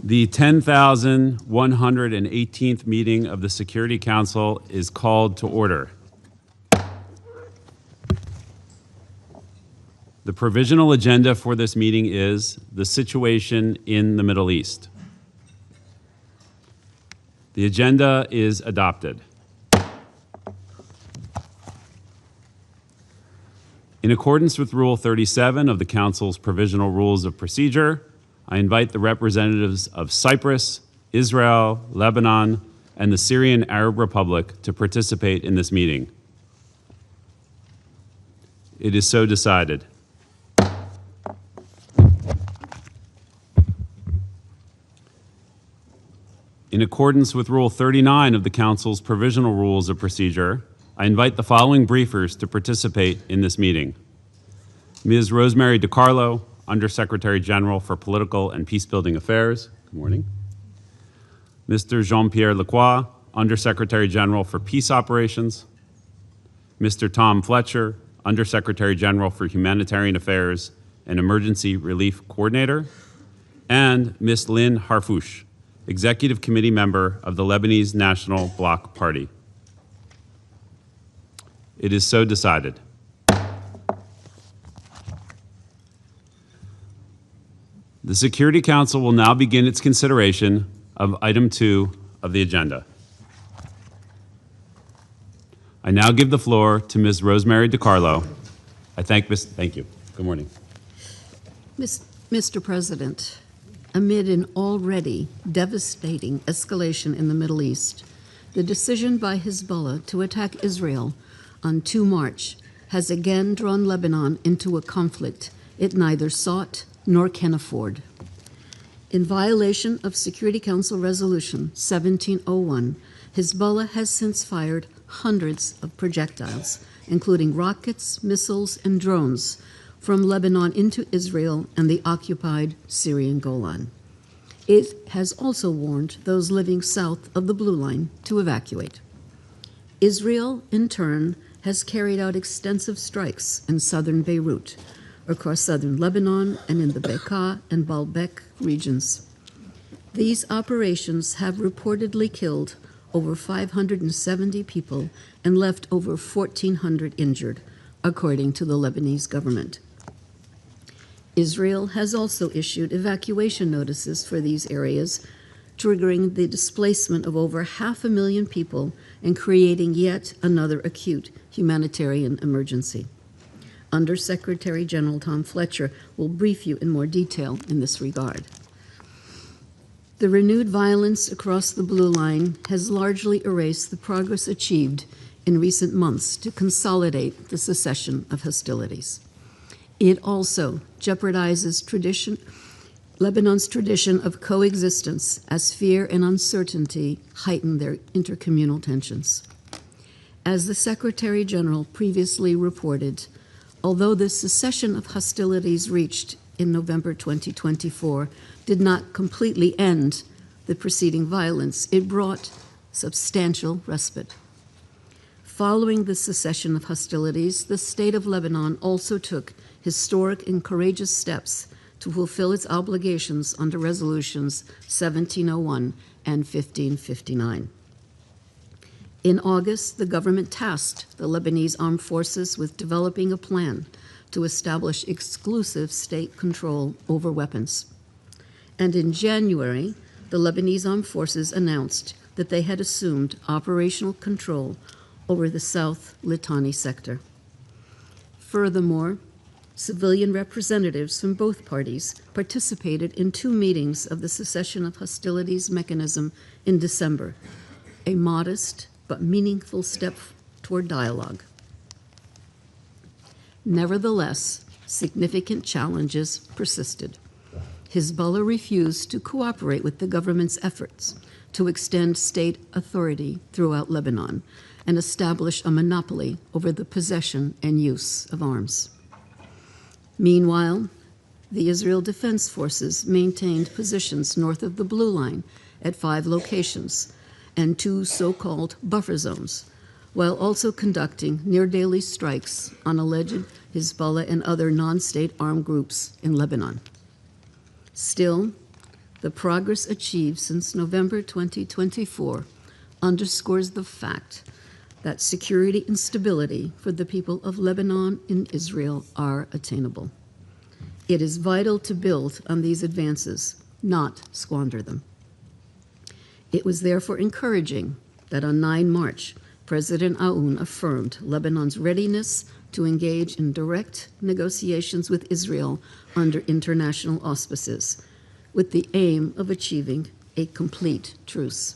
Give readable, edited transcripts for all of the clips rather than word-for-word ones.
The 10,118th meeting of the Security Council is called to order. The provisional agenda for this meeting is the situation in the Middle East. The agenda is adopted. In accordance with Rule 37 of the Council's Provisional Rules of Procedure, I invite the representatives of Cyprus, Israel, Lebanon, and the Syrian Arab Republic to participate in this meeting. It is so decided. In accordance with Rule 39 of the Council's Provisional Rules of Procedure, I invite the following briefers to participate in this meeting. Ms. Rosemary DiCarlo, Undersecretary General for Political and Peacebuilding Affairs. Good morning. Mr. Jean-Pierre Lacroix, Undersecretary General for Peace Operations. Mr. Tom Fletcher, Undersecretary General for Humanitarian Affairs and Emergency Relief Coordinator. And Ms. Lynn Harfouche, Executive Committee Member of the Lebanese National Bloc Party. It is so decided. The Security Council will now begin its consideration of item 2 of the agenda. I now give the floor to Ms. Rosemary DiCarlo. Thank you. Good morning. Mr. President, amid an already devastating escalation in the Middle East, the decision by Hezbollah to attack Israel on 2 March has again drawn Lebanon into a conflict it neither sought nor can afford. In violation of Security Council Resolution 1701, Hezbollah has since fired hundreds of projectiles, including rockets, missiles, and drones, from Lebanon into Israel and the occupied Syrian Golan. It has also warned those living south of the Blue Line to evacuate. Israel, in turn, has carried out extensive strikes in southern Beirut, across southern Lebanon, and in the Bekaa and Baalbek regions. These operations have reportedly killed over 570 people and left over 1,400 injured, according to the Lebanese government. Israel has also issued evacuation notices for these areas, triggering the displacement of over 500,000 people and creating yet another acute humanitarian emergency. Undersecretary General Tom Fletcher will brief you in more detail in this regard. The renewed violence across the Blue Line has largely erased the progress achieved in recent months to consolidate the cessation of hostilities. It also jeopardizes Lebanon's tradition of coexistence as fear and uncertainty heighten their intercommunal tensions. As the Secretary General previously reported, although the cessation of hostilities reached in November 2024 did not completely end the preceding violence, it brought substantial respite. Following the cessation of hostilities, the state of Lebanon also took historic and courageous steps to fulfill its obligations under Resolutions 1701 and 1559. In August, the government tasked the Lebanese Armed Forces with developing a plan to establish exclusive state control over weapons. And in January, the Lebanese Armed Forces announced that they had assumed operational control over the South Litani sector. Furthermore, civilian representatives from both parties participated in 2 meetings of the cessation of hostilities mechanism in December, a modest but meaningful step toward dialogue. Nevertheless, significant challenges persisted. Hezbollah refused to cooperate with the government's efforts to extend state authority throughout Lebanon and establish a monopoly over the possession and use of arms. Meanwhile, the Israel Defense Forces maintained positions north of the Blue Line at 5 locations and 2 so-called buffer zones, while also conducting near-daily strikes on alleged Hezbollah and other non-state armed groups in Lebanon. Still, The progress achieved since November 2024 underscores the fact that security and stability for the people of Lebanon and Israel are attainable. It is vital to build on these advances, not squander them. It was therefore encouraging that on 9 March, President Aoun affirmed Lebanon's readiness to engage in direct negotiations with Israel under international auspices, with the aim of achieving a complete truce.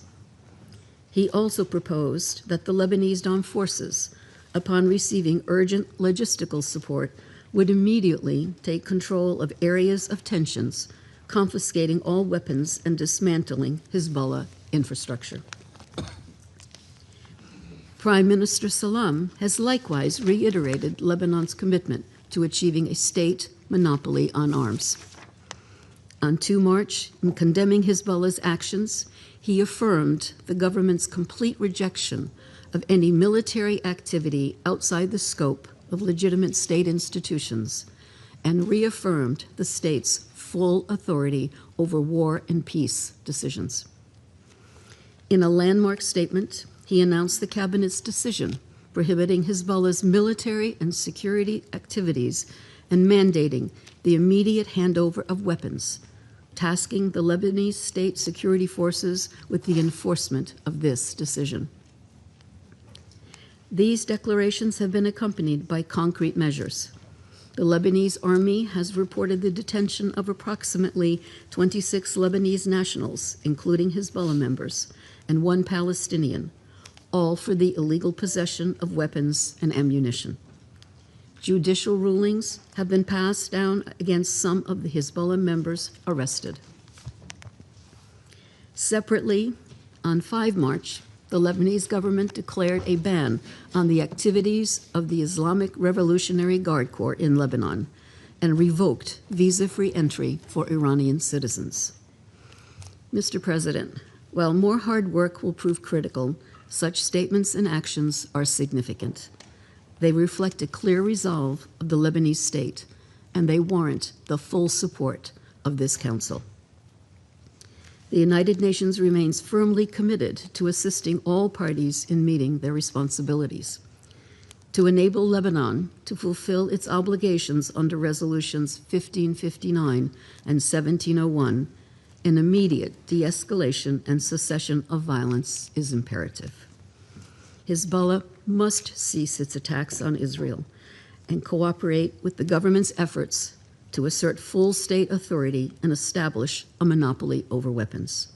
He also proposed that the Lebanese armed forces, upon receiving urgent logistical support, would immediately take control of areas of tensions, confiscating all weapons and dismantling Hezbollah infrastructure. Prime Minister Salam has likewise reiterated Lebanon's commitment to achieving a state monopoly on arms. On 2 March, in condemning Hezbollah's actions, he affirmed the government's complete rejection of any military activity outside the scope of legitimate state institutions and reaffirmed the state's full authority over war and peace decisions. In a landmark statement, he announced the cabinet's decision prohibiting Hezbollah's military and security activities and mandating the immediate handover of weapons, tasking the Lebanese state security forces with the enforcement of this decision. These declarations have been accompanied by concrete measures. The Lebanese army has reported the detention of approximately 26 Lebanese nationals, including Hezbollah members, and 1 Palestinian, all for the illegal possession of weapons and ammunition. Judicial rulings have been passed down against some of the Hezbollah members arrested. Separately, on 5 March, the Lebanese government declared a ban on the activities of the Islamic Revolutionary Guard Corps in Lebanon and revoked visa-free entry for Iranian citizens. Mr. President, while more hard work will prove critical, such statements and actions are significant. They reflect a clear resolve of the Lebanese state, and they warrant the full support of this Council. The United Nations remains firmly committed to assisting all parties in meeting their responsibilities. To enable Lebanon to fulfill its obligations under Resolutions 1559 and 1701, an immediate de-escalation and cessation of violence is imperative. Hezbollah must cease its attacks on Israel and cooperate with the government's efforts to assert full state authority and establish a monopoly over weapons.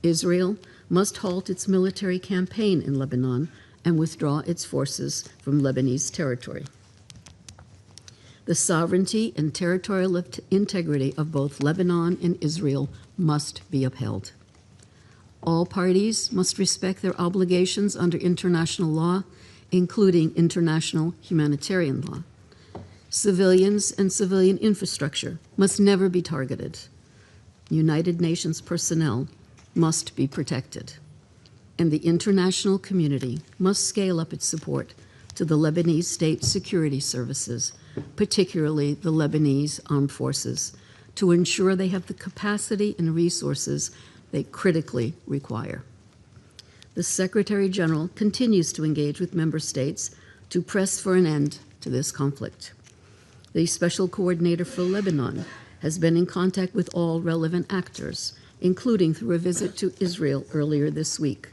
Israel must halt its military campaign in Lebanon and withdraw its forces from Lebanese territory. The sovereignty and territorial integrity of both Lebanon and Israel must be upheld. All parties must respect their obligations under international law, including international humanitarian law. Civilians and civilian infrastructure must never be targeted. United Nations personnel must be protected. And the international community must scale up its support to the Lebanese state security services, particularly the Lebanese armed forces, to ensure they have the capacity and resources they critically require. The Secretary General continues to engage with member states to press for an end to this conflict. The Special Coordinator for Lebanon has been in contact with all relevant actors, including through a visit to Israel earlier this week,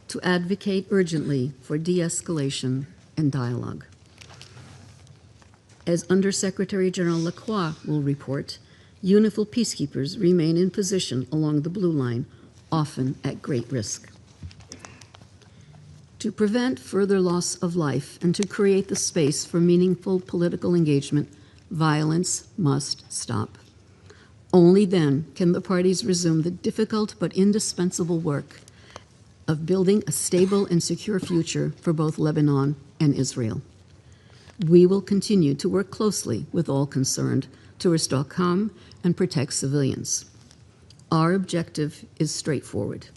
to advocate urgently for de-escalation and dialogue. As Undersecretary General Lacroix will report, UNIFIL peacekeepers remain in position along the Blue Line, often at great risk. To prevent further loss of life and to create the space for meaningful political engagement, violence must stop. Only then can the parties resume the difficult but indispensable work of building a stable and secure future for both Lebanon and Israel. We will continue to work closely with all concerned to restore calm and protect civilians. Our objective is straightforward: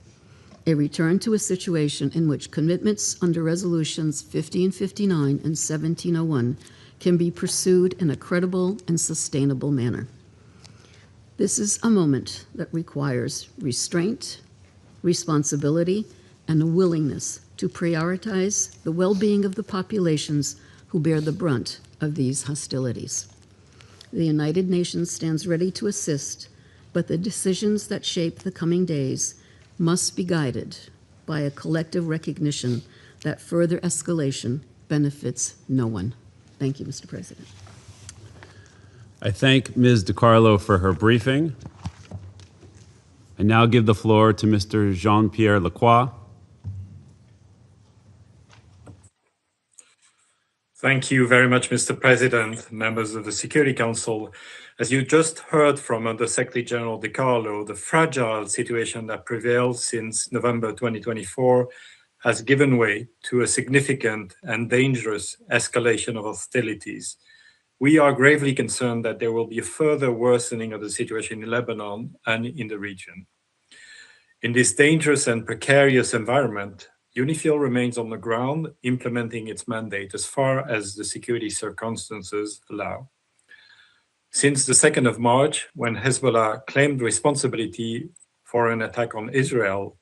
a return to a situation in which commitments under Resolutions 1559 and 1701 can be pursued in a credible and sustainable manner. This is a moment that requires restraint, responsibility, and a willingness to prioritize the well-being of the populations who bear the brunt of these hostilities. The United Nations stands ready to assist, but the decisions that shape the coming days must be guided by a collective recognition that further escalation benefits no one. Thank you, Mr. President. I thank Ms. DiCarlo for her briefing. I now give the floor to Mr. Jean-Pierre Lacroix. Thank you very much, Mr. President, members of the Security Council. As you just heard from Under Secretary General DiCarlo, the fragile situation that prevails since November 2024 has given way to a significant and dangerous escalation of hostilities. We are gravely concerned that there will be a further worsening of the situation in Lebanon and in the region. In this dangerous and precarious environment, UNIFIL remains on the ground, implementing its mandate as far as the security circumstances allow. Since the 2nd of March, when Hezbollah claimed responsibility for an attack on Israel,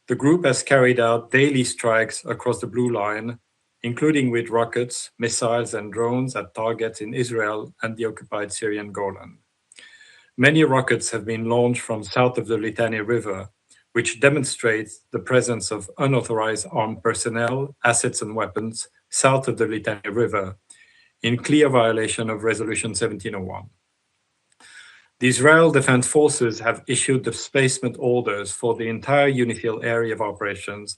the group has carried out daily strikes across the Blue Line, including with rockets, missiles, and drones at targets in Israel and the occupied Syrian Golan. Many rockets have been launched from south of the Litani River, which demonstrates the presence of unauthorized armed personnel, assets, and weapons south of the Litani River, in clear violation of Resolution 1701. The Israel Defense Forces have issued displacement orders for the entire UNIFIL area of operations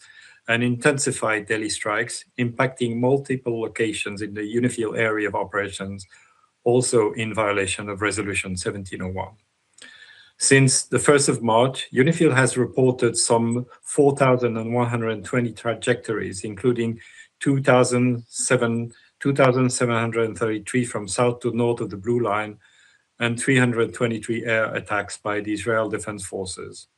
and intensified daily strikes, impacting multiple locations in the UNIFIL area of operations, also in violation of Resolution 1701. Since the 1st of March, UNIFIL has reported some 4,120 trajectories, including 2,733 from south to north of the Blue Line and 323 air attacks by the Israel Defense Forces.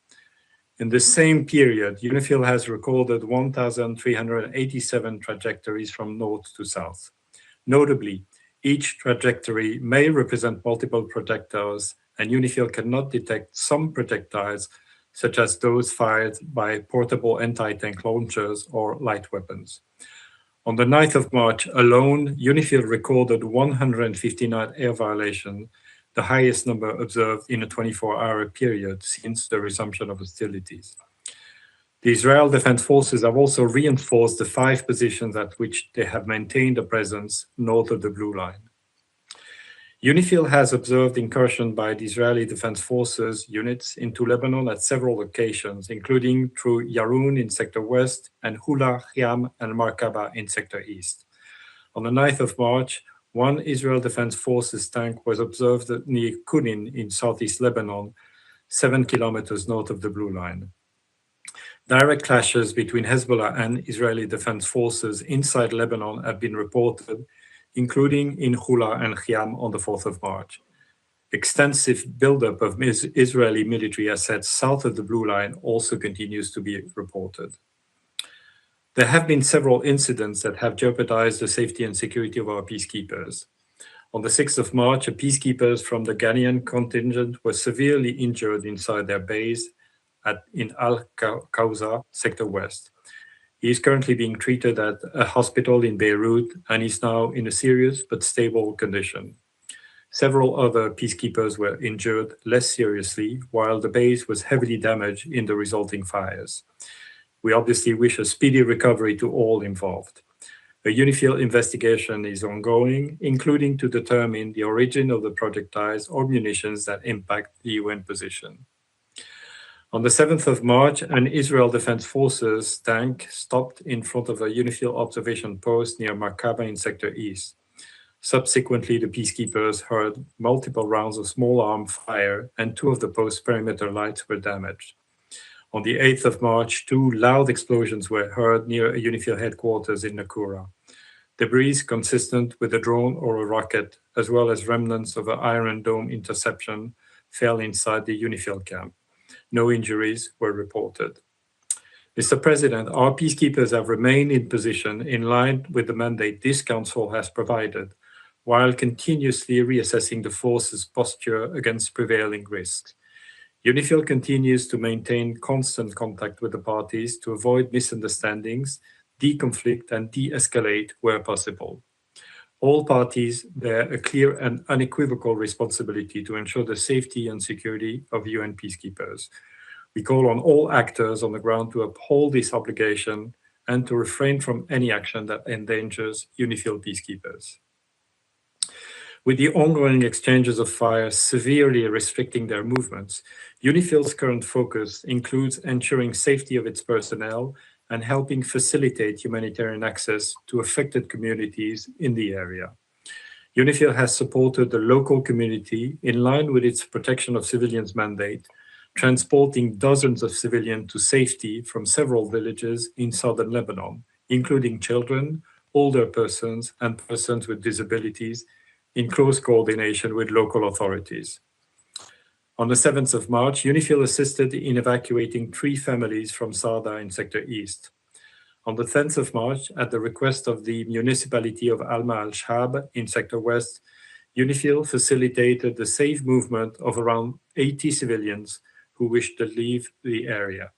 In the same period, UNIFIL has recorded 1,387 trajectories from north to south. Notably, each trajectory may represent multiple projectiles, and UNIFIL cannot detect some projectiles, such as those fired by portable anti-tank launchers or light weapons. On the 9th of March alone, UNIFIL recorded 159 air violations, the highest number observed in a 24-hour period since the resumption of hostilities. The Israel Defense Forces have also reinforced the 5 positions at which they have maintained a presence north of the Blue Line. UNIFIL has observed incursion by the Israeli Defense Forces units into Lebanon at several locations, including through Yarun in Sector West and Hula, Khiam, and Markaba in Sector East. On the 9th of March, one Israel Defense Forces tank was observed near Kunin in southeast Lebanon, 7 kilometers north of the Blue Line. Direct clashes between Hezbollah and Israeli Defense Forces inside Lebanon have been reported, including in Hula and Khiam on the 4th of March. Extensive buildup of Israeli military assets south of the Blue Line also continues to be reported. There have been several incidents that have jeopardized the safety and security of our peacekeepers. On the 6th of March, peacekeepers from the Ghanaian contingent were severely injured inside their base in Al-Kawza, Sector West. He is currently being treated at a hospital in Beirut and is now in a serious but stable condition. Several other peacekeepers were injured less seriously, while the base was heavily damaged in the resulting fires. We obviously wish a speedy recovery to all involved. A UNIFIL investigation is ongoing, including to determine the origin of the projectiles or munitions that impact the UN position. On the 7th of March, an Israel Defense Forces tank stopped in front of a UNIFIL observation post near Markaba in Sector East. Subsequently, the peacekeepers heard multiple rounds of small arms fire, and 2 of the post's perimeter lights were damaged. On the 8th of March, 2 loud explosions were heard near a UNIFIL headquarters in Nakura. Debris consistent with a drone or a rocket, as well as remnants of an Iron Dome interception, fell inside the UNIFIL camp. No injuries were reported. Mr. President, our peacekeepers have remained in position in line with the mandate this Council has provided, while continuously reassessing the force's posture against prevailing risks. UNIFIL continues to maintain constant contact with the parties to avoid misunderstandings, deconflict, and de-escalate where possible. All parties bear a clear and unequivocal responsibility to ensure the safety and security of UN peacekeepers. We call on all actors on the ground to uphold this obligation and to refrain from any action that endangers UNIFIL peacekeepers. With the ongoing exchanges of fire severely restricting their movements, UNIFIL's current focus includes ensuring safety of its personnel and helping facilitate humanitarian access to affected communities in the area. UNIFIL has supported the local community in line with its protection of civilians mandate, transporting dozens of civilians to safety from several villages in southern Lebanon, including children, older persons, and persons with disabilities, in close coordination with local authorities. On the 7th of March, UNIFIL assisted in evacuating 3 families from Sarda in Sector East. On the 10th of March, at the request of the municipality of Alma al-Shab in Sector West, UNIFIL facilitated the safe movement of around 80 civilians who wished to leave the area.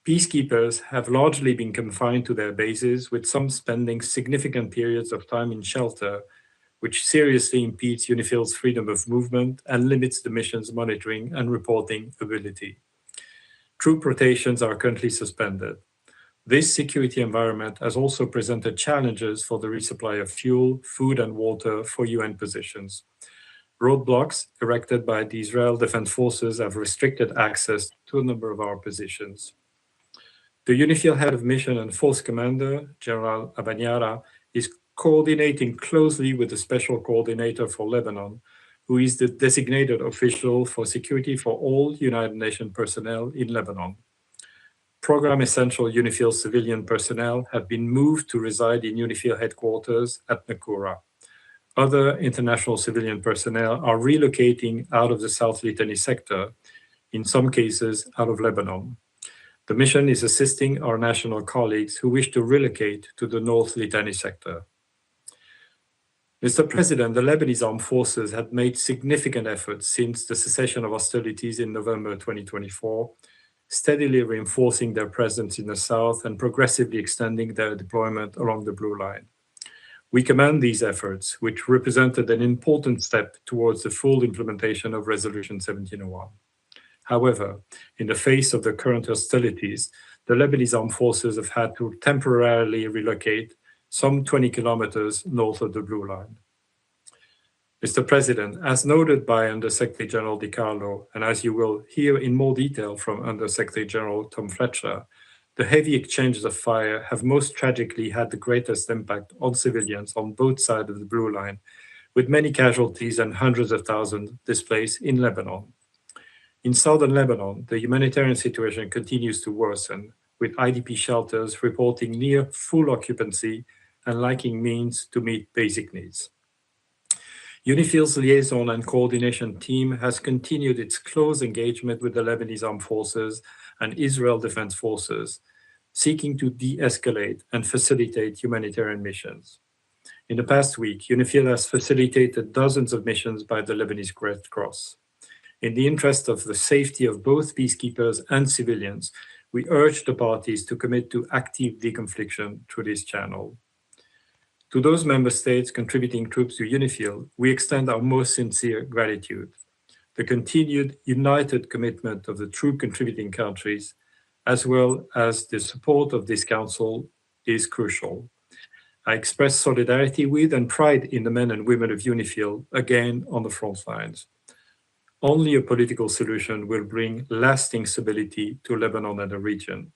Peacekeepers have largely been confined to their bases, with some spending significant periods of time in shelter, which seriously impedes UNIFIL's freedom of movement and limits the mission's monitoring and reporting ability. Troop rotations are currently suspended. This security environment has also presented challenges for the resupply of fuel, food, and water for UN positions. Roadblocks erected by the Israel Defense Forces have restricted access to a number of our positions. The UNIFIL head of mission and force commander, General Abanyara, is coordinating closely with the Special Coordinator for Lebanon, who is the designated official for security for all United Nations personnel in Lebanon. Program Essential UNIFIL civilian personnel have been moved to reside in UNIFIL headquarters at Nakura. Other international civilian personnel are relocating out of the South Litani sector, in some cases out of Lebanon. The mission is assisting our national colleagues who wish to relocate to the North Litani sector. Mr. President, the Lebanese armed forces had made significant efforts since the cessation of hostilities in November 2024, steadily reinforcing their presence in the south and progressively extending their deployment along the Blue Line. We commend these efforts, which represented an important step towards the full implementation of Resolution 1701. However, in the face of the current hostilities, the Lebanese armed forces have had to temporarily relocate some 20 kilometers north of the Blue Line. Mr. President, as noted by Under-Secretary General DiCarlo, and as you will hear in more detail from Under-Secretary General Tom Fletcher, the heavy exchanges of fire have most tragically had the greatest impact on civilians on both sides of the Blue Line, with many casualties and hundreds of thousands displaced in Lebanon. In southern Lebanon, the humanitarian situation continues to worsen, with IDP shelters reporting near full occupancy and lacking means to meet basic needs. UNIFIL's liaison and coordination team has continued its close engagement with the Lebanese Armed Forces and Israel Defense Forces, seeking to de-escalate and facilitate humanitarian missions. In the past week, UNIFIL has facilitated dozens of missions by the Lebanese Red Cross. In the interest of the safety of both peacekeepers and civilians, we urge the parties to commit to active deconfliction through this channel. To those member states contributing troops to UNIFIL, we extend our most sincere gratitude. The continued united commitment of the troop contributing countries, as well as the support of this Council, is crucial. I express solidarity with and pride in the men and women of UNIFIL, again on the front lines. Only a political solution will bring lasting stability to Lebanon and the region.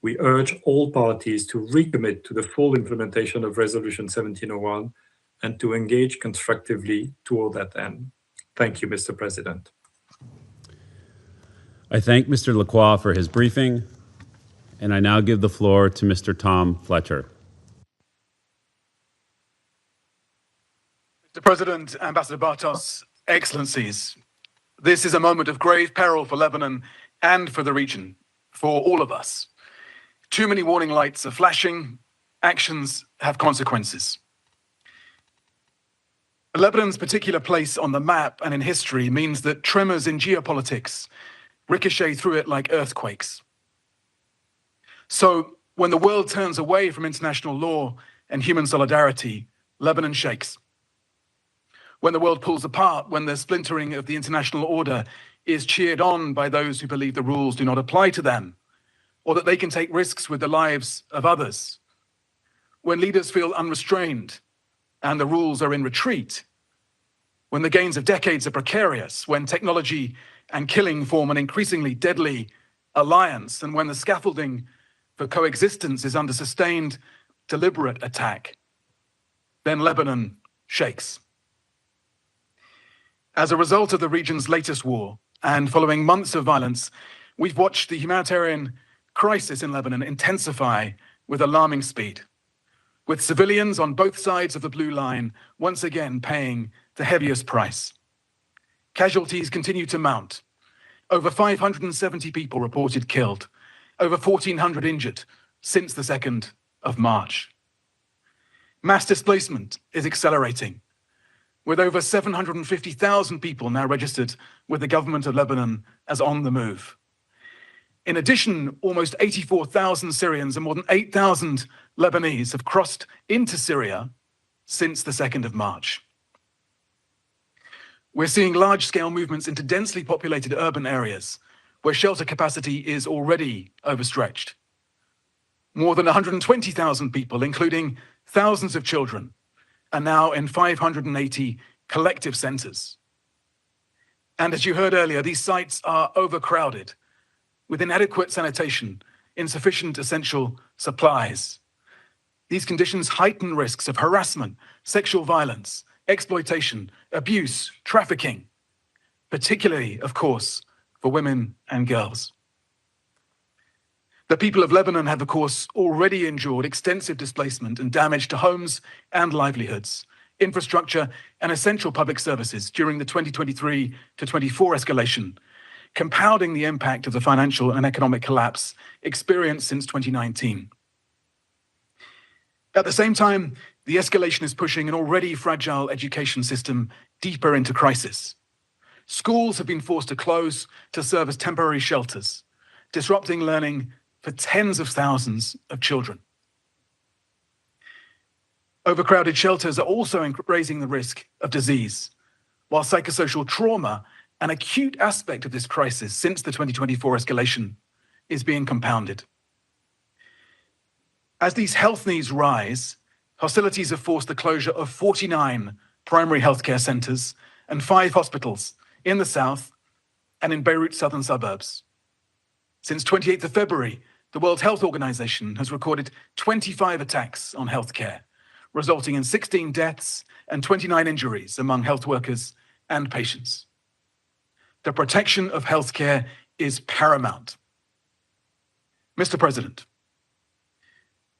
We urge all parties to recommit to the full implementation of Resolution 1701 and to engage constructively toward that end. Thank you, Mr. President. I thank Mr. Lacroix for his briefing, and I now give the floor to Mr. Tom Fletcher. Mr. President, Ambassador Bartos, Excellencies, this is a moment of grave peril for Lebanon and for the region, for all of us. Too many warning lights are flashing. Actions have consequences. Lebanon's particular place on the map and in history means that tremors in geopolitics ricochet through it like earthquakes. So when the world turns away from international law and human solidarity, Lebanon shakes. When the world pulls apart, when the splintering of the international order is cheered on by those who believe the rules do not apply to them, or that they can take risks with the lives of others, when leaders feel unrestrained and the rules are in retreat, when the gains of decades are precarious, when technology and killing form an increasingly deadly alliance, and when the scaffolding for coexistence is under sustained, deliberate attack, then Lebanon shakes. As a result of the region's latest war, and following months of violence, we've watched the humanitarian crisis in Lebanon intensify with alarming speed, with civilians on both sides of the blue line once again paying the heaviest price. Casualties continue to mount. Over 570 people reported killed, over 1,400 injured since the 2nd of March. Mass displacement is accelerating, with over 750,000 people now registered with the government of Lebanon as on the move. In addition, almost 84,000 Syrians and more than 8,000 Lebanese have crossed into Syria since the 2nd of March. We're seeing large-scale movements into densely populated urban areas where shelter capacity is already overstretched. More than 120,000 people, including thousands of children, are now in 580 collective centers. And as you heard earlier, these sites are overcrowded, with inadequate sanitation, insufficient essential supplies. These conditions heighten risks of harassment, sexual violence, exploitation, abuse, trafficking, particularly, of course, for women and girls. The people of Lebanon have, of course, already endured extensive displacement and damage to homes and livelihoods, infrastructure, and essential public services during the 2023 to 24 escalation, compounding the impact of the financial and economic collapse experienced since 2019. At the same time, the escalation is pushing an already fragile education system deeper into crisis. Schools have been forced to close to serve as temporary shelters, disrupting learning for tens of thousands of children. Overcrowded shelters are also raising the risk of disease, while psychosocial trauma, an acute aspect of this crisis since the 2024 escalation, is being compounded. As these health needs rise, hostilities have forced the closure of 49 primary healthcare centers and 5 hospitals in the south and in Beirut's southern suburbs. Since 28th of February, the World Health Organization has recorded 25 attacks on healthcare, resulting in 16 deaths and 29 injuries among health workers and patients. The protection of healthcare is paramount. Mr. President,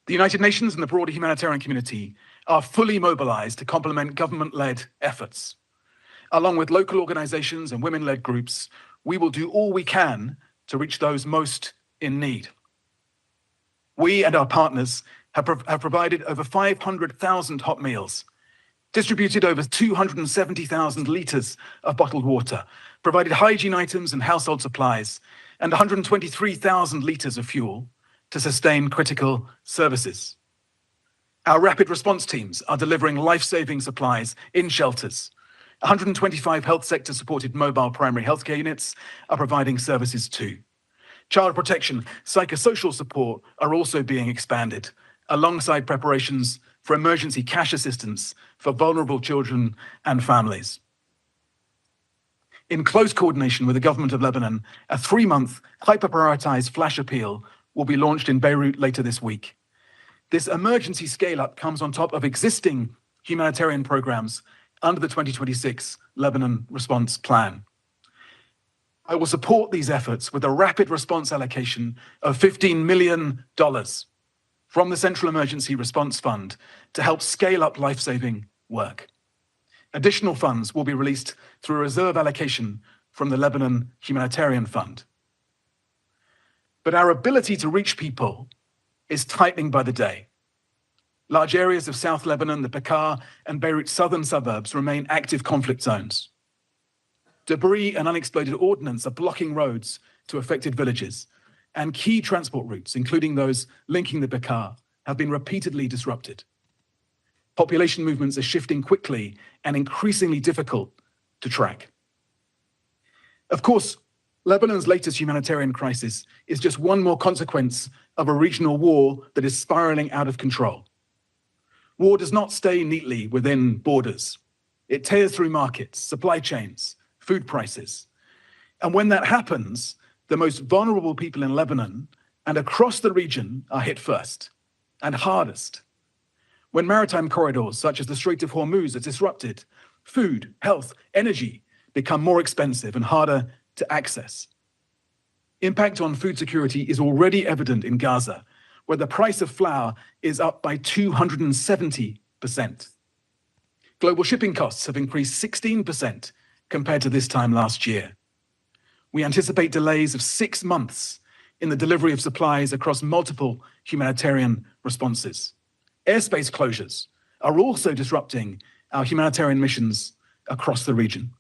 the United Nations and the broader humanitarian community are fully mobilized to complement government-led efforts. Along with local organizations and women-led groups, we will do all we can to reach those most in need. We and our partners have provided over 500,000 hot meals, distributed over 270,000 liters of bottled water, provided hygiene items and household supplies, and 123,000 liters of fuel to sustain critical services. Our rapid response teams are delivering life-saving supplies in shelters. 125 health sector-supported mobile primary healthcare units are providing services too. Child protection, psychosocial support are also being expanded, alongside preparations for emergency cash assistance for vulnerable children and families. In close coordination with the government of Lebanon, a 3-month hyper-prioritized flash appeal will be launched in Beirut later this week. This emergency scale-up comes on top of existing humanitarian programs under the 2026 Lebanon Response Plan. I will support these efforts with a rapid response allocation of $15 million from the Central Emergency Response Fund to help scale up life-saving work. Additional funds will be released through a reserve allocation from the Lebanon Humanitarian Fund. But our ability to reach people is tightening by the day. Large areas of South Lebanon, the Bekaa, and Beirut's southern suburbs remain active conflict zones. Debris and unexploded ordnance are blocking roads to affected villages, and key transport routes, including those linking the Bekaa, have been repeatedly disrupted. Population movements are shifting quickly and increasingly difficult to track. Of course, Lebanon's latest humanitarian crisis is just one more consequence of a regional war that is spiraling out of control. War does not stay neatly within borders. It tears through markets, supply chains, food prices. And when that happens, the most vulnerable people in Lebanon and across the region are hit first and hardest. When maritime corridors such as the Strait of Hormuz are disrupted, food, health, energy become more expensive and harder to access. Impact on food security is already evident in Gaza, where the price of flour is up by 270%. Global shipping costs have increased 16% compared to this time last year. We anticipate delays of 6 months in the delivery of supplies across multiple humanitarian responses. Airspace closures are also disrupting our humanitarian missions across the region.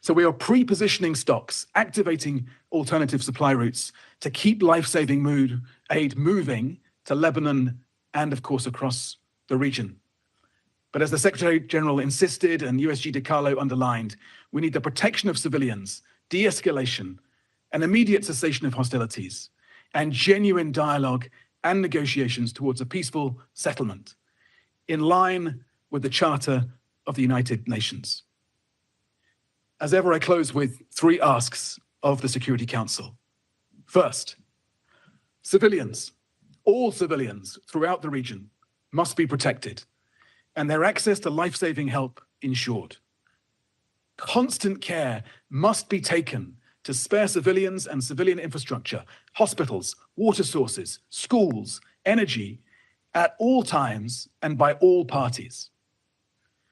So we are pre-positioning stocks, activating alternative supply routes to keep life-saving aid moving to Lebanon and, of course, across the region. But as the Secretary General insisted and USG DiCarlo underlined, we need the protection of civilians, de-escalation, an immediate cessation of hostilities, and genuine dialogue and negotiations towards a peaceful settlement, in line with the Charter of the United Nations. As ever, I close with 3 asks of the Security Council. First, civilians, all civilians throughout the region must be protected and their access to life-saving help ensured. Constant care must be taken to spare civilians and civilian infrastructure, hospitals, water sources, schools, energy, at all times and by all parties.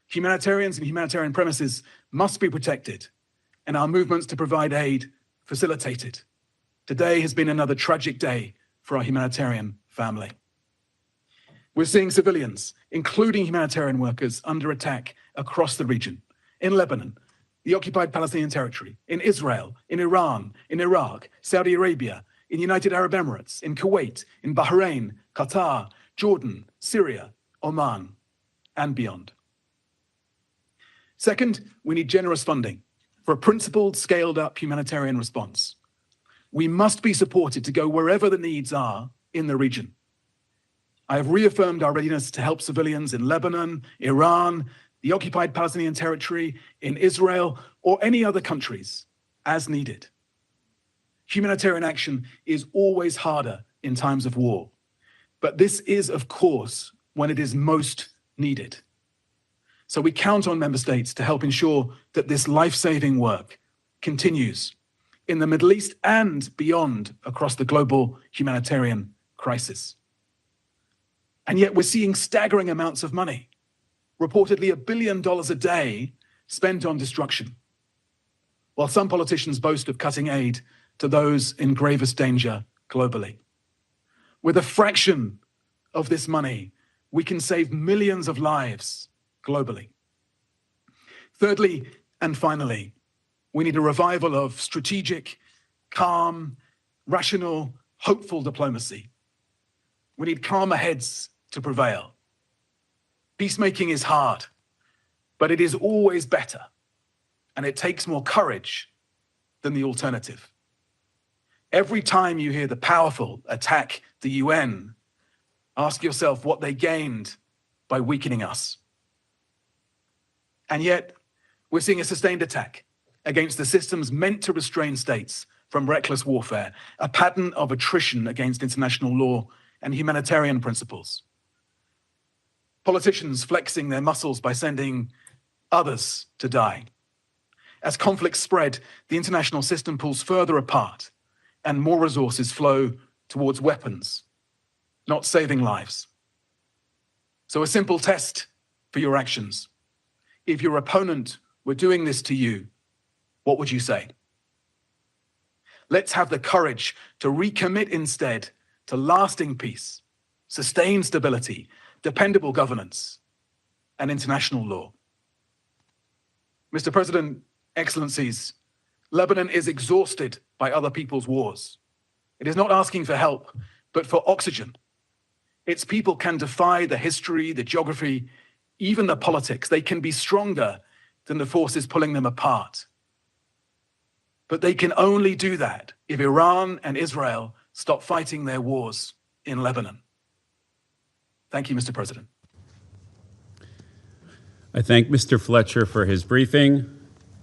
Humanitarians and humanitarian premises must be protected and our movements to provide aid facilitated. Today has been another tragic day for our humanitarian family. We're seeing civilians, including humanitarian workers, under attack across the region, in Lebanon, the occupied Palestinian territory, in Israel, in Iran, in Iraq, Saudi Arabia, in United Arab Emirates, in Kuwait, in Bahrain, Qatar, Jordan, Syria, Oman, and beyond. Second, we need generous funding for a principled, scaled-up humanitarian response. We must be supported to go wherever the needs are in the region. I have reaffirmed our readiness to help civilians in Lebanon, Iran, the occupied Palestinian territory, in Israel, or any other countries as needed. Humanitarian action is always harder in times of war, but this is, of course, when it is most needed. So we count on member states to help ensure that this life-saving work continues in the Middle East and beyond across the global humanitarian crisis. And yet we're seeing staggering amounts of money, reportedly $1 billion a day spent on destruction, while some politicians boast of cutting aid to those in gravest danger globally. With a fraction of this money, we can save millions of lives globally. Thirdly, and finally, we need a revival of strategic, calm, rational, hopeful diplomacy. We need calmer heads to prevail. Peacemaking is hard, but it is always better, and it takes more courage than the alternative. Every time you hear the powerful attack the UN, ask yourself what they gained by weakening us. And yet, we're seeing a sustained attack against the systems meant to restrain states from reckless warfare, a pattern of attrition against international law and humanitarian principles. Politicians flexing their muscles by sending others to die. As conflicts spread, the international system pulls further apart and more resources flow towards weapons, not saving lives. So a simple test for your actions. If your opponent were doing this to you, what would you say? Let's have the courage to recommit instead to lasting peace sustained stability, dependable governance, and international law. Mr. President, Excellencies, Lebanon is exhausted by other people's wars. It is not asking for help, but for oxygen. Its people can defy the history, the geography, even the politics. They can be stronger than the forces pulling them apart. But they can only do that if Iran and Israel stop fighting their wars in Lebanon. Thank you, Mr. President. I thank Mr. Fletcher for his briefing,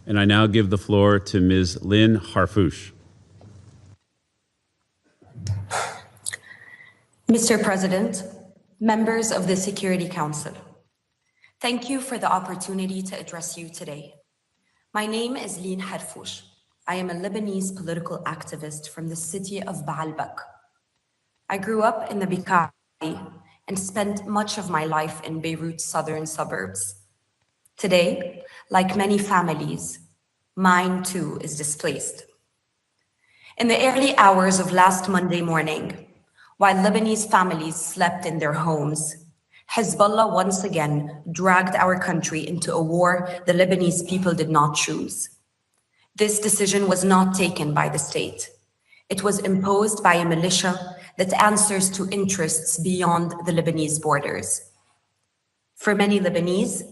and I now give the floor to Ms. Lynn Harfouche. Mr. President, members of the Security Council, thank you for the opportunity to address you today. My name is Lynn Harfouche. I am a Lebanese political activist from the city of Baalbek. I grew up in the Bekaa and spent much of my life in Beirut's southern suburbs. Today, like many families, mine too is displaced. In the early hours of last Monday morning, while Lebanese families slept in their homes, Hezbollah once again dragged our country into a war the Lebanese people did not choose. This decision was not taken by the state. It was imposed by a militia that answers to interests beyond the Lebanese borders. For many Lebanese,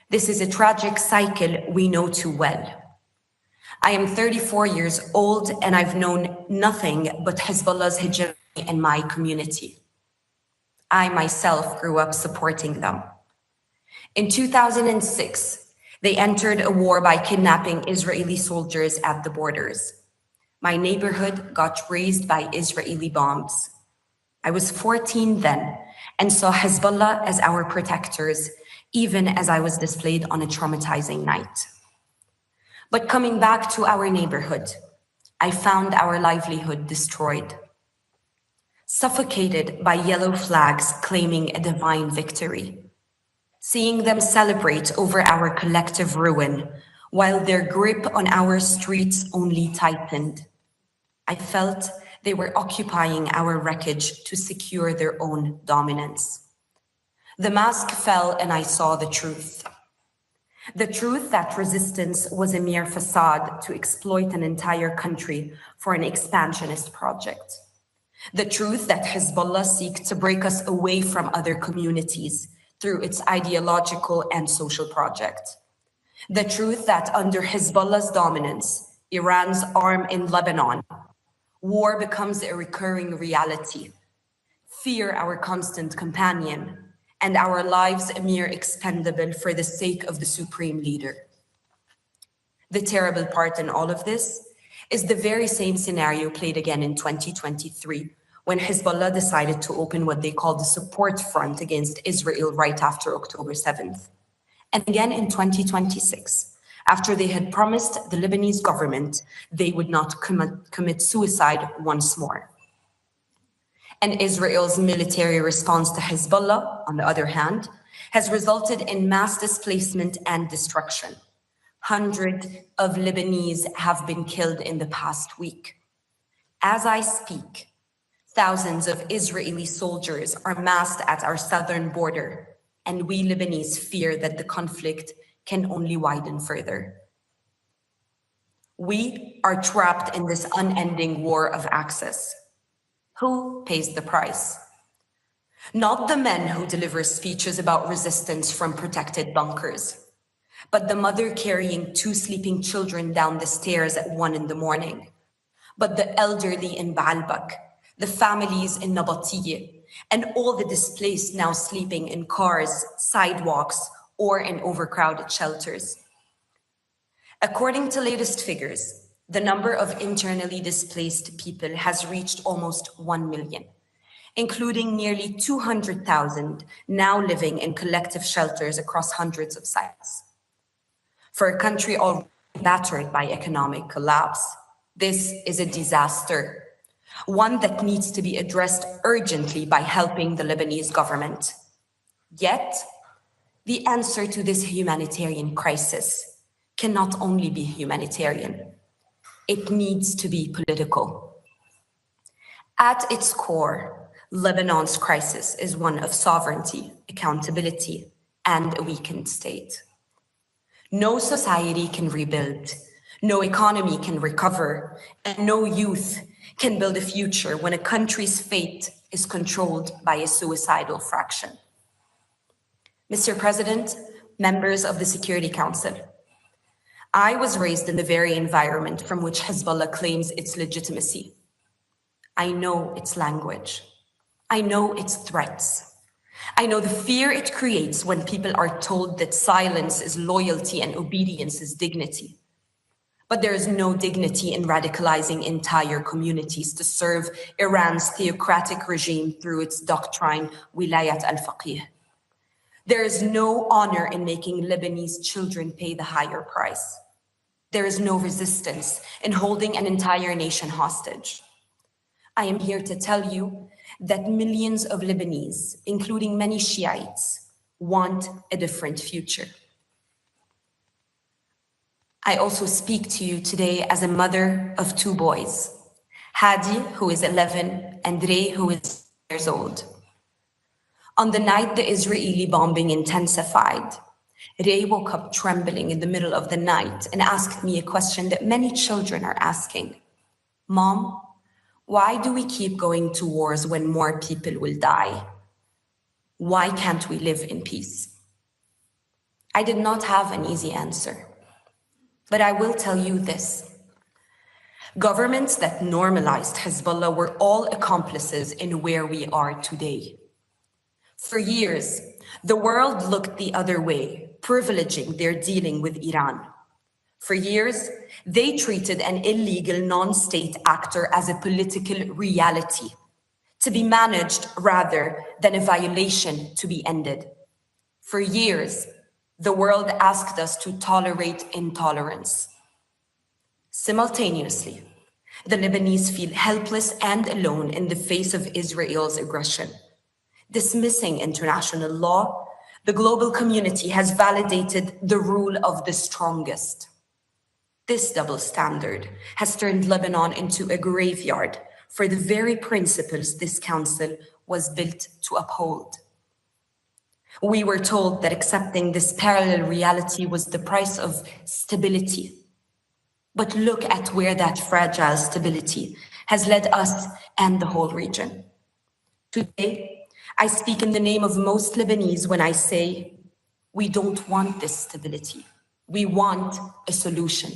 this is a tragic cycle we know too well. I am 34 years old and I've known nothing but Hezbollah's hegemony in my community. I myself grew up supporting them. In 2006, they entered a war by kidnapping Israeli soldiers at the borders. My neighborhood got razed by Israeli bombs. I was 14 then and saw Hezbollah as our protectors, even as I was displayed on a traumatizing night. But coming back to our neighborhood, I found our livelihood destroyed, suffocated by yellow flags claiming a divine victory. Seeing them celebrate over our collective ruin while their grip on our streets only tightened. I felt they were occupying our wreckage to secure their own dominance. The mask fell and I saw the truth. The truth that resistance was a mere facade to exploit an entire country for an expansionist project. The truth that Hezbollah seeks to break us away from other communities through its ideological and social project. The truth that under Hezbollah's dominance, Iran's arm in Lebanon, war becomes a recurring reality, fear our constant companion, and our lives a mere expendable for the sake of the supreme leader. The terrible part in all of this is the very same scenario played again in 2023, when Hezbollah decided to open what they called the support front against Israel right after October 7th. And again in 2026, after they had promised the Lebanese government they would not commit suicide once more. And Israel's military response to Hezbollah, on the other hand, has resulted in mass displacement and destruction. Hundreds of Lebanese have been killed in the past week. As I speak, thousands of Israeli soldiers are massed at our southern border, and we Lebanese fear that the conflict can only widen further. We are trapped in this unending war of access. Who pays the price? Not the men who deliver speeches about resistance from protected bunkers, but the mother carrying 2 sleeping children down the stairs at 1 a.m, but the elderly in Baalbek, the families in Nabatiyeh, and all the displaced now sleeping in cars, sidewalks, or in overcrowded shelters. According to latest figures, the number of internally displaced people has reached almost 1 million, including nearly 200,000 now living in collective shelters across hundreds of sites. For a country already battered by economic collapse, this is a disaster, one that needs to be addressed urgently by helping the Lebanese government. Yet, the answer to this humanitarian crisis cannot only be humanitarian. It needs to be political. At its core, Lebanon's crisis is one of sovereignty, accountability, and a weakened state. No society can rebuild, no economy can recover, and no youth can build a future when a country's fate is controlled by a suicidal fraction. Mr. President, members of the Security Council, I was raised in the very environment from which Hezbollah claims its legitimacy. I know its language. I know its threats. I know the fear it creates when people are told that silence is loyalty and obedience is dignity. But there is no dignity in radicalizing entire communities to serve Iran's theocratic regime through its doctrine, Wilayat al-Faqih. There is no honor in making Lebanese children pay the higher price. There is no resistance in holding an entire nation hostage. I am here to tell you that millions of Lebanese, including many Shiites, want a different future. I also speak to you today as a mother of two boys, Hadi, who is 11, and Ray, who is 10 years old. On the night the Israeli bombing intensified, Ray woke up trembling in the middle of the night and asked me a question that many children are asking. Mom, why do we keep going to wars when more people will die? Why can't we live in peace? I did not have an easy answer, but I will tell you this. Governments that normalized Hezbollah were all accomplices in where we are today. For years, the world looked the other way, privileging their dealing with Iran. For years, they treated an illegal non-state actor as a political reality, to be managed rather than a violation to be ended. For years, the world asked us to tolerate intolerance. Simultaneously, the Lebanese feel helpless and alone in the face of Israel's aggression. Dismissing international law, the global community has validated the rule of the strongest. This double standard has turned Lebanon into a graveyard for the very principles this council was built to uphold. We were told that accepting this parallel reality was the price of stability. But look at where that fragile stability has led us and the whole region. Today, I speak in the name of most Lebanese when I say, we don't want this stability. We want a solution.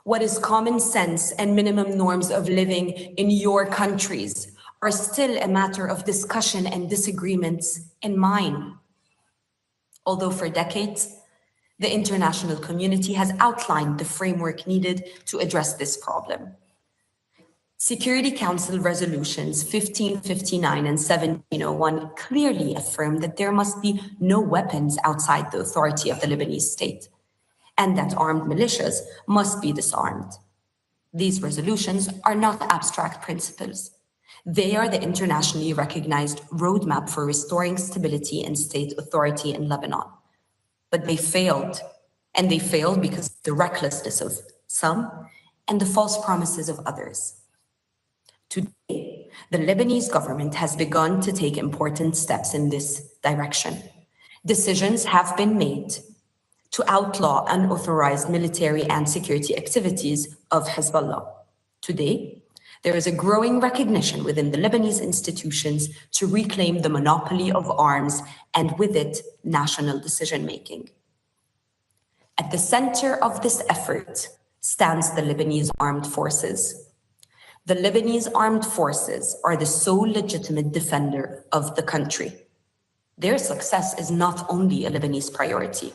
What is common sense and minimum norms of living in your countries are still a matter of discussion and disagreements in mine. Although for decades, the international community has outlined the framework needed to address this problem. Security Council resolutions 1559 and 1701 clearly affirm that there must be no weapons outside the authority of the Lebanese state, and that armed militias must be disarmed. These resolutions are not abstract principles. They are the internationally recognized roadmap for restoring stability and state authority in Lebanon. But they failed, and they failed because of the recklessness of some and the false promises of others. Today, the Lebanese government has begun to take important steps in this direction. Decisions have been made to outlaw unauthorized military and security activities of Hezbollah. Today, there is a growing recognition within the Lebanese institutions to reclaim the monopoly of arms and with it, national decision-making. At the center of this effort stands the Lebanese armed forces. The Lebanese armed forces are the sole legitimate defender of the country. Their success is not only a Lebanese priority.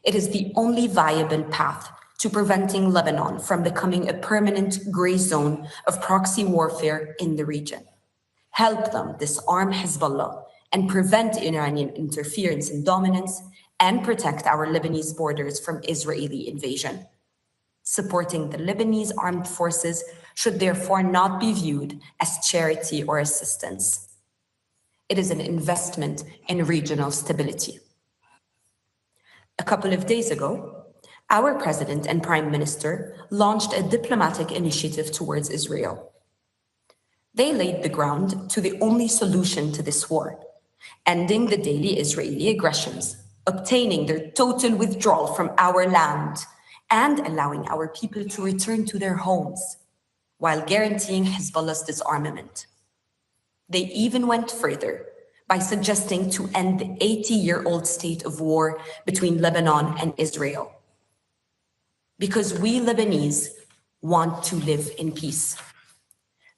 It is the only viable path to preventing Lebanon from becoming a permanent gray zone of proxy warfare in the region. Help them disarm Hezbollah and prevent Iranian interference and dominance, and protect our Lebanese borders from Israeli invasion. Supporting the Lebanese armed forces should therefore not be viewed as charity or assistance. It is an investment in regional stability. A couple of days ago, our president and prime minister launched a diplomatic initiative towards Israel. They laid the ground to the only solution to this war, ending the daily Israeli aggressions, obtaining their total withdrawal from our land, and allowing our people to return to their homes, while guaranteeing Hezbollah's disarmament. They even went further by suggesting to end the 80-year-old state of war between Lebanon and Israel. Because we Lebanese want to live in peace.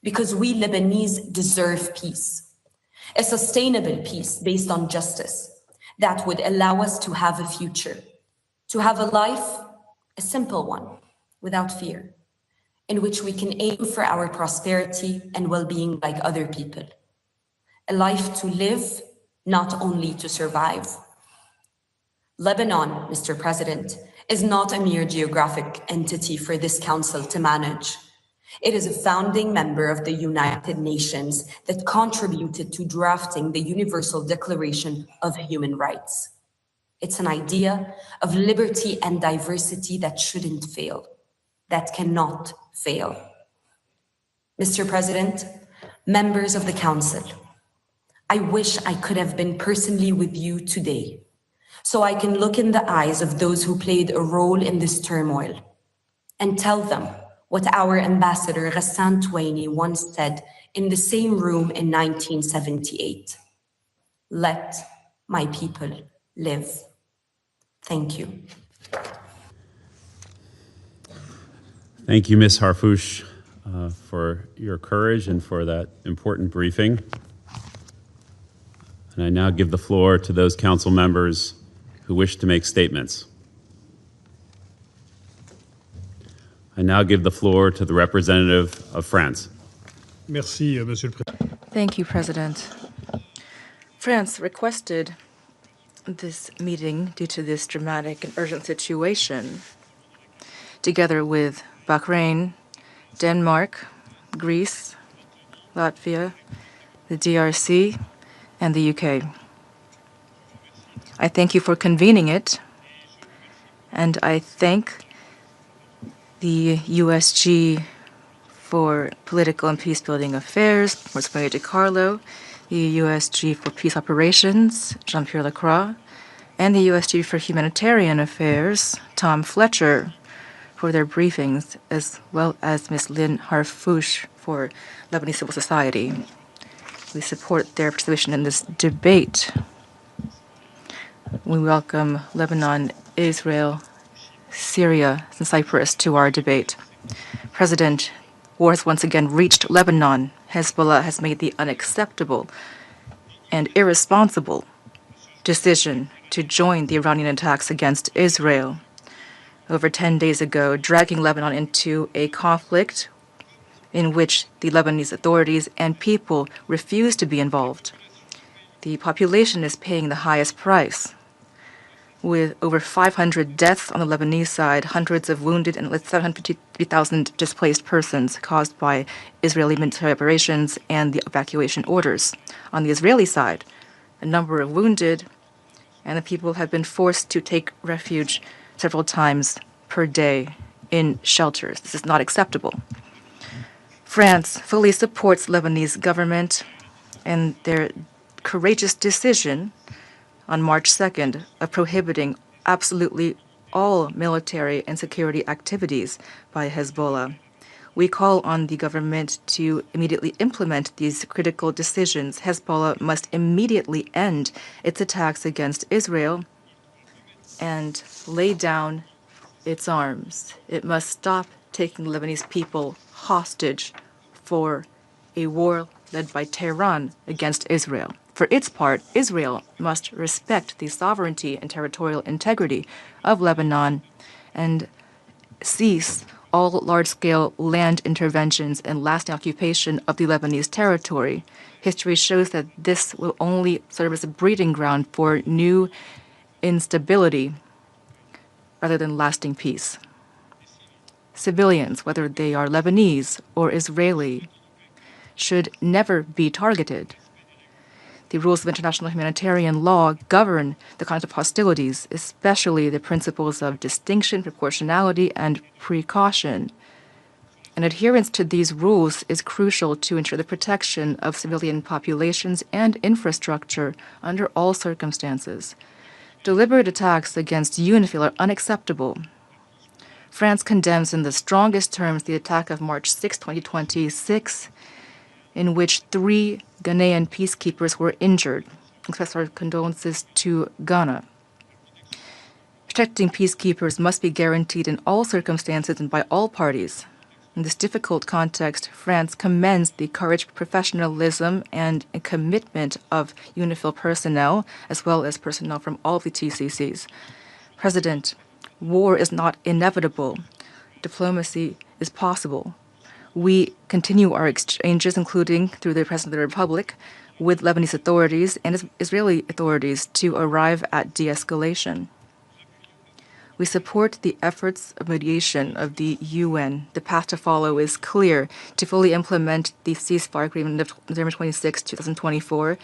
Because we Lebanese deserve peace. A sustainable peace based on justice that would allow us to have a future, to have a life, a simple one, without fear, in which we can aim for our prosperity and well-being like other people. A life to live, not only to survive. Lebanon, Mr. President, is not a mere geographic entity for this council to manage. It is a founding member of the United Nations that contributed to drafting the Universal Declaration of Human Rights. It's an idea of liberty and diversity that shouldn't fail, that cannot fail. Mr. President, members of the Council, I wish I could have been personally with you today, so I can look in the eyes of those who played a role in this turmoil and tell them what our ambassador Ghassan Touaini once said in the same room in 1978. Let my people live. Thank you. Thank you, Ms. Harfouch, for your courage and for that important briefing. And I now give the floor to those council members who wish to make statements. I now give the floor to the representative of France. Merci, Monsieur le Président. Thank you, President. France requested this meeting due to this dramatic and urgent situation, together with Bahrain, Denmark, Greece, Latvia, the DRC, and the UK. I thank you for convening it, and I thank the USG for Political and Peacebuilding Affairs, Rosemary DiCarlo, the USG for Peace Operations, Jean-Pierre Lacroix, and the USG for Humanitarian Affairs, Tom Fletcher, for their briefings, as well as Ms. Lynn Harfouch for Lebanese Civil Society. We support their participation in this debate. We welcome Lebanon, Israel, Syria, and Cyprus to our debate. President, war has once again reached Lebanon. Hezbollah has made the unacceptable and irresponsible decision to join the Iranian attacks against Israel over 10 days ago, dragging Lebanon into a conflict in which the Lebanese authorities and people refuse to be involved. The population is paying the highest price, with over 500 deaths on the Lebanese side, hundreds of wounded, and 750,000 displaced persons caused by Israeli military operations and the evacuation orders. On the Israeli side, a number of wounded, and the people have been forced to take refuge several times per day in shelters. This is not acceptable. France fully supports Lebanese government and their courageous decision on March 2nd of prohibiting absolutely all military and security activities by Hezbollah. We call on the government to immediately implement these critical decisions. Hezbollah must immediately end its attacks against Israel and lay down its arms. It must stop taking Lebanese people hostage for a war led by Tehran against Israel. For its part, Israel must respect the sovereignty and territorial integrity of Lebanon and cease all large-scale land interventions and lasting occupation of the Lebanese territory. History shows that this will only serve as a breeding ground for new instability rather than lasting peace. Civilians, whether they are Lebanese or Israeli, should never be targeted. The rules of international humanitarian law govern the conduct of hostilities, especially the principles of distinction, proportionality, and precaution. And adherence to these rules is crucial to ensure the protection of civilian populations and infrastructure under all circumstances. Deliberate attacks against UNIFIL are unacceptable. France condemns in the strongest terms the attack of March 6, 2026, in which 3 Ghanaian peacekeepers were injured. Express our condolences to Ghana. Protecting peacekeepers must be guaranteed in all circumstances and by all parties. In this difficult context, France commends the courage, professionalism, and commitment of UNIFIL personnel, as well as personnel from all the TCCs. President, war is not inevitable. Diplomacy is possible. We continue our exchanges, including through the President of the Republic, with Lebanese authorities and Israeli authorities to arrive at de-escalation. We support the efforts of mediation of the UN. The path to follow is clear to fully implement the ceasefire agreement of November 26, 2024,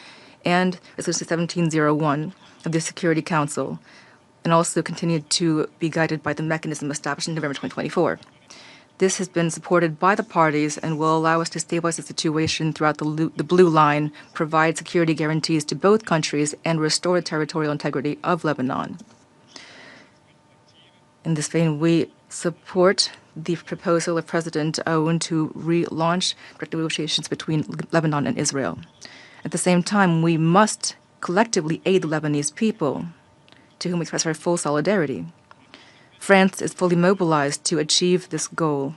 and Resolution 1701 of the Security Council, and also continue to be guided by the mechanism established in November 2024. This has been supported by the parties and will allow us to stabilize the situation throughout the Blue Line, provide security guarantees to both countries, and restore the territorial integrity of Lebanon. In this vein, we support the proposal of President Aoun to relaunch direct negotiations between Lebanon and Israel. At the same time, we must collectively aid the Lebanese people, to whom we express our full solidarity. France is fully mobilized to achieve this goal.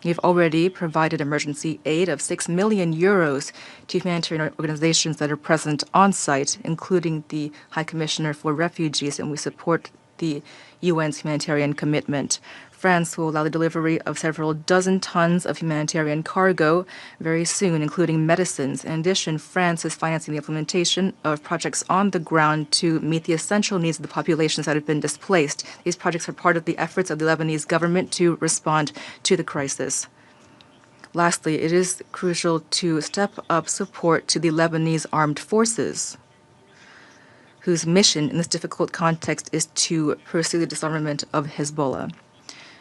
We have already provided emergency aid of 6 million euros to humanitarian organizations that are present on site, including the High Commissioner for Refugees, and we support the UN's humanitarian commitment. France will allow the delivery of several dozen tons of humanitarian cargo very soon, including medicines. In addition, France is financing the implementation of projects on the ground to meet the essential needs of the populations that have been displaced. These projects are part of the efforts of the Lebanese government to respond to the crisis. Lastly, it is crucial to step up support to the Lebanese armed forces, whose mission in this difficult context is to pursue the disarmament of Hezbollah.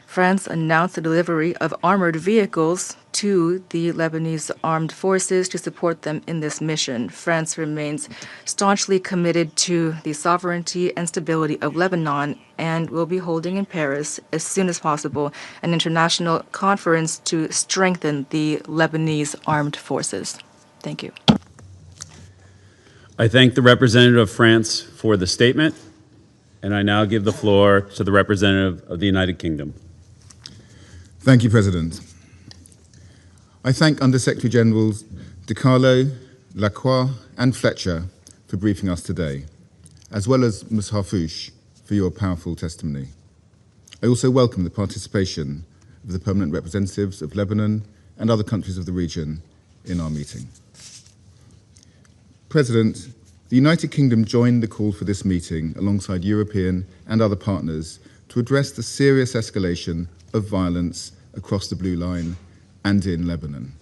France announced the delivery of armored vehicles to the Lebanese armed forces to support them in this mission. France remains staunchly committed to the sovereignty and stability of Lebanon and will be holding in Paris as soon as possible an international conference to strengthen the Lebanese armed forces. Thank you. I thank the representative of France for the statement, and I now give the floor to the representative of the United Kingdom. Thank you, President. I thank Under-Secretary Generals DiCarlo, Lacroix, and Fletcher for briefing us today, as well as Ms. Harfouche for your powerful testimony. I also welcome the participation of the permanent representatives of Lebanon and other countries of the region in our meeting. President, the United Kingdom joined the call for this meeting alongside European and other partners to address the serious escalation of violence across the Blue Line and in Lebanon.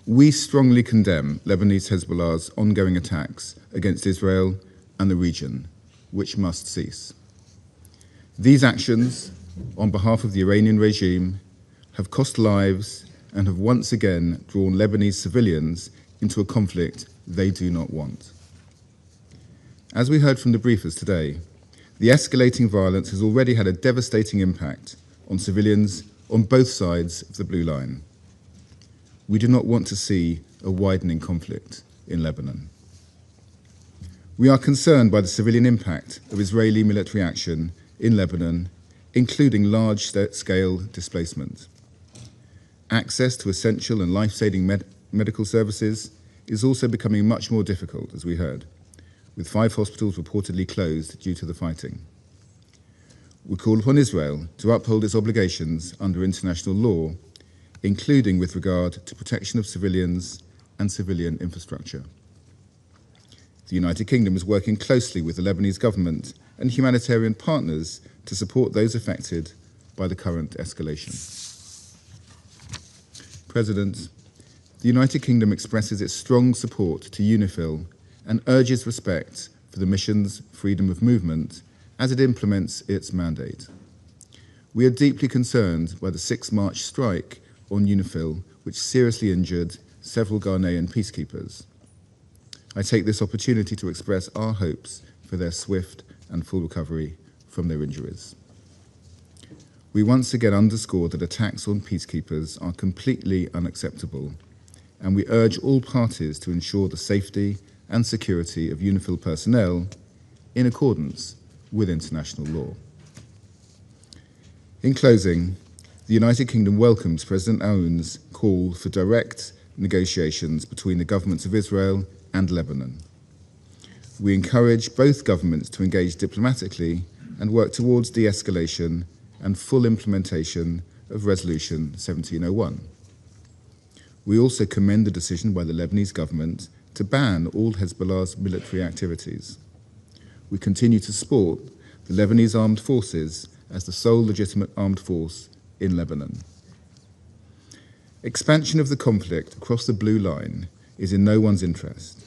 We strongly condemn Lebanese Hezbollah's ongoing attacks against Israel and the region, which must cease. These actions, on behalf of the Iranian regime, have cost lives and have once again drawn Lebanese civilians into a conflict they do not want. As we heard from the briefers today, the escalating violence has already had a devastating impact on civilians on both sides of the Blue Line. We do not want to see a widening conflict in Lebanon. We are concerned by the civilian impact of Israeli military action in Lebanon, including large-scale displacement. Access to essential and life-saving medical services is also becoming much more difficult, as we heard, with 5 hospitals reportedly closed due to the fighting. We call upon Israel to uphold its obligations under international law, including with regard to protection of civilians and civilian infrastructure. The United Kingdom is working closely with the Lebanese government and humanitarian partners to support those affected by the current escalation. President, the United Kingdom expresses its strong support to UNIFIL and urges respect for the mission's freedom of movement as it implements its mandate. We are deeply concerned by the 6 March strike on UNIFIL, which seriously injured several Ghanaian peacekeepers. I take this opportunity to express our hopes for their swift and full recovery from their injuries. We once again underscore that attacks on peacekeepers are completely unacceptable, and we urge all parties to ensure the safety and security of UNIFIL personnel in accordance with international law. In closing, the United Kingdom welcomes President Aoun's call for direct negotiations between the governments of Israel and Lebanon. We encourage both governments to engage diplomatically and work towards de-escalation and full implementation of Resolution 1701. We also commend the decision by the Lebanese government to ban all Hezbollah's military activities. We continue to support the Lebanese armed forces as the sole legitimate armed force in Lebanon. Expansion of the conflict across the Blue Line is in no one's interest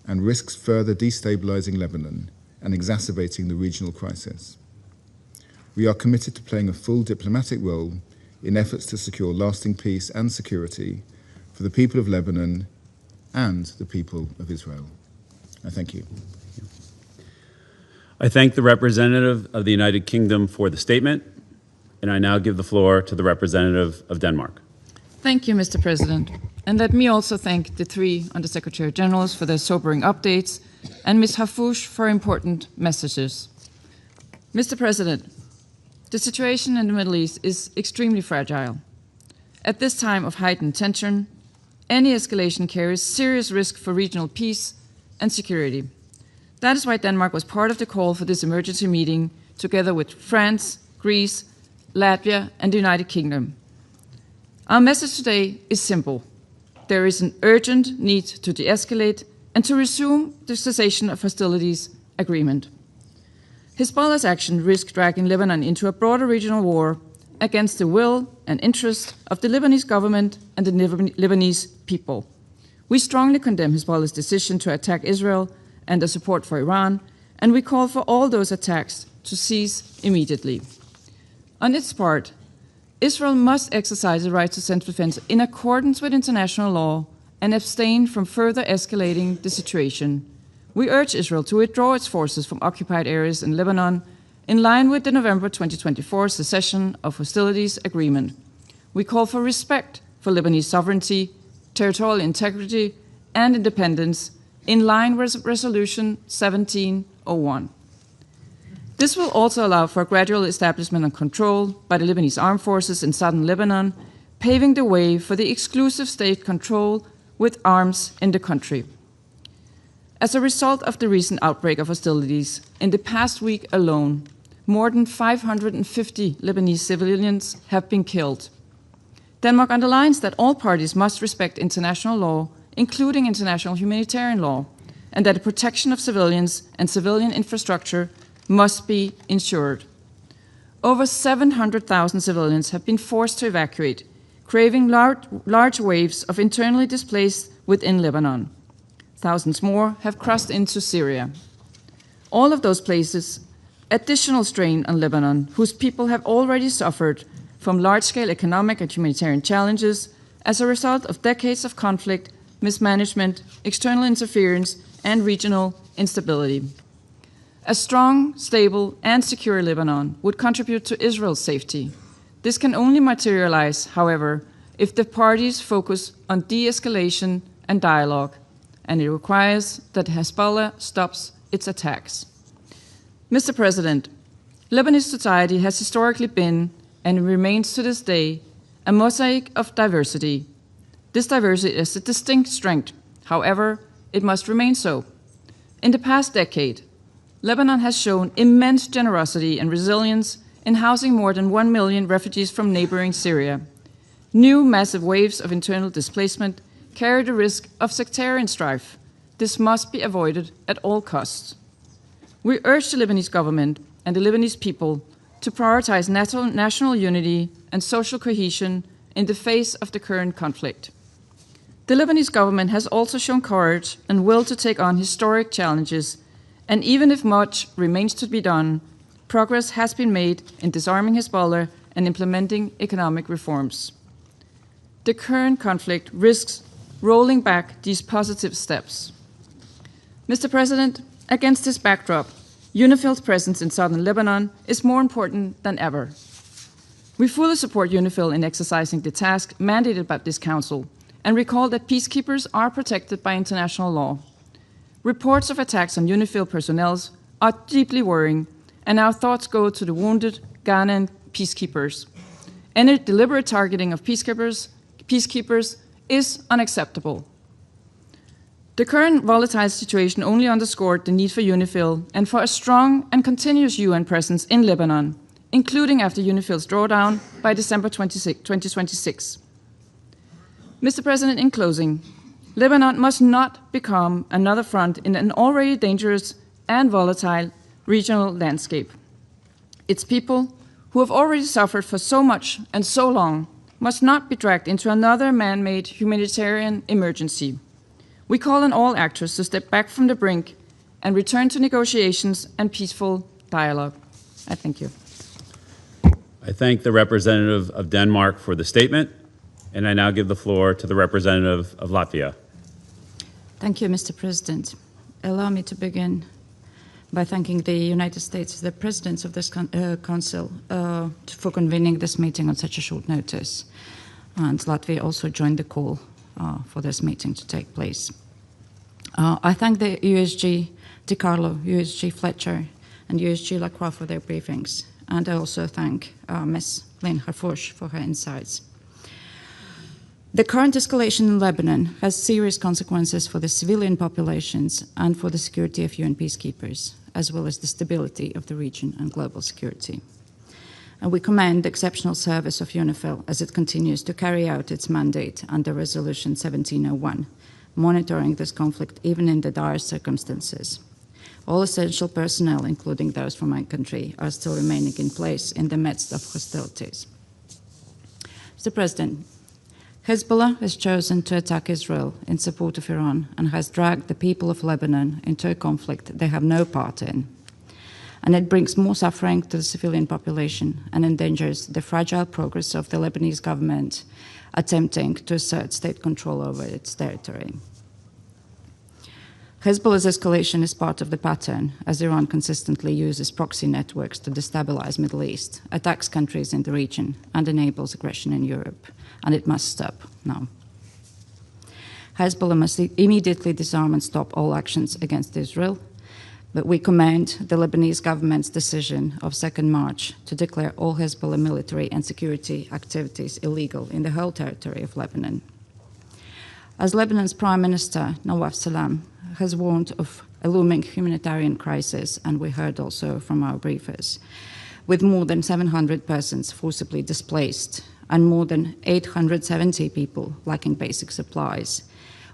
and risks further destabilizing Lebanon and exacerbating the regional crisis. We are committed to playing a full diplomatic role in efforts to secure lasting peace and security for the people of Lebanon and the people of Israel. I thank you. I thank the representative of the United Kingdom for the statement, and I now give the floor to the representative of Denmark. Thank you, Mr. President. And let me also thank the three Undersecretary Generals for their sobering updates and Ms. Hafouche for important messages. Mr. President, the situation in the Middle East is extremely fragile. At this time of heightened tension, any escalation carries serious risk for regional peace and security. That is why Denmark was part of the call for this emergency meeting, together with France, Greece, Latvia, and the United Kingdom. Our message today is simple. There is an urgent need to de-escalate and to resume the cessation of hostilities agreement. Hezbollah's action risks dragging Lebanon into a broader regional war against the will and interest of the Lebanese government and the Lebanese people. We strongly condemn Hezbollah's decision to attack Israel and their support for Iran, and we call for all those attacks to cease immediately. On its part, Israel must exercise the right to self-defense in accordance with international law and abstain from further escalating the situation. We urge Israel to withdraw its forces from occupied areas in Lebanon in line with the November 2024 cessation of hostilities agreement. We call for respect for Lebanese sovereignty, territorial integrity, and independence in line with Resolution 1701. This will also allow for a gradual establishment and control by the Lebanese armed forces in southern Lebanon, paving the way for the exclusive state control with arms in the country. As a result of the recent outbreak of hostilities, in the past week alone, more than 550 Lebanese civilians have been killed. Denmark underlines that all parties must respect international law, including international humanitarian law, and that the protection of civilians and civilian infrastructure must be ensured. Over 700,000 civilians have been forced to evacuate, creating large waves of internally displaced within Lebanon. Thousands more have crossed into Syria. All of those places additional strain on Lebanon, whose people have already suffered from large-scale economic and humanitarian challenges as a result of decades of conflict, mismanagement, external interference, and regional instability. A strong, stable, and secure Lebanon would contribute to Israel's safety. This can only materialize, however, if the parties focus on de-escalation and dialogue, and it requires that Hezbollah stops its attacks. Mr. President, Lebanese society has historically been, and remains to this day, a mosaic of diversity. This diversity is a distinct strength. However, it must remain so. In the past decade, Lebanon has shown immense generosity and resilience in housing more than 1 million refugees from neighboring Syria. New massive waves of internal displacement carry the risk of sectarian strife. This must be avoided at all costs. We urge the Lebanese government and the Lebanese people to prioritize national unity and social cohesion in the face of the current conflict. The Lebanese government has also shown courage and will to take on historic challenges, and even if much remains to be done, progress has been made in disarming Hezbollah and implementing economic reforms. the current conflict risks rolling back these positive steps. Mr. President, against this backdrop, UNIFIL's presence in southern Lebanon is more important than ever. We fully support UNIFIL in exercising the task mandated by this Council and recall that peacekeepers are protected by international law. Reports of attacks on UNIFIL personnel are deeply worrying, and our thoughts go to the wounded Ghanaian peacekeepers. Any deliberate targeting of peacekeepers is unacceptable. The current volatile situation only underscored the need for UNIFIL and for a strong and continuous UN presence in Lebanon, including after UNIFIL's drawdown by December 2026. Mr. President, in closing, Lebanon must not become another front in an already dangerous and volatile regional landscape. Its people, who have already suffered for so much and so long, must not be dragged into another man-made humanitarian emergency. We call on all actors to step back from the brink and return to negotiations and peaceful dialogue. I thank you. I thank the representative of Denmark for the statement, and I now give the floor to the representative of Latvia. Thank you, Mr. President. Allow me to begin by thanking the United States, the presidents of this Council, for convening this meeting on such a short notice. And Latvia also joined the call for this meeting to take place. I thank the USG DiCarlo, USG Fletcher, and USG Lacroix for their briefings. And I also thank Ms. Lynn Harfouch for her insights. The current escalation in Lebanon has serious consequences for the civilian populations and for the security of UN peacekeepers, as well as the stability of the region and global security. And we commend the exceptional service of UNIFIL as it continues to carry out its mandate under Resolution 1701, monitoring this conflict even in the direst circumstances. All essential personnel, including those from my country, are still remaining in place in the midst of hostilities. Mr. President, Hezbollah has chosen to attack Israel in support of Iran and has dragged the people of Lebanon into a conflict they have no part in. And it brings more suffering to the civilian population and endangers the fragile progress of the Lebanese government attempting to assert state control over its territory. Hezbollah's escalation is part of the pattern, as Iran consistently uses proxy networks to destabilize Middle East, attacks countries in the region, and enables aggression in Europe. And it must stop now. Hezbollah must immediately disarm and stop all actions against Israel, but we commend the Lebanese government's decision of 2nd March to declare all Hezbollah military and security activities illegal in the whole territory of Lebanon. As Lebanon's Prime Minister, Nawaf Salam, has warned of a looming humanitarian crisis, and we heard also from our briefers, with more than 700 persons forcibly displaced and more than 870 people lacking basic supplies,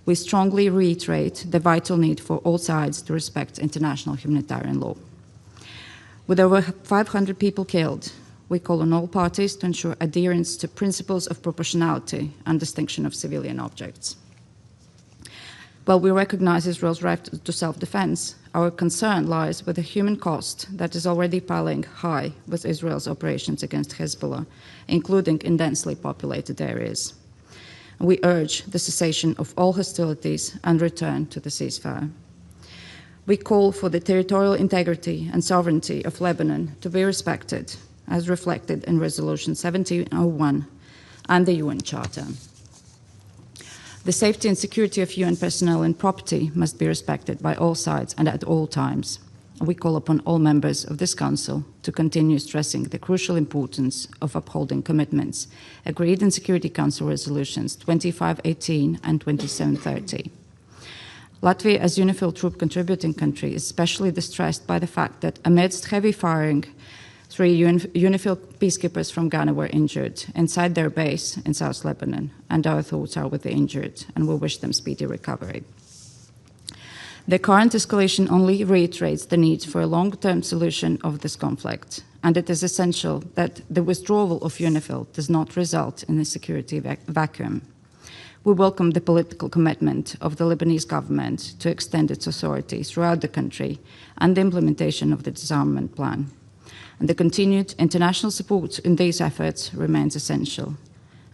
we strongly reiterate the vital need for all sides to respect international humanitarian law. With over 500 people killed, we call on all parties to ensure adherence to principles of proportionality and distinction of civilian objects. While we recognize Israel's right to self-defense, our concern lies with the human cost that is already piling high with Israel's operations against Hezbollah, including in densely populated areas. We urge the cessation of all hostilities and return to the ceasefire. We call for the territorial integrity and sovereignty of Lebanon to be respected, as reflected in Resolution 1701 and the UN Charter. The safety and security of UN personnel and property must be respected by all sides and at all times. We call upon all members of this Council to continue stressing the crucial importance of upholding commitments agreed in Security Council resolutions 2518 and 2730. Latvia, as UNIFIL troop contributing country, is especially distressed by the fact that amidst heavy firing, 3 UNIFIL peacekeepers from Ghana were injured inside their base in South Lebanon, and our thoughts are with the injured, and we wish them speedy recovery. The current escalation only reiterates the need for a long-term solution of this conflict, and it is essential that the withdrawal of UNIFIL does not result in a security vacuum. We welcome the political commitment of the Lebanese government to extend its authority throughout the country and the implementation of the disarmament plan. And the continued international support in these efforts remains essential.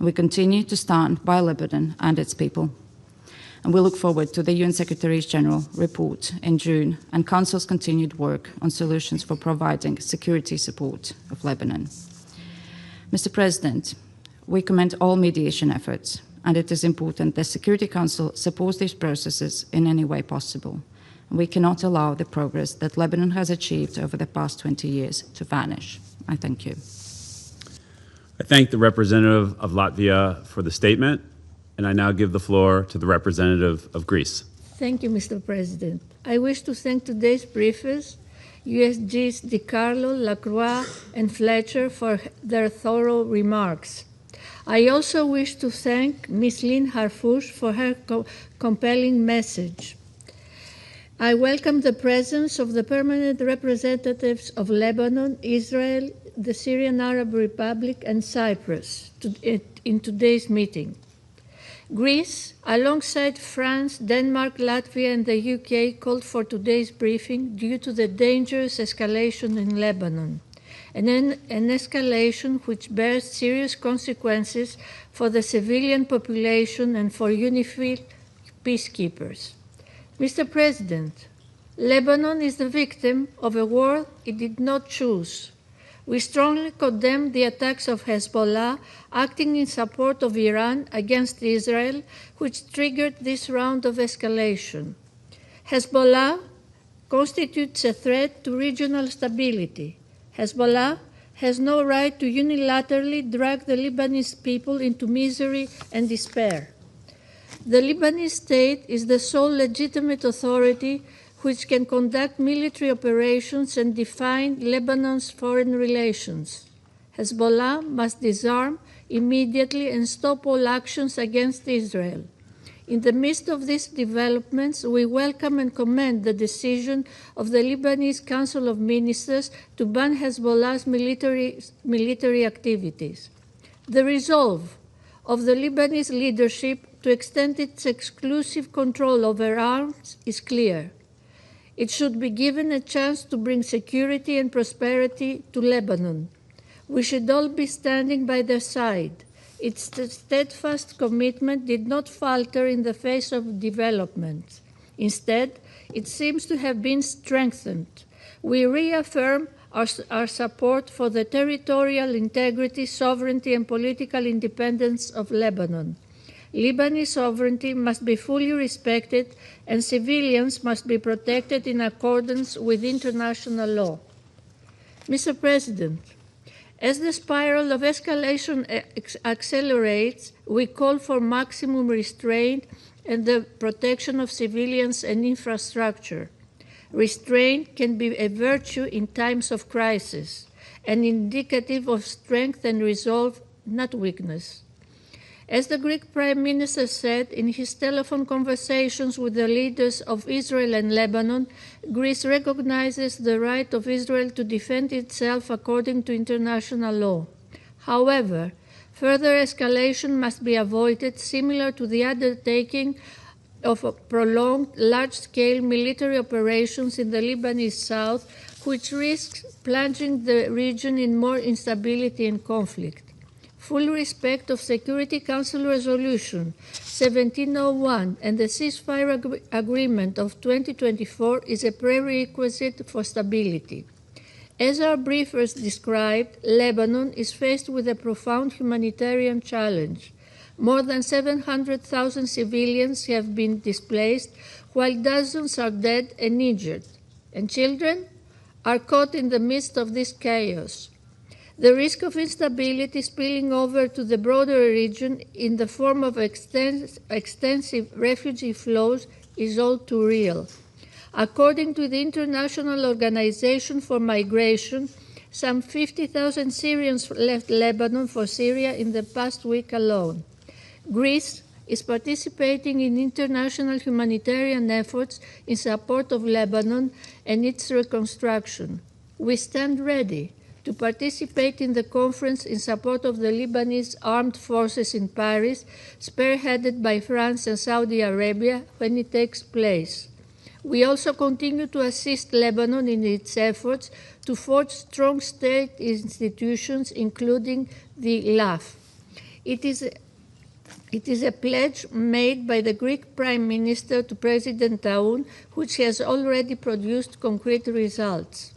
We continue to stand by Lebanon and its people. And we look forward to the UN Secretary General report in June and Council's continued work on solutions for providing security support of Lebanon. Mr. President, we commend all mediation efforts, and it is important that Security Council supports these processes in any way possible. We cannot allow the progress that Lebanon has achieved over the past 20 years to vanish. I thank you. I thank the representative of Latvia for the statement, and I now give the floor to the representative of Greece. Thank you, Mr. President. I wish to thank today's briefers, USGs DiCarlo, Lacroix, and Fletcher for their thorough remarks. I also wish to thank Ms. Lynn Harfouche for her compelling message. I welcome the presence of the permanent representatives of Lebanon, Israel, the Syrian Arab Republic, and Cyprus in today's meeting. Greece, alongside France, Denmark, Latvia, and the UK, called for today's briefing due to the dangerous escalation in Lebanon, an escalation which bears serious consequences for the civilian population and for UNIFIL peacekeepers. Mr. President, Lebanon is the victim of a war it did not choose. We strongly condemn the attacks of Hezbollah acting in support of Iran against Israel, which triggered this round of escalation. Hezbollah constitutes a threat to regional stability. Hezbollah has no right to unilaterally drag the Lebanese people into misery and despair. The Lebanese state is the sole legitimate authority which can conduct military operations and define Lebanon's foreign relations. Hezbollah must disarm immediately and stop all actions against Israel. In the midst of these developments, we welcome and commend the decision of the Lebanese Council of Ministers to ban Hezbollah's military activities. The resolve of the Lebanese leadership to extend its exclusive control over arms is clear. It should be given a chance to bring security and prosperity to Lebanon. We should all be standing by their side. Its steadfast commitment did not falter in the face of developments. Instead, it seems to have been strengthened. We reaffirm our support for the territorial integrity, sovereignty, and political independence of Lebanon. Lebanese sovereignty must be fully respected, and civilians must be protected in accordance with international law. Mr. President, as the spiral of escalation accelerates, we call for maximum restraint and the protection of civilians and infrastructure. Restraint can be a virtue in times of crisis, an indicative of strength and resolve, not weakness. As the Greek Prime Minister said in his telephone conversations with the leaders of Israel and Lebanon, Greece recognizes the right of Israel to defend itself according to international law. However, further escalation must be avoided, similar to the undertaking of prolonged large-scale military operations in the Lebanese south, which risks plunging the region in more instability and conflict. Full respect of Security Council Resolution 1701 and the ceasefire agreement of 2024 is a prerequisite for stability. As our briefers described, Lebanon is faced with a profound humanitarian challenge. More than 700,000 civilians have been displaced, while dozens are dead and injured, and children are caught in the midst of this chaos. The risk of instability spilling over to the broader region in the form of extensive refugee flows is all too real. According to the International Organization for Migration, some 50,000 Syrians left Lebanon for Syria in the past week alone. Greece is participating in international humanitarian efforts in support of Lebanon and its reconstruction. We stand ready to participate in the conference in support of the Lebanese armed forces in Paris, spearheaded by France and Saudi Arabia, when it takes place. We also continue to assist Lebanon in its efforts to forge strong state institutions, including the LAF. It is a pledge made by the Greek Prime Minister to President Daon, which has already produced concrete results.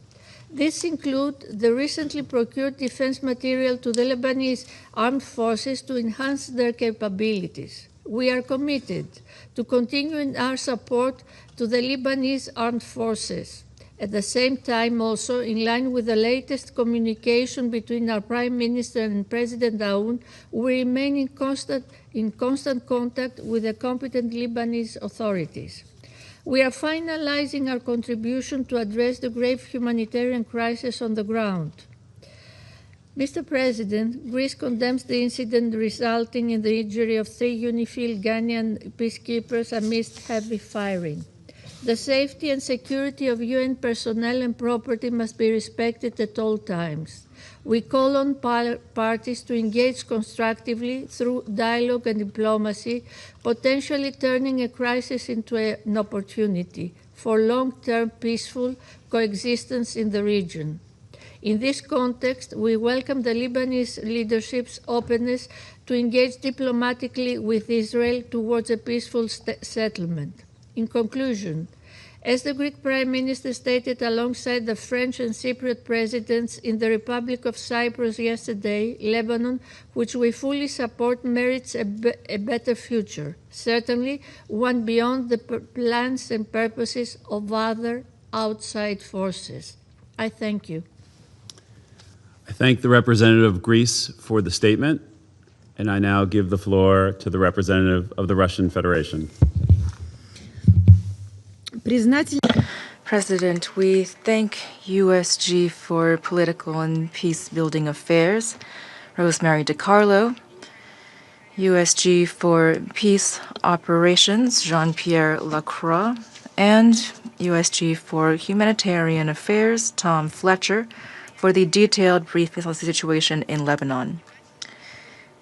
These include the recently procured defense material to the Lebanese armed forces to enhance their capabilities. We are committed to continuing our support to the Lebanese armed forces. At the same time, also, in line with the latest communication between our Prime Minister and President Daon, we remain in constant contact with the competent Lebanese authorities. We are finalizing our contribution to address the grave humanitarian crisis on the ground. Mr. President, Greece condemns the incident resulting in the injury of 3 UNIFIL Ghanaian peacekeepers amidst heavy firing. The safety and security of UN personnel and property must be respected at all times. We call on parties to engage constructively through dialogue and diplomacy, potentially turning a crisis into an opportunity for long-term peaceful coexistence in the region. In this context, we welcome the Lebanese leadership's openness to engage diplomatically with Israel towards a peaceful settlement. In conclusion, as the Greek Prime Minister stated alongside the French and Cypriot presidents in the Republic of Cyprus yesterday, Lebanon, which we fully support, merits a better future, certainly one beyond the plans and purposes of other outside forces. I thank you. I thank the representative of Greece for the statement, and I now give the floor to the representative of the Russian Federation. President, we thank USG for Political and Peace-Building Affairs, Rosemary DiCarlo, USG for Peace Operations, Jean-Pierre Lacroix, and USG for Humanitarian Affairs, Tom Fletcher, for the detailed briefing on the situation in Lebanon.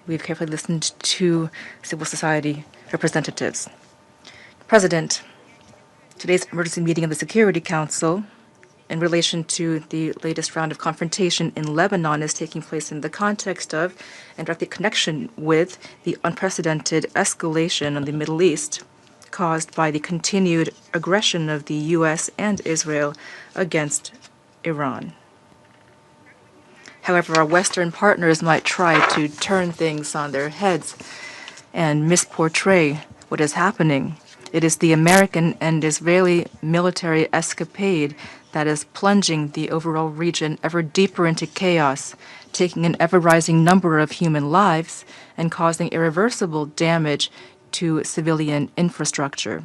We've carefully listened to civil society representatives. President, today's emergency meeting of the Security Council in relation to the latest round of confrontation in Lebanon is taking place in the context of and directly connection with the unprecedented escalation in the Middle East caused by the continued aggression of the U.S. and Israel against Iran. However, our Western partners might try to turn things on their heads and misportray what is happening. It is the American and Israeli military escapade that is plunging the overall region ever deeper into chaos, taking an ever-rising number of human lives and causing irreversible damage to civilian infrastructure.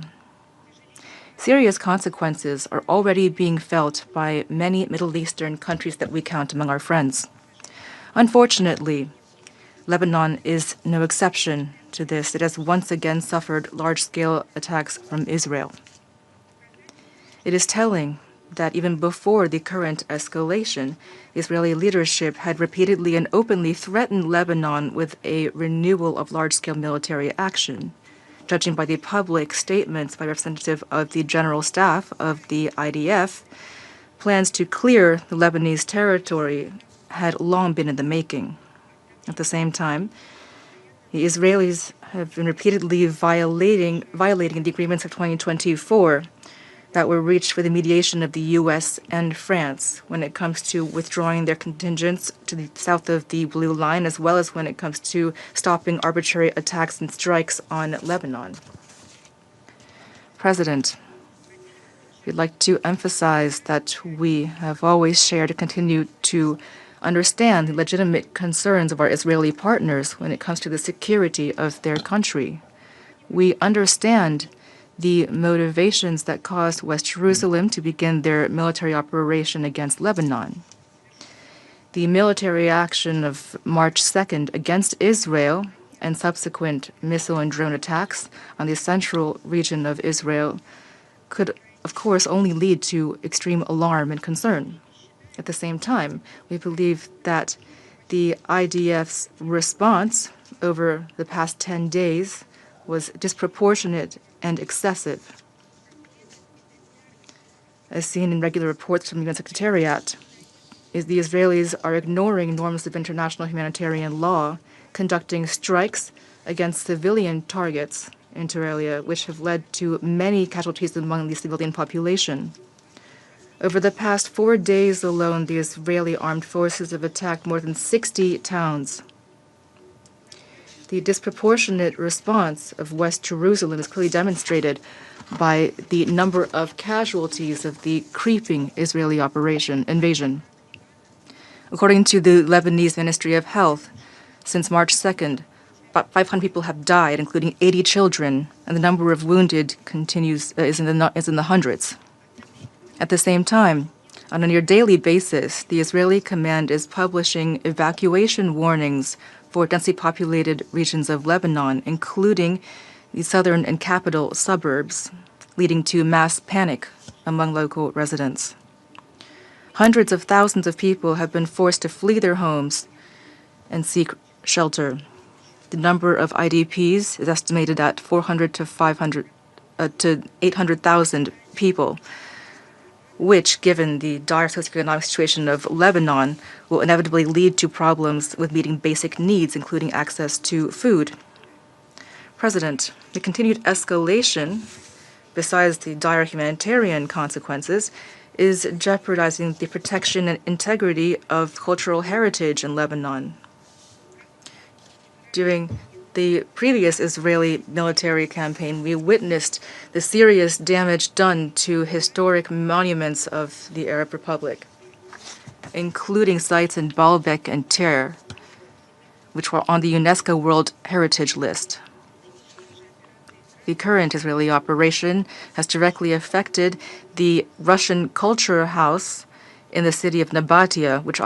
Serious consequences are already being felt by many Middle Eastern countries that we count among our friends. Unfortunately, Lebanon is no exception to this. It has once again suffered large-scale attacks from Israel. It is telling that even before the current escalation, Israeli leadership had repeatedly and openly threatened Lebanon with a renewal of large-scale military action. Judging by the public statements by representative of the General Staff of the IDF, plans to clear the Lebanese territory had long been in the making. At the same time, the Israelis have been repeatedly violating the agreements of 2024 that were reached for the mediation of the U.S. and France when it comes to withdrawing their contingents to the south of the Blue Line, as well as when it comes to stopping arbitrary attacks and strikes on Lebanon. President, we'd like to emphasize that we have always shared and continue to understand the legitimate concerns of our Israeli partners when it comes to the security of their country. We understand the motivations that caused West Jerusalem to begin their military operation against Lebanon. The military action of March 2nd against Israel and subsequent missile and drone attacks on the central region of Israel could, of course, only lead to extreme alarm and concern. At the same time, we believe that the IDF's response over the past 10 days was disproportionate and excessive. As seen in regular reports from the UN Secretariat, the Israelis are ignoring norms of international humanitarian law conducting strikes against civilian targets inter alia, which have led to many casualties among the civilian population. Over the past 4 days alone, the Israeli armed forces have attacked more than 60 towns. The disproportionate response of West Jerusalem is clearly demonstrated by the number of casualties of the creeping Israeli invasion. According to the Lebanese Ministry of Health, since March 2nd, about 500 people have died, including 80 children, and the number of wounded is in the hundreds. At the same time, on a near daily basis, the Israeli command is publishing evacuation warnings for densely populated regions of Lebanon, including the southern and capital suburbs, leading to mass panic among local residents. Hundreds of thousands of people have been forced to flee their homes and seek shelter. The number of IDPs is estimated at 400 to 800,000 people, which, given the dire socioeconomic situation of Lebanon, will inevitably lead to problems with meeting basic needs, including access to food. President, the continued escalation, besides the dire humanitarian consequences, is jeopardizing the protection and integrity of cultural heritage in Lebanon. During the previous Israeli military campaign, we witnessed the serious damage done to historic monuments of the Arab Republic, including sites in Baalbek and Tyre, which were on the UNESCO World Heritage List. The current Israeli operation has directly affected the Russian Culture House in the city of Nabatea, which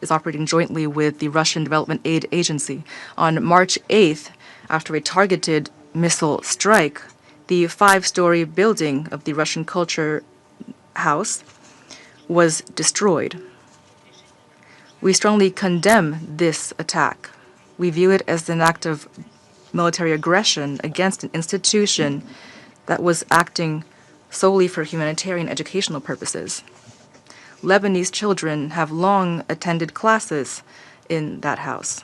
is operating jointly with the Russian Development Aid Agency. On March 8th, after a targeted missile strike, the 5-story building of the Russian Culture House was destroyed. We strongly condemn this attack. We view it as an act of military aggression against an institution that was acting solely for humanitarian educational purposes. Lebanese children have long attended classes in that house.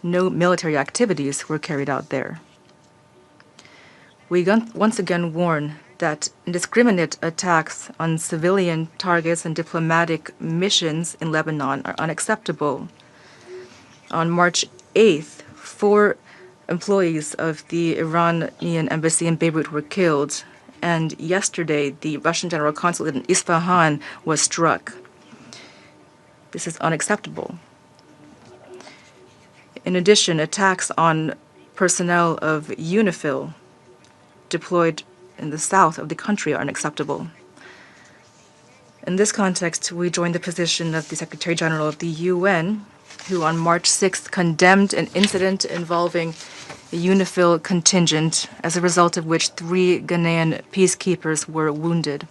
No military activities were carried out there. We once again warn that indiscriminate attacks on civilian targets and diplomatic missions in Lebanon are unacceptable. On March 8th, 4 employees of the Iranian embassy in Beirut were killed, and yesterday the Russian General Consulate in Isfahan was struck. This is unacceptable. In addition, attacks on personnel of UNIFIL deployed in the south of the country are unacceptable. In this context, we join the position of the Secretary General of the UN, who on March 6th condemned an incident involving a UNIFIL contingent, as a result of which 3 Ghanaian peacekeepers were wounded.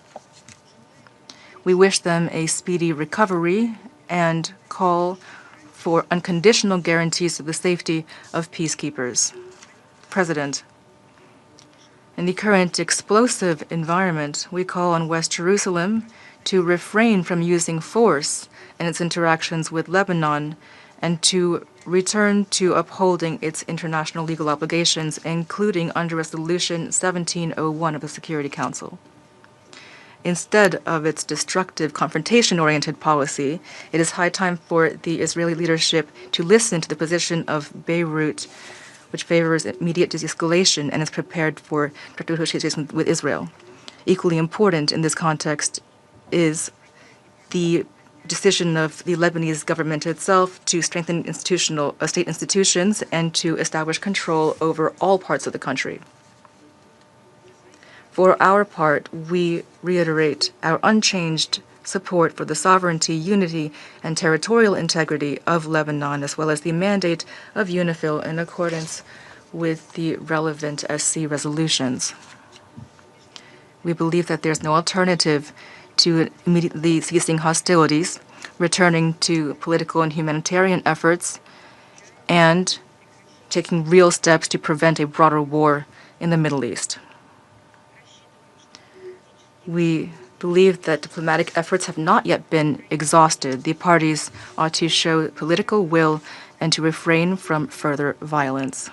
We wish them a speedy recovery and call for unconditional guarantees of the safety of peacekeepers. President, in the current explosive environment, we call on West Jerusalem to refrain from using force in its interactions with Lebanon and to return to upholding its international legal obligations, including under Resolution 1701 of the Security Council. Instead of its destructive, confrontation-oriented policy, it is high time for the Israeli leadership to listen to the position of Beirut, which favors immediate de-escalation and is prepared for direct negotiations with Israel. Equally important in this context is the decision of the Lebanese government itself to strengthen state institutions and to establish control over all parts of the country. For our part, we reiterate our unchanged support for the sovereignty, unity, and territorial integrity of Lebanon, as well as the mandate of UNIFIL in accordance with the relevant SC resolutions. We believe that there's no alternative to immediately ceasing hostilities, returning to political and humanitarian efforts, and taking real steps to prevent a broader war in the Middle East. We believe that diplomatic efforts have not yet been exhausted. The parties ought to show political will and to refrain from further violence.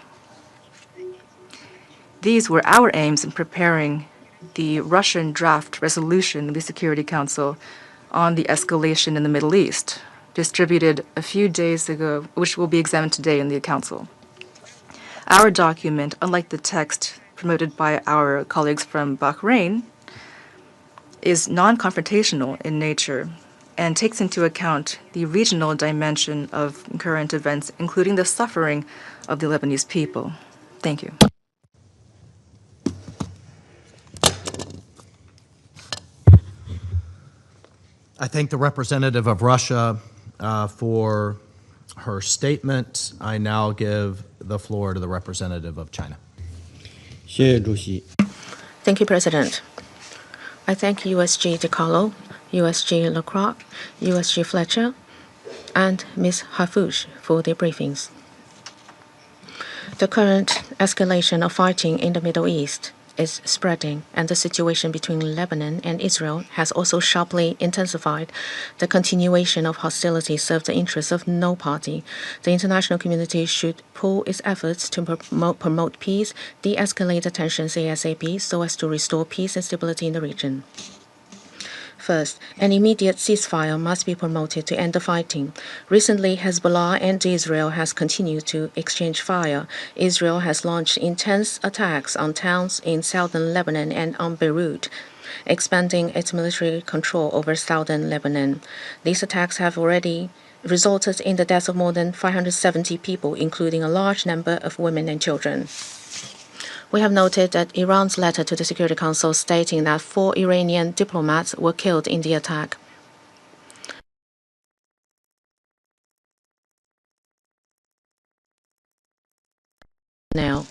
These were our aims in preparing the Russian draft resolution of the Security Council on the escalation in the Middle East, distributed a few days ago, which will be examined today in the Council. Our document, unlike the text promoted by our colleagues from Bahrain, is non-confrontational in nature and takes into account the regional dimension of current events, including the suffering of the Lebanese people. Thank you. I thank the representative of Russia for her statement. I now give the floor to the representative of China. Thank you, President. I thank USG DiCarlo, USG Lacroix, USG Fletcher, and Ms. Hafouche for their briefings. The current escalation of fighting in the Middle East is spreading, and the situation between Lebanon and Israel has also sharply intensified. The continuation of hostilities serves the interests of no party. The international community should pool its efforts to promote peace, de-escalate the tensions ASAP so as to restore peace and stability in the region. First, an immediate ceasefire must be promoted to end the fighting. Recently, Hezbollah and Israel has continued to exchange fire. Israel has launched intense attacks on towns in southern Lebanon and on Beirut, expanding its military control over southern Lebanon. These attacks have already resulted in the deaths of more than 570 people, including a large number of women and children. We have noted that Iran's letter to the Security Council stating that 4 Iranian diplomats were killed in the attack. Now,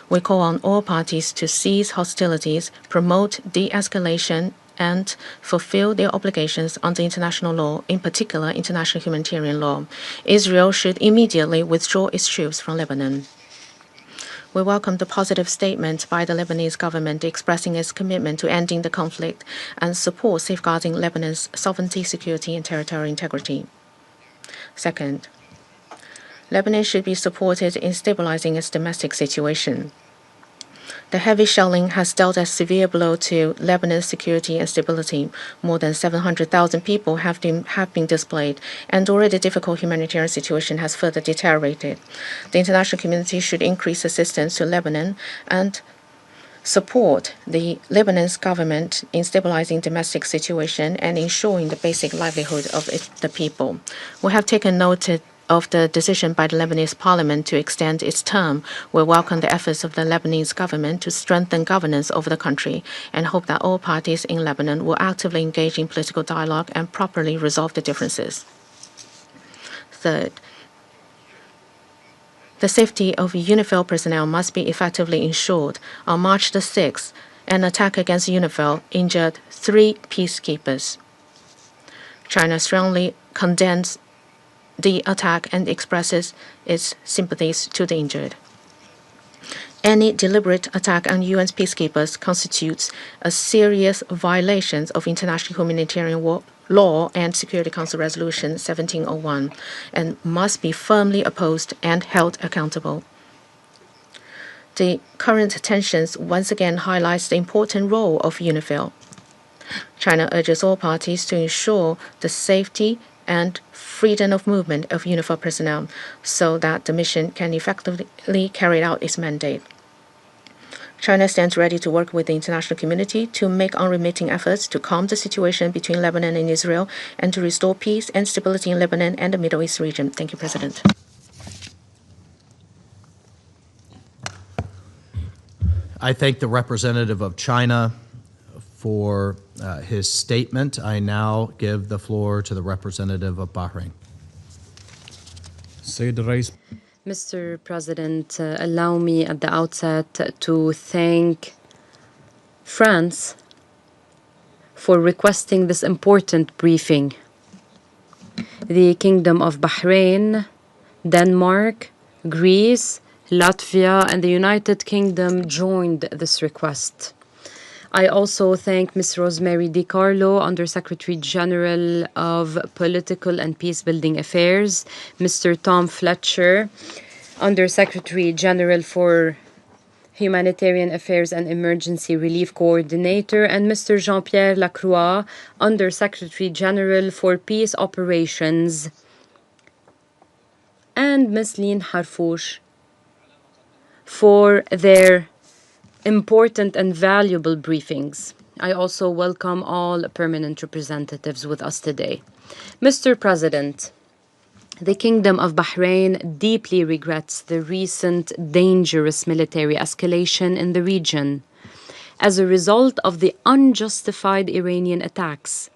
we call on all parties to cease hostilities, promote de-escalation, and fulfill their obligations under international law, in particular international humanitarian law. Israel should immediately withdraw its troops from Lebanon. We welcome the positive statement by the Lebanese government expressing its commitment to ending the conflict and support safeguarding Lebanon's sovereignty, security, and territorial integrity. Second, Lebanon should be supported in stabilizing its domestic situation. The heavy shelling has dealt a severe blow to Lebanon's security and stability. More than 700,000 people have been displaced, and already difficult humanitarian situation has further deteriorated. The international community should increase assistance to Lebanon and support the Lebanese government in stabilizing domestic situation and ensuring the basic livelihood of the people. We have taken note of the decision by the Lebanese parliament to extend its term. We welcome the efforts of the Lebanese government to strengthen governance over the country and hope that all parties in Lebanon will actively engage in political dialogue and properly resolve the differences. Third, the safety of UNIFIL personnel must be effectively ensured. On March the 6th, an attack against UNIFIL injured 3 peacekeepers. China strongly condemns the attack and expresses its sympathies to the injured. Any deliberate attack on UN's peacekeepers constitutes a serious violation of international humanitarian law and Security Council Resolution 1701 and must be firmly opposed and held accountable. The current tensions once again highlights the important role of UNIFIL. China urges all parties to ensure the safety and freedom of movement of UNIFIL personnel so that the mission can effectively carry out its mandate. China stands ready to work with the international community to make unremitting efforts to calm the situation between Lebanon and Israel and to restore peace and stability in Lebanon and the Middle East region. Thank you, President. I thank the representative of China for his statement. I now give the floor to the representative of Bahrain. Mr. President, allow me at the outset to thank France for requesting this important briefing. The Kingdom of Bahrain, Denmark, Greece, Latvia, and the United Kingdom joined this request. I also thank Ms. Rosemary DiCarlo, Undersecretary General of Political and Peacebuilding Affairs, Mr. Tom Fletcher, Undersecretary General for Humanitarian Affairs and Emergency Relief Coordinator, and Mr. Jean-Pierre Lacroix, Undersecretary General for Peace Operations, and Ms. Lynn Harfouch for their important and valuable briefings. I also welcome all permanent representatives with us today. Mr. President, the Kingdom of Bahrain deeply regrets the recent dangerous military escalation in the region as a result of the unjustified Iranian attacks,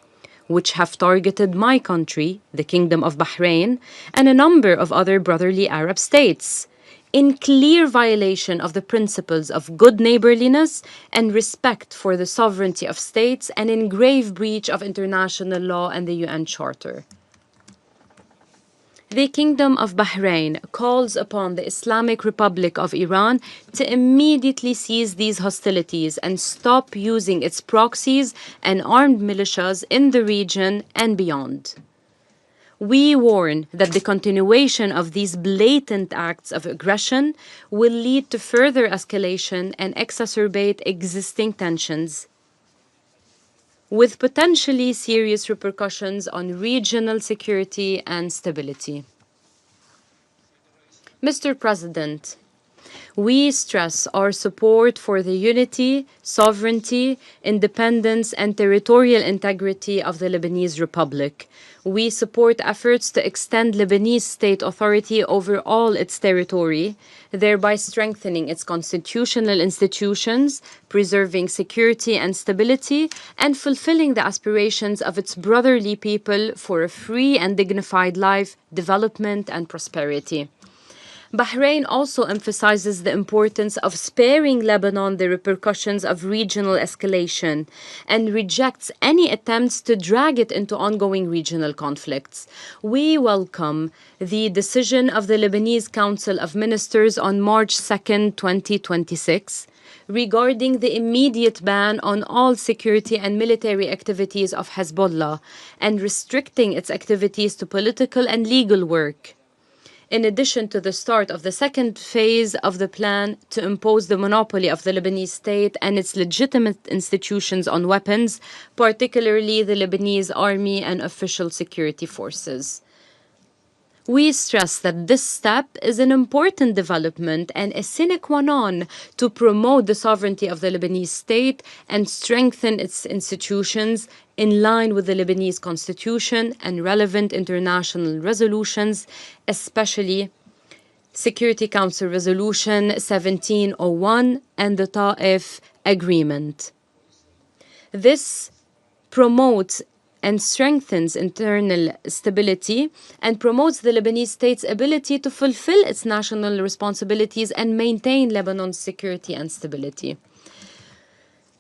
which have targeted my country, the Kingdom of Bahrain, and a number of other brotherly Arab states, in clear violation of the principles of good neighborliness and respect for the sovereignty of states, and in grave breach of international law and the UN Charter. The Kingdom of Bahrain calls upon the Islamic Republic of Iran to immediately cease these hostilities and stop using its proxies and armed militias in the region and beyond. We warn that the continuation of these blatant acts of aggression will lead to further escalation and exacerbate existing tensions, with potentially serious repercussions on regional security and stability. Mr. President, we stress our support for the unity, sovereignty, independence, and territorial integrity of the Lebanese Republic. We support efforts to extend Lebanese state authority over all its territory, thereby strengthening its constitutional institutions, preserving security and stability, and fulfilling the aspirations of its brotherly people for a free and dignified life, development, and prosperity. Bahrain also emphasizes the importance of sparing Lebanon the repercussions of regional escalation and rejects any attempts to drag it into ongoing regional conflicts. We welcome the decision of the Lebanese Council of Ministers on March 2, 2026, regarding the immediate ban on all security and military activities of Hezbollah and restricting its activities to political and legal work, in addition to the start of the second phase of the plan to impose the monopoly of the Lebanese state and its legitimate institutions on weapons, particularly the Lebanese army and official security forces. We stress that this step is an important development and a sine qua non to promote the sovereignty of the Lebanese state and strengthen its institutions in line with the Lebanese constitution and relevant international resolutions, especially Security Council Resolution 1701 and the Ta'if Agreement. This promotes and strengthens internal stability and promotes the Lebanese state's ability to fulfill its national responsibilities and maintain Lebanon's security and stability.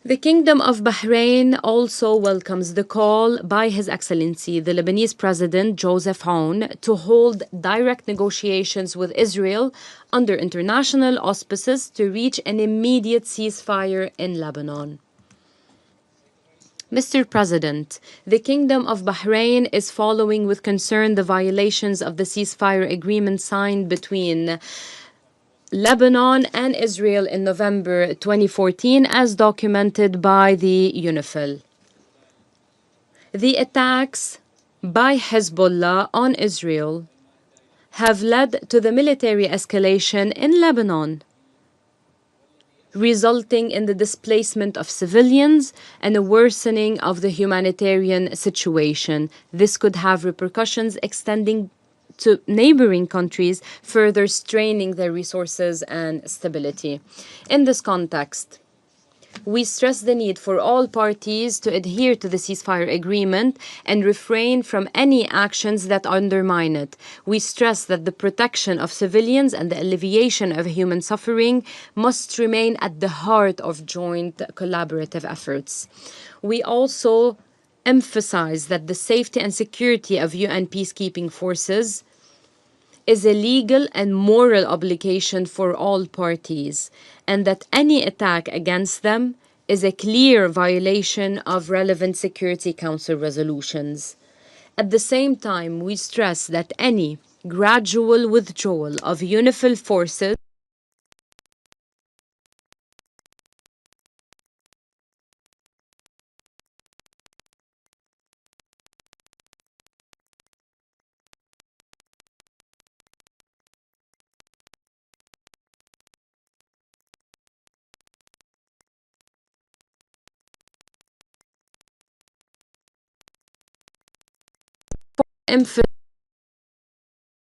The Kingdom of Bahrain also welcomes the call by His Excellency, the Lebanese President Joseph Aoun, to hold direct negotiations with Israel under international auspices to reach an immediate ceasefire in Lebanon. Mr. President, the Kingdom of Bahrain is following with concern the violations of the ceasefire agreement signed between Lebanon and Israel in November 2014, as documented by the UNIFIL. The attacks by Hezbollah on Israel have led to the military escalation in Lebanon, resulting in the displacement of civilians and a worsening of the humanitarian situation. This could have repercussions extending to neighboring countries, further straining their resources and stability. In this context, we stress the need for all parties to adhere to the ceasefire agreement and refrain from any actions that undermine it. We stress that the protection of civilians and the alleviation of human suffering must remain at the heart of joint collaborative efforts. We also emphasize that the safety and security of UN peacekeeping forces is a legal and moral obligation for all parties, and that any attack against them is a clear violation of relevant Security Council resolutions. At the same time, we stress that any gradual withdrawal of UNIFIL forces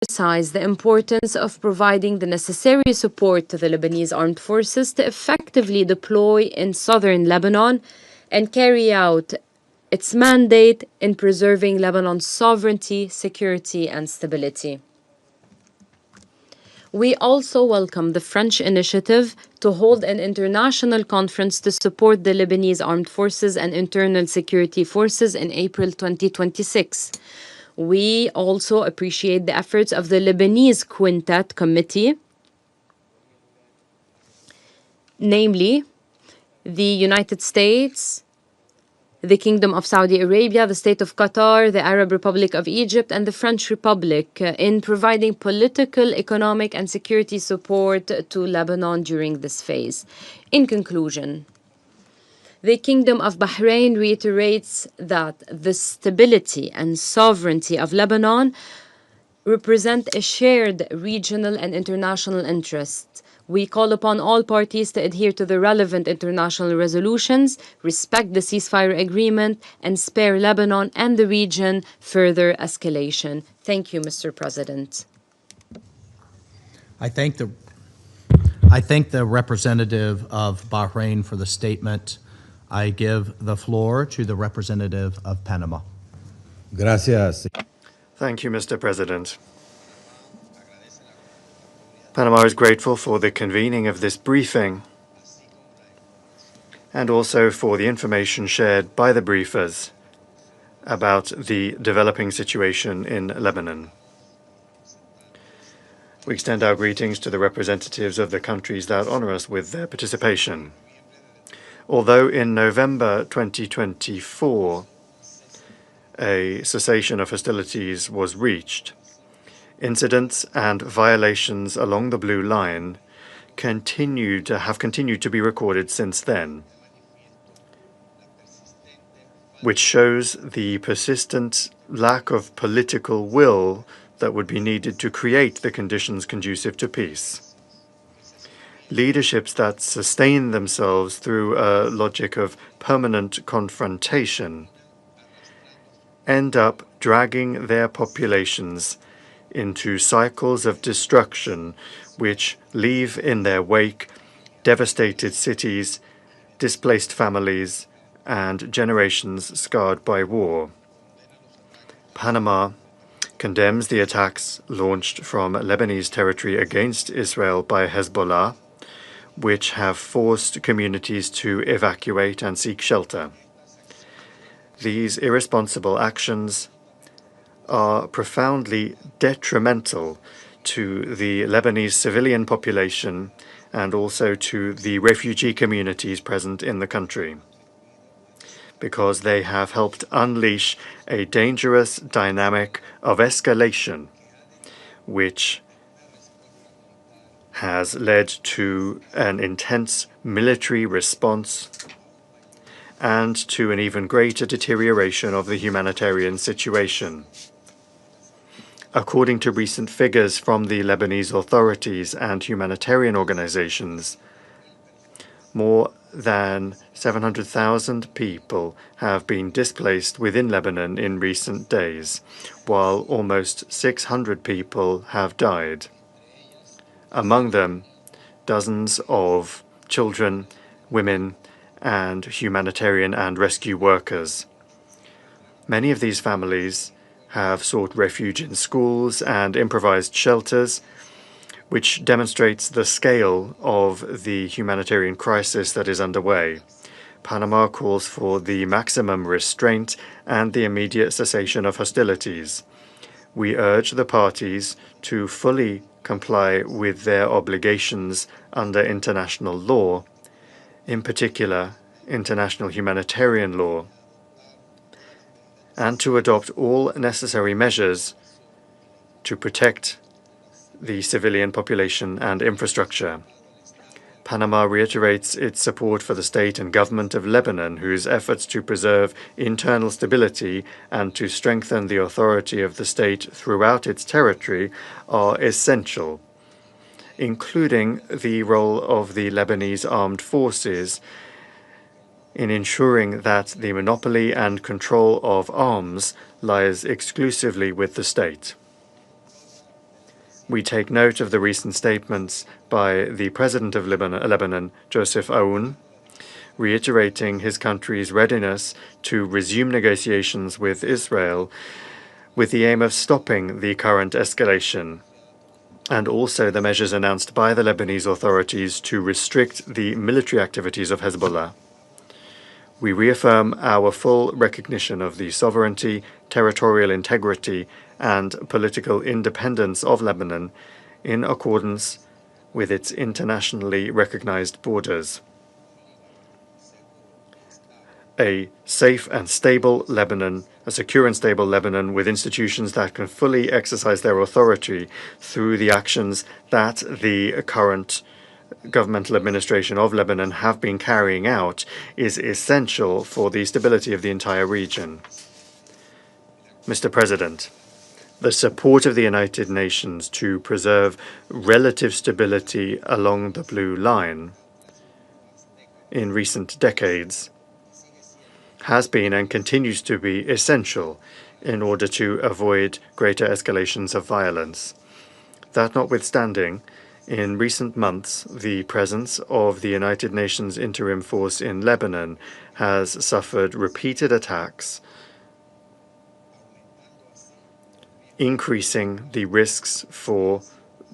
emphasize the importance of providing the necessary support to the Lebanese armed forces to effectively deploy in southern Lebanon and carry out its mandate in preserving Lebanon's sovereignty, security, and stability. We also welcome the French initiative to hold an international conference to support the Lebanese armed forces and internal security forces in April 2026. We also appreciate the efforts of the Lebanese Quintet Committee, namely the United States, the Kingdom of Saudi Arabia, the State of Qatar, the Arab Republic of Egypt, and the French Republic in providing political, economic, and security support to Lebanon during this phase. In conclusion, the Kingdom of Bahrain reiterates that the stability and sovereignty of Lebanon represent a shared regional and international interest. We call upon all parties to adhere to the relevant international resolutions, respect the ceasefire agreement, and spare Lebanon and the region further escalation. Thank you, Mr. President. I thank the representative of Bahrain for the statement. I give the floor to the representative of Panama. Gracias. Thank you, Mr. President. Panama is grateful for the convening of this briefing and also for the information shared by the briefers about the developing situation in Lebanon. We extend our greetings to the representatives of the countries that honor us with their participation. Although in November 2024, a cessation of hostilities was reached, incidents and violations along the Blue Line have continued to be recorded since then, which shows the persistent lack of political will that would be needed to create the conditions conducive to peace. Leaderships that sustain themselves through a logic of permanent confrontation end up dragging their populations into cycles of destruction which leave in their wake devastated cities, displaced families, and generations scarred by war. Panama condemns the attacks launched from Lebanese territory against Israel by Hezbollah, which have forced communities to evacuate and seek shelter. These irresponsible actions are profoundly detrimental to the Lebanese civilian population and also to the refugee communities present in the country, because they have helped unleash a dangerous dynamic of escalation, which has led to an intense military response and to an even greater deterioration of the humanitarian situation. According to recent figures from the Lebanese authorities and humanitarian organizations, more than 700,000 people have been displaced within Lebanon in recent days, while almost 600 people have died. Among them, dozens of children, women, and humanitarian and rescue workers. Many of these families have sought refuge in schools and improvised shelters, which demonstrates the scale of the humanitarian crisis that is underway. Panama calls for the maximum restraint and the immediate cessation of hostilities. We urge the parties to fully comply with their obligations under international law, in particular international humanitarian law and to adopt all necessary measures to protect the civilian population and infrastructure. Panama reiterates its support for the state and government of Lebanon, whose efforts to preserve internal stability and to strengthen the authority of the state throughout its territory are essential, including the role of the Lebanese armed forces in ensuring that the monopoly and control of arms lies exclusively with the state. We take note of the recent statements by the President of Lebanon, Joseph Aoun, reiterating his country's readiness to resume negotiations with Israel with the aim of stopping the current escalation, and also the measures announced by the Lebanese authorities to restrict the military activities of Hezbollah. We reaffirm our full recognition of the sovereignty, territorial integrity, and political independence of Lebanon in accordance with its internationally recognized borders. A safe and stable Lebanon, a secure and stable Lebanon with institutions that can fully exercise their authority through the actions that the current governmental administration of Lebanon have been carrying out is essential for the stability of the entire region. Mr. President, the support of the United Nations to preserve relative stability along the Blue Line in recent decades has been and continues to be essential in order to avoid greater escalations of violence. That notwithstanding, in recent months, the presence of the United Nations Interim Force in Lebanon has suffered repeated attacks, increasing the risks for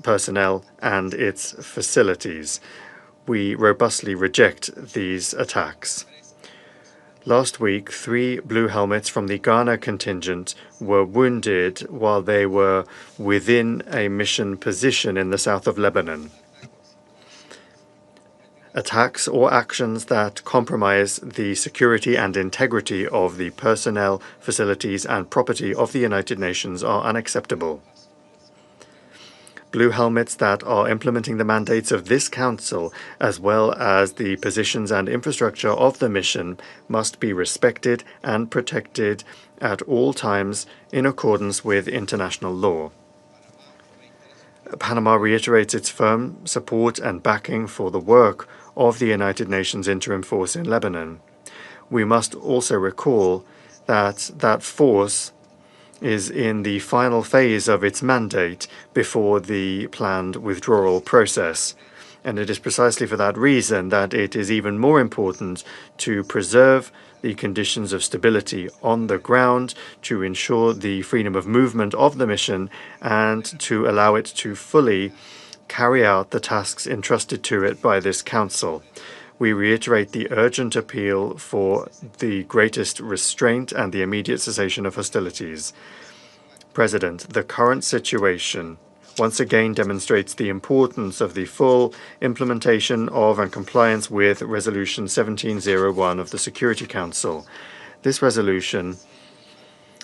personnel and its facilities. We robustly reject these attacks. Last week, 3 blue helmets from the Ghana contingent were wounded while they were within a mission position in the south of Lebanon. Attacks or actions that compromise the security and integrity of the personnel, facilities, and property of the United Nations are unacceptable. Blue helmets that are implementing the mandates of this Council, as well as the positions and infrastructure of the mission, must be respected and protected at all times in accordance with international law. Panama reiterates its firm support and backing for the work of the United Nations Interim Force in Lebanon. We must also recall that that force is in the final phase of its mandate before the planned withdrawal process. And it is precisely for that reason that it is even more important to preserve the conditions of stability on the ground, to ensure the freedom of movement of the mission, and to allow it to fully carry out the tasks entrusted to it by this Council. We reiterate the urgent appeal for the greatest restraint and the immediate cessation of hostilities. President, the current situation once again demonstrates the importance of the full implementation of and compliance with Resolution 1701 of the Security Council. This resolution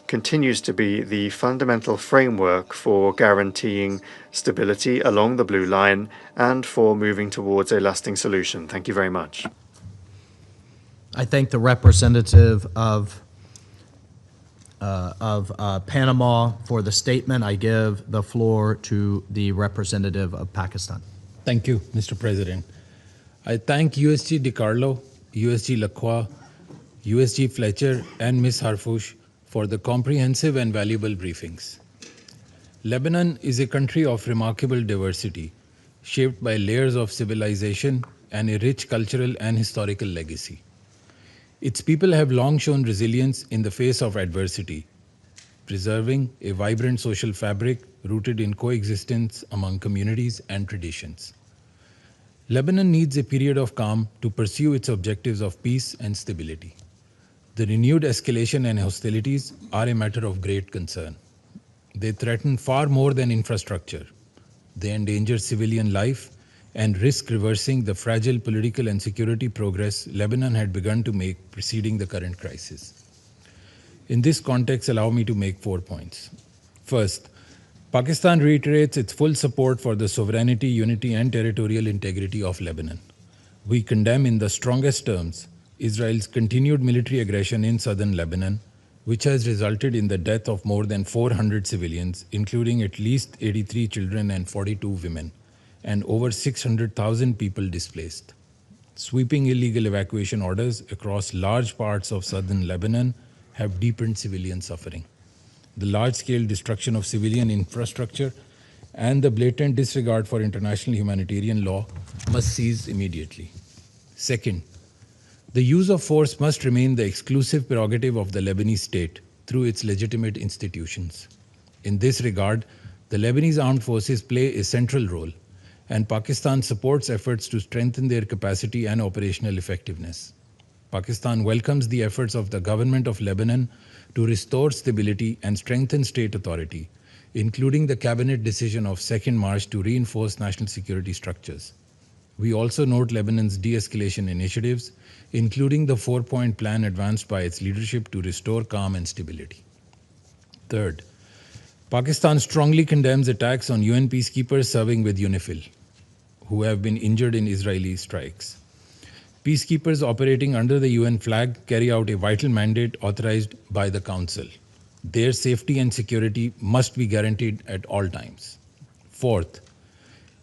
continues to be the fundamental framework for guaranteeing stability along the Blue Line and for moving towards a lasting solution. Thank you very much. I thank the representative of Panama for the statement. I give the floor to the representative of Pakistan. Thank you, Mr. President. I thank USG DiCarlo, USG Lacroix, USG Fletcher, and Ms. Harfouch for the comprehensive and valuable briefings. Lebanon is a country of remarkable diversity, shaped by layers of civilization and a rich cultural and historical legacy. Its people have long shown resilience in the face of adversity, preserving a vibrant social fabric rooted in coexistence among communities and traditions. Lebanon needs a period of calm to pursue its objectives of peace and stability. The renewed escalation and hostilities are a matter of great concern. They threaten far more than infrastructure. They endanger civilian life and risk reversing the fragile political and security progress Lebanon had begun to make preceding the current crisis. In this context, allow me to make 4 points. First, Pakistan reiterates its full support for the sovereignty, unity, and territorial integrity of Lebanon. We condemn in the strongest terms Israel's continued military aggression in southern Lebanon, which has resulted in the death of more than 400 civilians, including at least 83 children and 42 women, and over 600,000 people displaced. Sweeping illegal evacuation orders across large parts of southern Lebanon have deepened civilian suffering. The large-scale destruction of civilian infrastructure and the blatant disregard for international humanitarian law must cease immediately. Second, the use of force must remain the exclusive prerogative of the Lebanese state through its legitimate institutions. In this regard, the Lebanese armed forces play a central role, and Pakistan supports efforts to strengthen their capacity and operational effectiveness. Pakistan welcomes the efforts of the government of Lebanon to restore stability and strengthen state authority, including the cabinet decision of 2nd March to reinforce national security structures. We also note Lebanon's de-escalation initiatives, including the 4-point plan advanced by its leadership to restore calm and stability. Third, Pakistan strongly condemns attacks on UN peacekeepers serving with UNIFIL, who have been injured in Israeli strikes. Peacekeepers operating under the UN flag carry out a vital mandate authorized by the Council. Their safety and security must be guaranteed at all times. Fourth,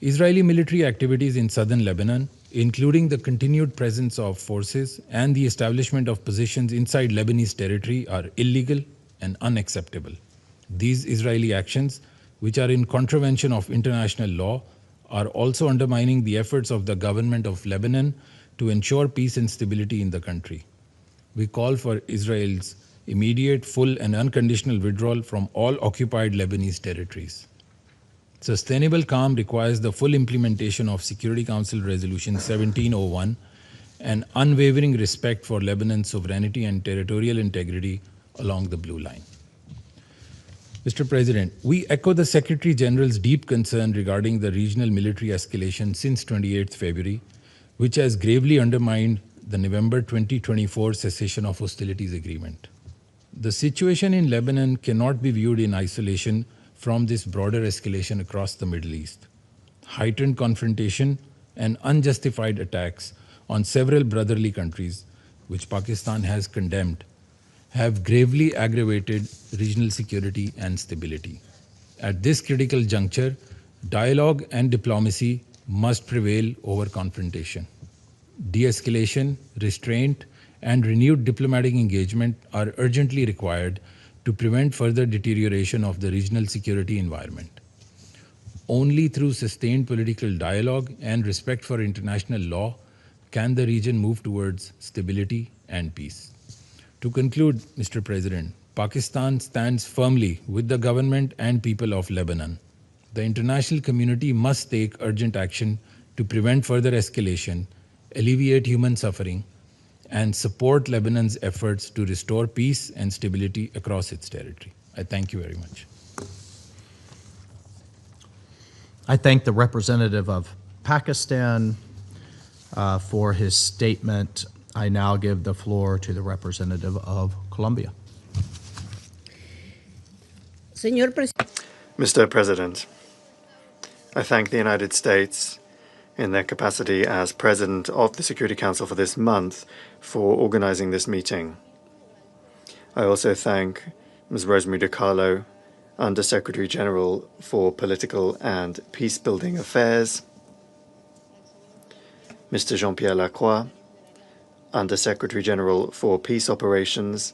Israeli military activities in southern Lebanon, including the continued presence of forces and the establishment of positions inside Lebanese territory, are illegal and unacceptable. These Israeli actions, which are in contravention of international law, are also undermining the efforts of the government of Lebanon to ensure peace and stability in the country. We call for Israel's immediate, full, and unconditional withdrawal from all occupied Lebanese territories. Sustainable calm requires the full implementation of Security Council Resolution 1701 and unwavering respect for Lebanon's sovereignty and territorial integrity along the Blue Line. Mr. President, we echo the Secretary General's deep concern regarding the regional military escalation since 28 February, which has gravely undermined the November 2024 cessation of hostilities agreement. The situation in Lebanon cannot be viewed in isolation from this broader escalation across the Middle East. Heightened confrontation and unjustified attacks on several brotherly countries, which Pakistan has condemned, have gravely aggravated regional security and stability. At this critical juncture, dialogue and diplomacy must prevail over confrontation. De-escalation, restraint, and renewed diplomatic engagement are urgently required to prevent further deterioration of the regional security environment. Only through sustained political dialogue and respect for international law can the region move towards stability and peace. To conclude, Mr. President, Pakistan stands firmly with the government and people of Lebanon. The international community must take urgent action to prevent further escalation, alleviate human suffering, and support Lebanon's efforts to restore peace and stability across its territory. I thank you very much. I thank the representative of Pakistan for his statement. I now give the floor to the representative of Colombia. Mr. President, I thank the United States in their capacity as President of the Security Council for this month for organizing this meeting. I also thank Ms. Rosemary DiCarlo, Under-Secretary General for Political and Peace-Building Affairs, Mr. Jean-Pierre Lacroix, Under-Secretary General for Peace Operations,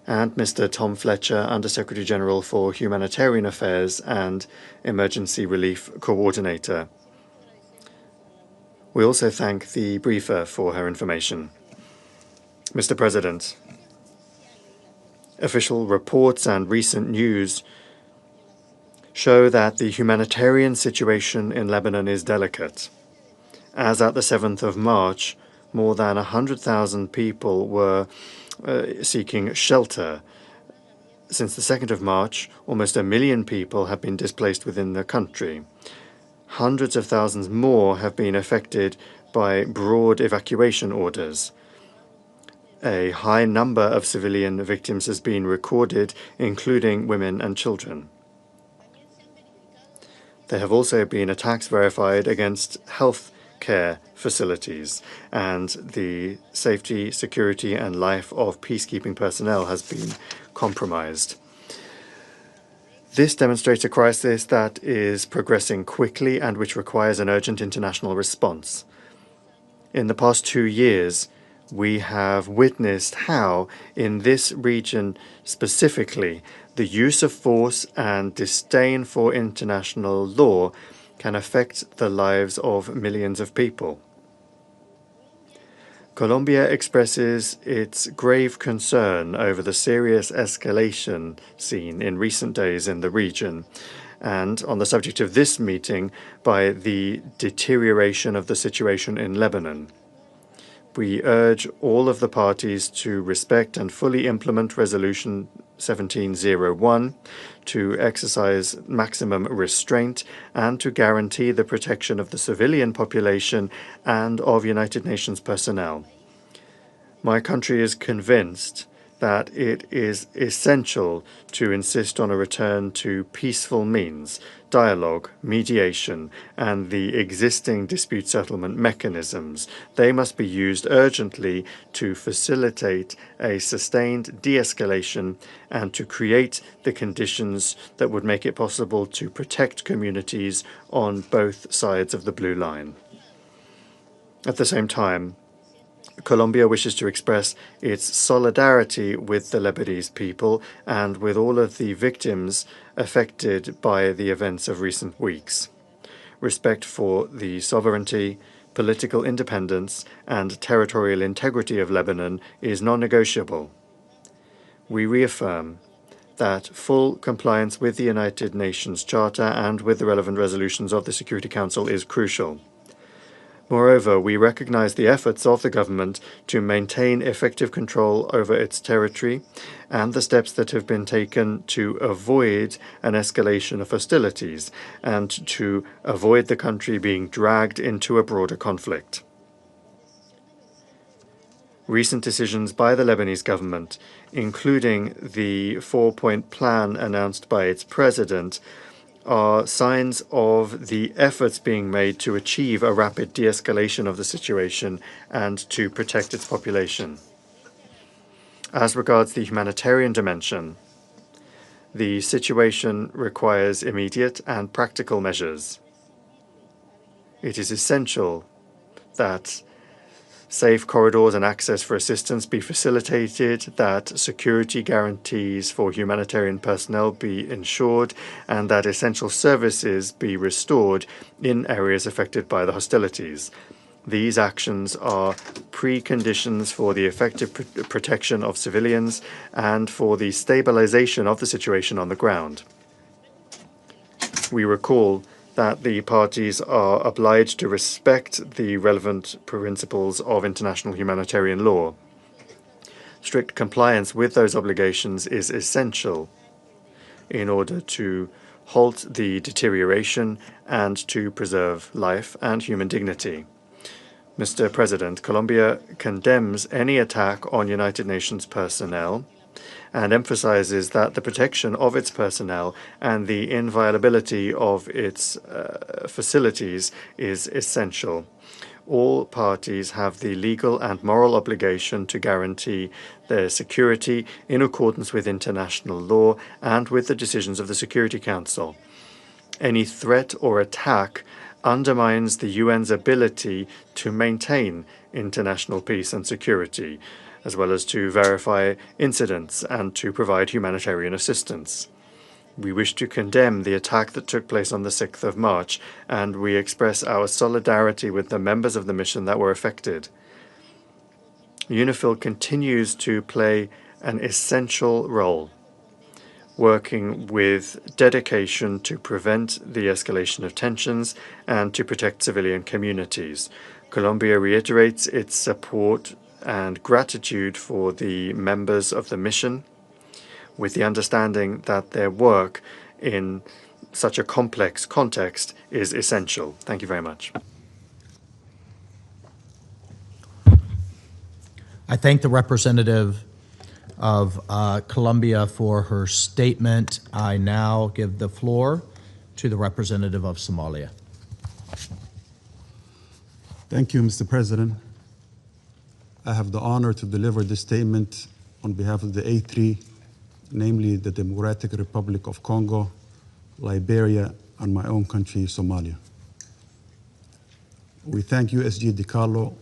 and Mr. Tom Fletcher, Under-Secretary General for Humanitarian Affairs and Emergency Relief Coordinator. We also thank the briefer for her information. Mr. President, official reports and recent news show that the humanitarian situation in Lebanon is delicate. As at the 7th of March, more than 100,000 people were seeking shelter. Since the 2nd of March, almost 1 million people have been displaced within the country. Hundreds of thousands more have been affected by broad evacuation orders. A high number of civilian victims has been recorded, including women and children. There have also been attacks verified against health care facilities, and the safety, security, and life of peacekeeping personnel has been compromised. This demonstrates a crisis that is progressing quickly and which requires an urgent international response. In the past 2 years, we have witnessed how, in this region specifically, the use of force and disdain for international law can affect the lives of millions of people. Colombia expresses its grave concern over the serious escalation seen in recent days in the region, and on the subject of this meeting, by the deterioration of the situation in Lebanon. We urge all of the parties to respect and fully implement Resolution 1701, to exercise maximum restraint, and to guarantee the protection of the civilian population and of United Nations personnel. My country is convinced that it is essential to insist on a return to peaceful means, dialogue, mediation, and the existing dispute settlement mechanisms. They must be used urgently to facilitate a sustained de-escalation and to create the conditions that would make it possible to protect communities on both sides of the Blue Line. At the same time, Colombia wishes to express its solidarity with the Lebanese people and with all of the victims affected by the events of recent weeks. Respect for the sovereignty, political independence, and territorial integrity of Lebanon is non-negotiable. We reaffirm that full compliance with the United Nations Charter and with the relevant resolutions of the Security Council is crucial. Moreover, we recognize the efforts of the government to maintain effective control over its territory and the steps that have been taken to avoid an escalation of hostilities and to avoid the country being dragged into a broader conflict. Recent decisions by the Lebanese government, including the 4-point plan announced by its president, are signs of the efforts being made to achieve a rapid de-escalation of the situation and to protect its population. As regards the humanitarian dimension, the situation requires immediate and practical measures. It is essential that safe corridors and access for assistance be facilitated, that security guarantees for humanitarian personnel be ensured, and that essential services be restored in areas affected by the hostilities. These actions are preconditions for the effective protection of civilians and for the stabilization of the situation on the ground. We recall that the parties are obliged to respect the relevant principles of international humanitarian law. Strict compliance with those obligations is essential in order to halt the deterioration and to preserve life and human dignity. Mr. President, Colombia condemns any attack on United Nations personnel and emphasizes that the protection of its personnel and the inviolability of its facilities is essential. All parties have the legal and moral obligation to guarantee their security in accordance with international law and with the decisions of the Security Council. Any threat or attack undermines the UN's ability to maintain international peace and security, as well as to verify incidents and to provide humanitarian assistance. We wish to condemn the attack that took place on the 6th of March, and we express our solidarity with the members of the mission that were affected. UNIFIL continues to play an essential role, working with dedication to prevent the escalation of tensions and to protect civilian communities. Colombia reiterates its support and gratitude for the members of the mission, with the understanding that their work in such a complex context is essential. Thank you very much. I thank the representative of Colombia for her statement. I now give the floor to the representative of Somalia. Thank you, Mr. President. I have the honor to deliver this statement on behalf of the A3, namely the Democratic Republic of Congo, Liberia, and my own country, Somalia. We thank USG DiCarlo,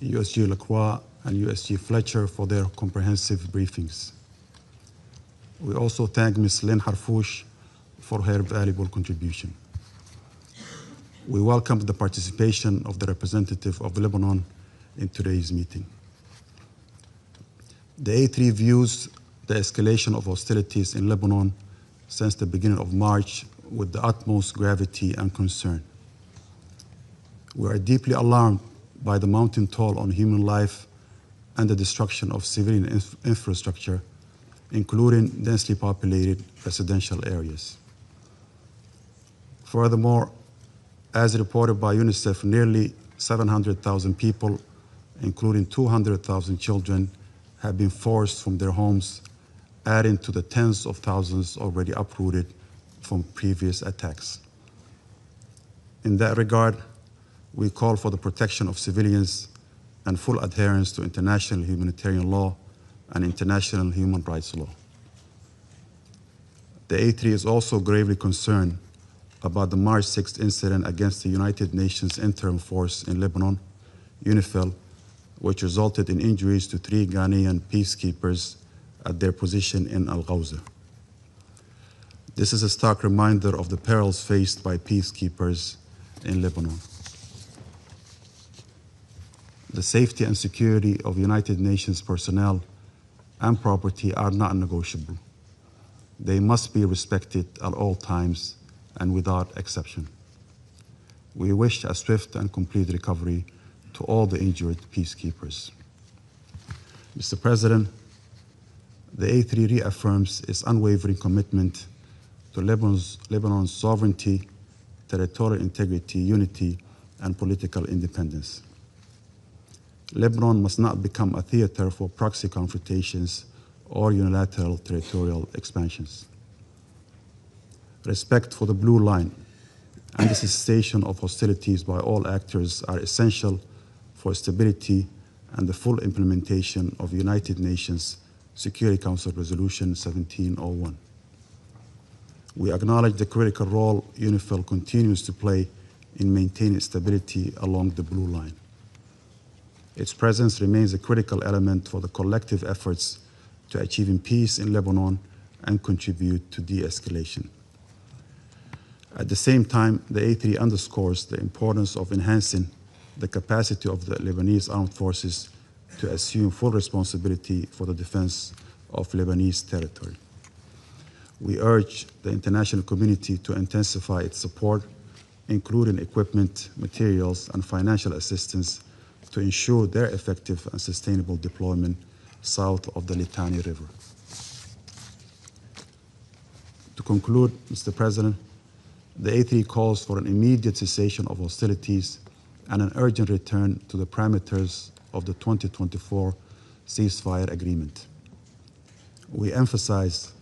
USG Lacroix, and USG Fletcher for their comprehensive briefings. We also thank Ms. Lynn Harfouch for her valuable contribution. We welcome the participation of the representative of Lebanon in today's meeting. The A3 views the escalation of hostilities in Lebanon since the beginning of March with the utmost gravity and concern. We are deeply alarmed by the mounting toll on human life and the destruction of civilian infrastructure, including densely populated residential areas. Furthermore, as reported by UNICEF, nearly 700,000 people, including 200,000 children, have been forced from their homes, adding to the tens of thousands already uprooted from previous attacks. In that regard, we call for the protection of civilians and full adherence to international humanitarian law and international human rights law. The A3 is also gravely concerned about the March 6th incident against the United Nations Interim Force in Lebanon, UNIFIL, which resulted in injuries to 3 Ghanaian peacekeepers at their position in Al-Ghawza. This is a stark reminder of the perils faced by peacekeepers in Lebanon. The safety and security of United Nations personnel and property are not negotiable. They must be respected at all times and without exception. We wish a swift and complete recovery to all the injured peacekeepers. Mr. President, the A3 reaffirms its unwavering commitment to Lebanon's sovereignty, territorial integrity, unity, and political independence. Lebanon must not become a theater for proxy confrontations or unilateral territorial expansions. Respect for the blue line and the cessation of hostilities by all actors are essential for stability and the full implementation of United Nations Security Council Resolution 1701. We acknowledge the critical role UNIFIL continues to play in maintaining stability along the blue line. Its presence remains a critical element for the collective efforts to achieving peace in Lebanon and contribute to de-escalation. At the same time, the A3 underscores the importance of enhancing the capacity of the Lebanese armed forces to assume full responsibility for the defense of Lebanese territory. We urge the international community to intensify its support, including equipment, materials, and financial assistance to ensure their effective and sustainable deployment south of the Litani River. To conclude, Mr. President, the A3 calls for an immediate cessation of hostilities and an urgent return to the parameters of the 2024 ceasefire agreement. We emphasize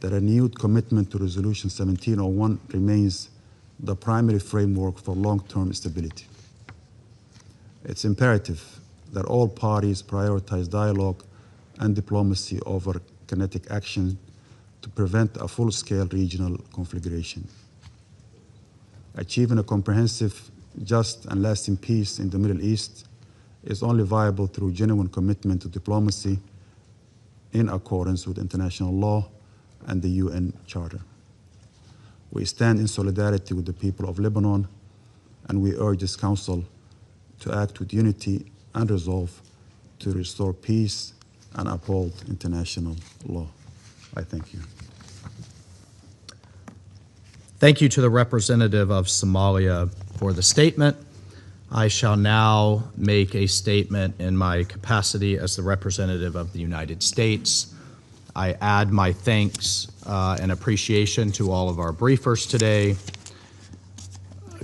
that a renewed commitment to Resolution 1701 remains the primary framework for long-term stability. It's imperative that all parties prioritize dialogue and diplomacy over kinetic action to prevent a full-scale regional conflagration. Achieving a comprehensive, just, and lasting peace in the Middle East is only viable through genuine commitment to diplomacy in accordance with international law and the UN Charter. We stand in solidarity with the people of Lebanon, and we urge this Council to act with unity and resolve to restore peace and uphold international law. I thank you. Thank you to the representative of Somalia for the statement. I shall now make a statement in my capacity as the representative of the United States. I add my thanks and appreciation to all of our briefers today.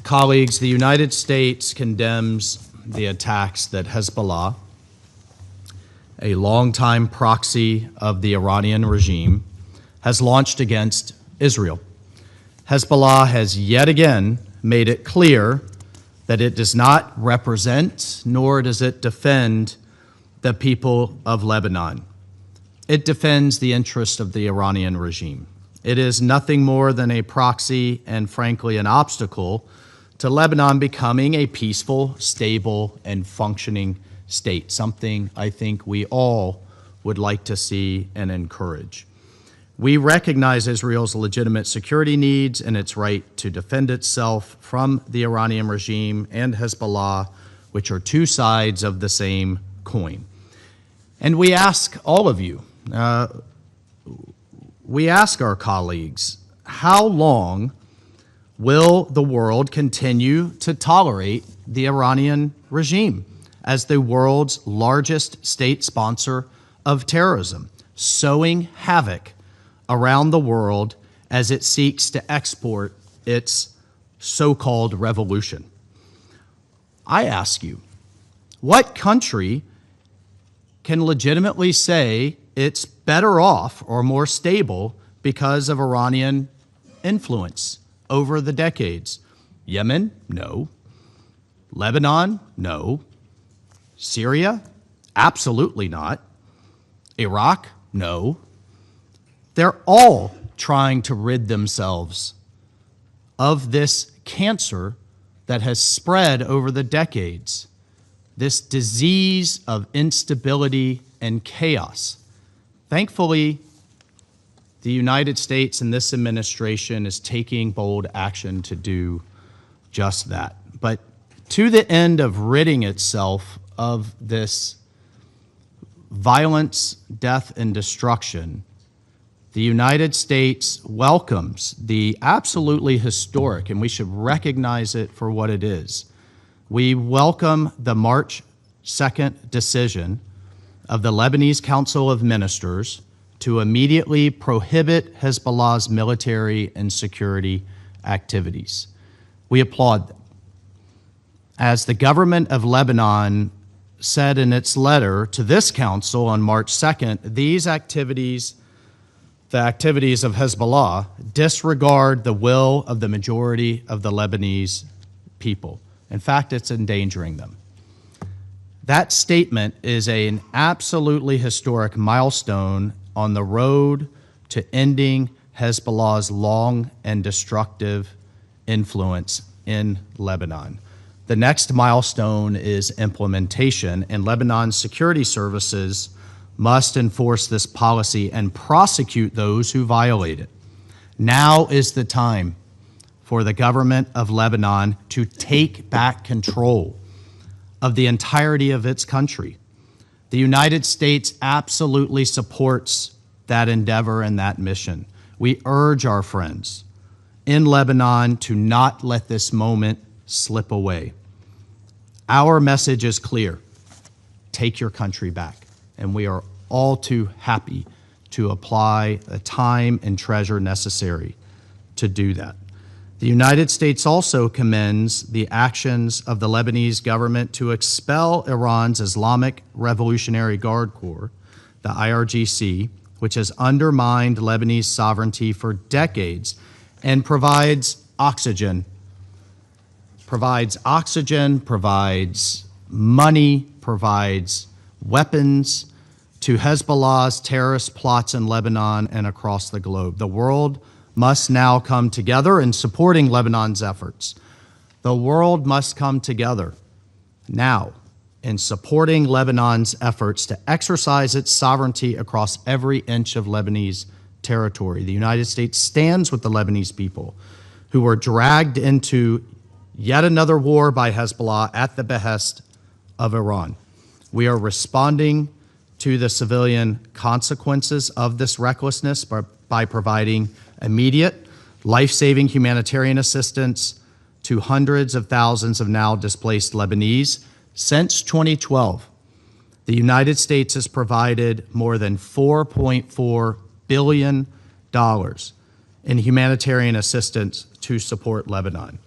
Colleagues, the United States condemns the attacks that Hezbollah, a longtime proxy of the Iranian regime, has launched against Israel. Hezbollah has yet again made it clear that it does not represent nor does it defend the people of Lebanon. It defends the interests of the Iranian regime. It is nothing more than a proxy and, frankly, an obstacle to Lebanon becoming a peaceful, stable, and functioning state, something I think we all would like to see and encourage. We recognize Israel's legitimate security needs and its right to defend itself from the Iranian regime and Hezbollah, which are two sides of the same coin. And we ask all of you, we ask our colleagues, how long will the world continue to tolerate the Iranian regime as the world's largest state sponsor of terrorism, sowing havoc around the world as it seeks to export its so-called revolution? I ask you, what country can legitimately say it's better off or more stable because of Iranian influence over the decades? Yemen? No. Lebanon? No. Syria? Absolutely not. Iraq? No. They're all trying to rid themselves of this cancer that has spread over the decades, this disease of instability and chaos. Thankfully, the United States and this administration is taking bold action to do just that. But to the end of ridding itself of this violence, death, and destruction, the United States welcomes the absolutely historic, and we should recognize it for what it is. We welcome the March 2nd decision of the Lebanese Council of Ministers to immediately prohibit Hezbollah's military and security activities. We applaud them. As the government of Lebanon said in its letter to this council on March 2nd, these activities, the activities of Hezbollah, disregard the will of the majority of the Lebanese people. In fact, it's endangering them. That statement is an absolutely historic milestone on the road to ending Hezbollah's long and destructive influence in Lebanon. The next milestone is implementation, and Lebanon's security services must enforce this policy and prosecute those who violate it. Now is the time for the government of Lebanon to take back control of the entirety of its country. The United States absolutely supports that endeavor and that mission. We urge our friends in Lebanon to not let this moment slip away. Our message is clear: take your country back. And we are all too happy to apply the time and treasure necessary to do that. The United States also commends the actions of the Lebanese government to expel Iran's Islamic Revolutionary Guard Corps, the IRGC, which has undermined Lebanese sovereignty for decades and provides oxygen, provides money, provides weapons to Hezbollah's terrorist plots in Lebanon and across the globe. The world must now come together in supporting Lebanon's efforts. The world must come together now in supporting Lebanon's efforts to exercise its sovereignty across every inch of Lebanese territory. The United States stands with the Lebanese people who were dragged into yet another war by Hezbollah at the behest of Iran. We are responding to the civilian consequences of this recklessness by providing immediate, life-saving humanitarian assistance to hundreds of thousands of now displaced Lebanese. Since 2012, The United States has provided more than $4.4 billion in humanitarian assistance to support Lebanon.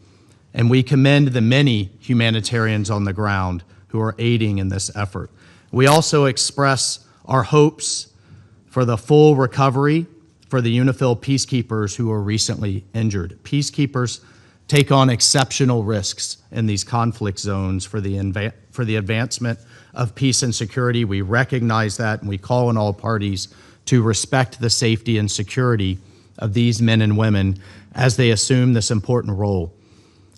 And we commend the many humanitarians on the ground who are aiding in this effort. We also express our hopes for the full recovery for the UNIFIL peacekeepers who were recently injured. Peacekeepers take on exceptional risks in these conflict zones for the advancement of peace and security. We recognize that, and we call on all parties to respect the safety and security of these men and women as they assume this important role.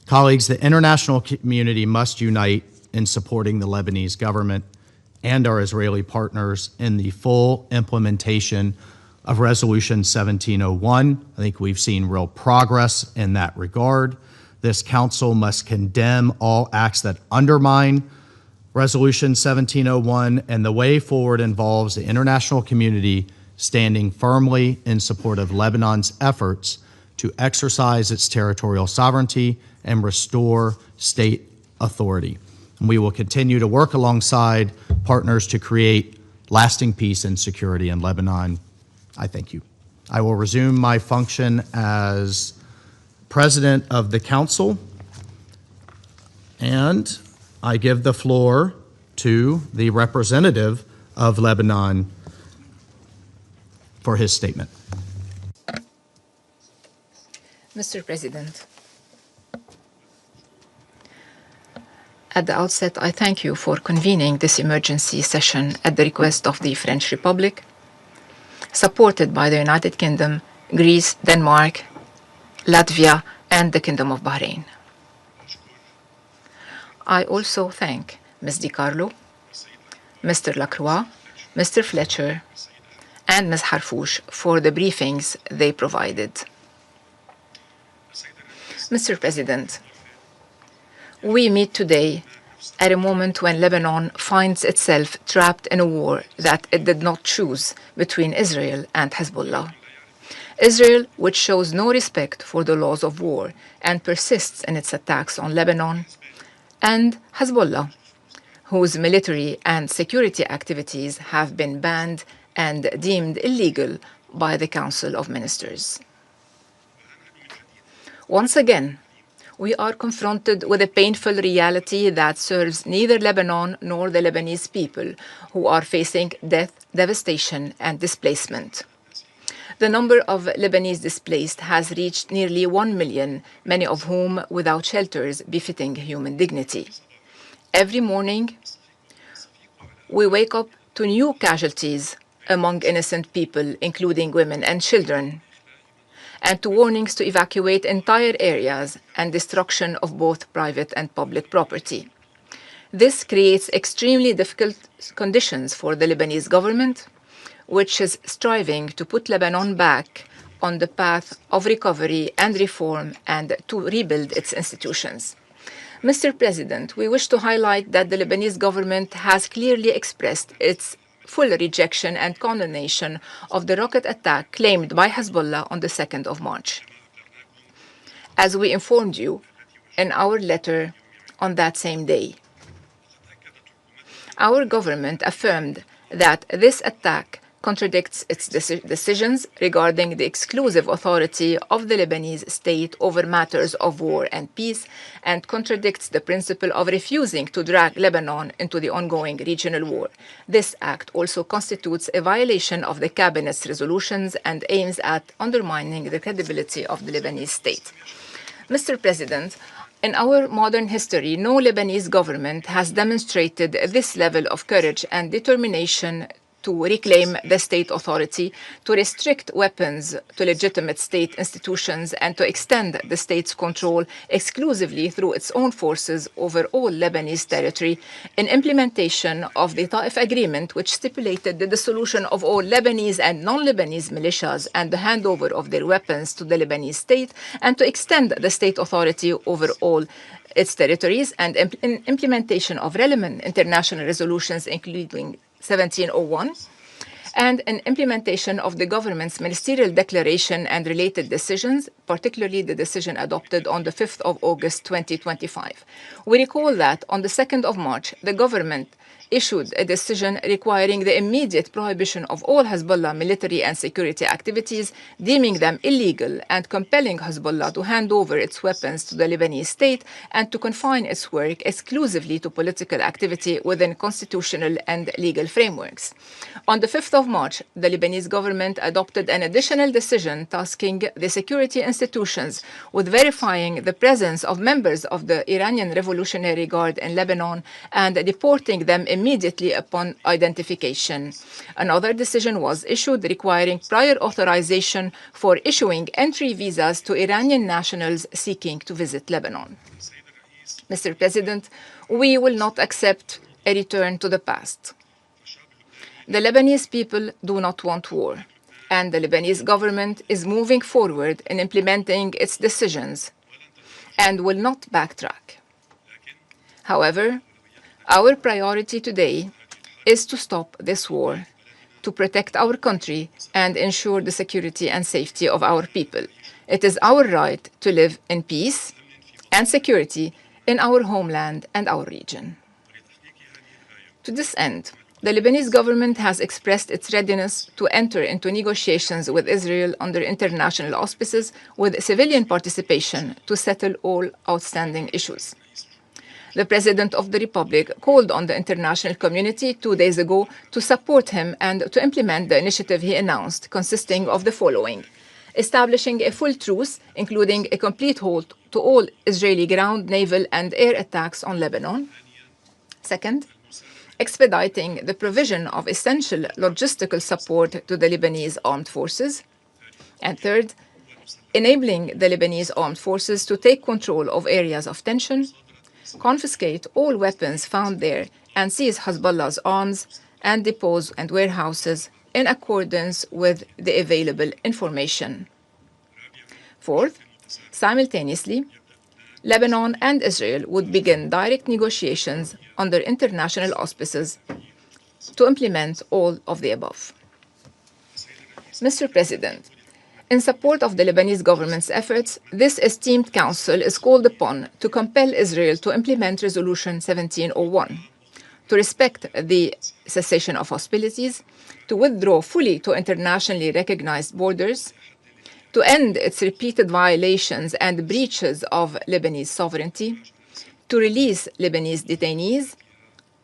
Colleagues, the international community must unite in supporting the Lebanese government and our Israeli partners in the full implementation of Resolution 1701. I think we've seen real progress in that regard. This council must condemn all acts that undermine Resolution 1701, and the way forward involves the international community standing firmly in support of Lebanon's efforts to exercise its territorial sovereignty and restore state authority. And we will continue to work alongside partners to create lasting peace and security in Lebanon. I thank you. I will resume my function as President of the Council, and I give the floor to the representative of Lebanon for his statement. Mr. President, at the outset, I thank you for convening this emergency session at the request of the French Republic, supported by the United Kingdom, Greece, Denmark, Latvia, and the Kingdom of Bahrain. I also thank Ms. DiCarlo, Mr. Lacroix, Mr. Fletcher, and Ms. Harfouch for the briefings they provided. Mr. President, we meet today at a moment when Lebanon finds itself trapped in a war that it did not choose between Israel and Hezbollah. Israel, which shows no respect for the laws of war and persists in its attacks on Lebanon, and Hezbollah, whose military and security activities have been banned and deemed illegal by the Council of Ministers. Once again, we are confronted with a painful reality that serves neither Lebanon nor the Lebanese people, who are facing death, devastation, and displacement. The number of Lebanese displaced has reached nearly 1 million, many of whom without shelters befitting human dignity. Every morning, we wake up to new casualties among innocent people, including women and children, and to warnings to evacuate entire areas and destruction of both private and public property. This creates extremely difficult conditions for the Lebanese government, which is striving to put Lebanon back on the path of recovery and reform and to rebuild its institutions. Mr. President, we wish to highlight that the Lebanese government has clearly expressed its full rejection and condemnation of the rocket attack claimed by Hezbollah on the 2nd of March. As we informed you in our letter on that same day, our government affirmed that this attack contradicts its decisions regarding the exclusive authority of the Lebanese state over matters of war and peace, and contradicts the principle of refusing to drag Lebanon into the ongoing regional war. This act also constitutes a violation of the cabinet's resolutions and aims at undermining the credibility of the Lebanese state. Mr. President, in our modern history, no Lebanese government has demonstrated this level of courage and determination to reclaim the state authority, to restrict weapons to legitimate state institutions, and to extend the state's control exclusively through its own forces over all Lebanese territory, in implementation of the Ta'if Agreement, which stipulated the dissolution of all Lebanese and non-Lebanese militias and the handover of their weapons to the Lebanese state, and to extend the state authority over all its territories, and in implementation of relevant international resolutions, including 1701, and an implementation of the government's ministerial declaration and related decisions, particularly the decision adopted on the 5th of August 2025. We recall that on the 2nd of March, the government issued a decision requiring the immediate prohibition of all Hezbollah military and security activities, deeming them illegal and compelling Hezbollah to hand over its weapons to the Lebanese state and to confine its work exclusively to political activity within constitutional and legal frameworks. On the 5th of March, the Lebanese government adopted an additional decision tasking the security institutions with verifying the presence of members of the Iranian Revolutionary Guard in Lebanon and deporting them immediately upon identification. Another decision was issued requiring prior authorization for issuing entry visas to Iranian nationals seeking to visit Lebanon. Mr. President, we will not accept a return to the past. The Lebanese people do not want war, and the Lebanese government is moving forward in implementing its decisions and will not backtrack. However, our priority today is to stop this war, to protect our country and ensure the security and safety of our people. It is our right to live in peace and security in our homeland and our region. To this end, the Lebanese government has expressed its readiness to enter into negotiations with Israel under international auspices with civilian participation to settle all outstanding issues. The President of the Republic called on the international community 2 days ago to support him and to implement the initiative he announced, consisting of the following: establishing a full truce, including a complete halt to all Israeli ground, naval, and air attacks on Lebanon. Second, expediting the provision of essential logistical support to the Lebanese armed forces. And third, enabling the Lebanese armed forces to take control of areas of tension, confiscate all weapons found there, and seize Hezbollah's arms and depots and warehouses in accordance with the available information. Fourth, simultaneously, Lebanon and Israel would begin direct negotiations under international auspices to implement all of the above. Mr. President, in support of the Lebanese government's efforts, this esteemed council is called upon to compel Israel to implement Resolution 1701, to respect the cessation of hostilities, to withdraw fully to internationally recognized borders, to end its repeated violations and breaches of Lebanese sovereignty, to release Lebanese detainees,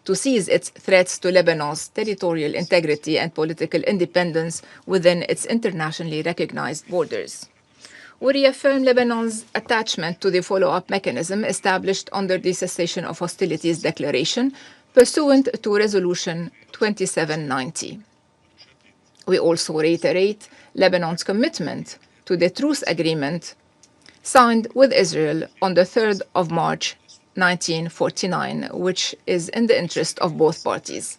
to cease its threats to Lebanon's territorial integrity and political independence within its internationally recognized borders. We reaffirm Lebanon's attachment to the follow-up mechanism established under the Cessation of Hostilities Declaration pursuant to Resolution 2790. We also reiterate Lebanon's commitment to the truce agreement signed with Israel on the 3rd of March 1949, which is in the interest of both parties.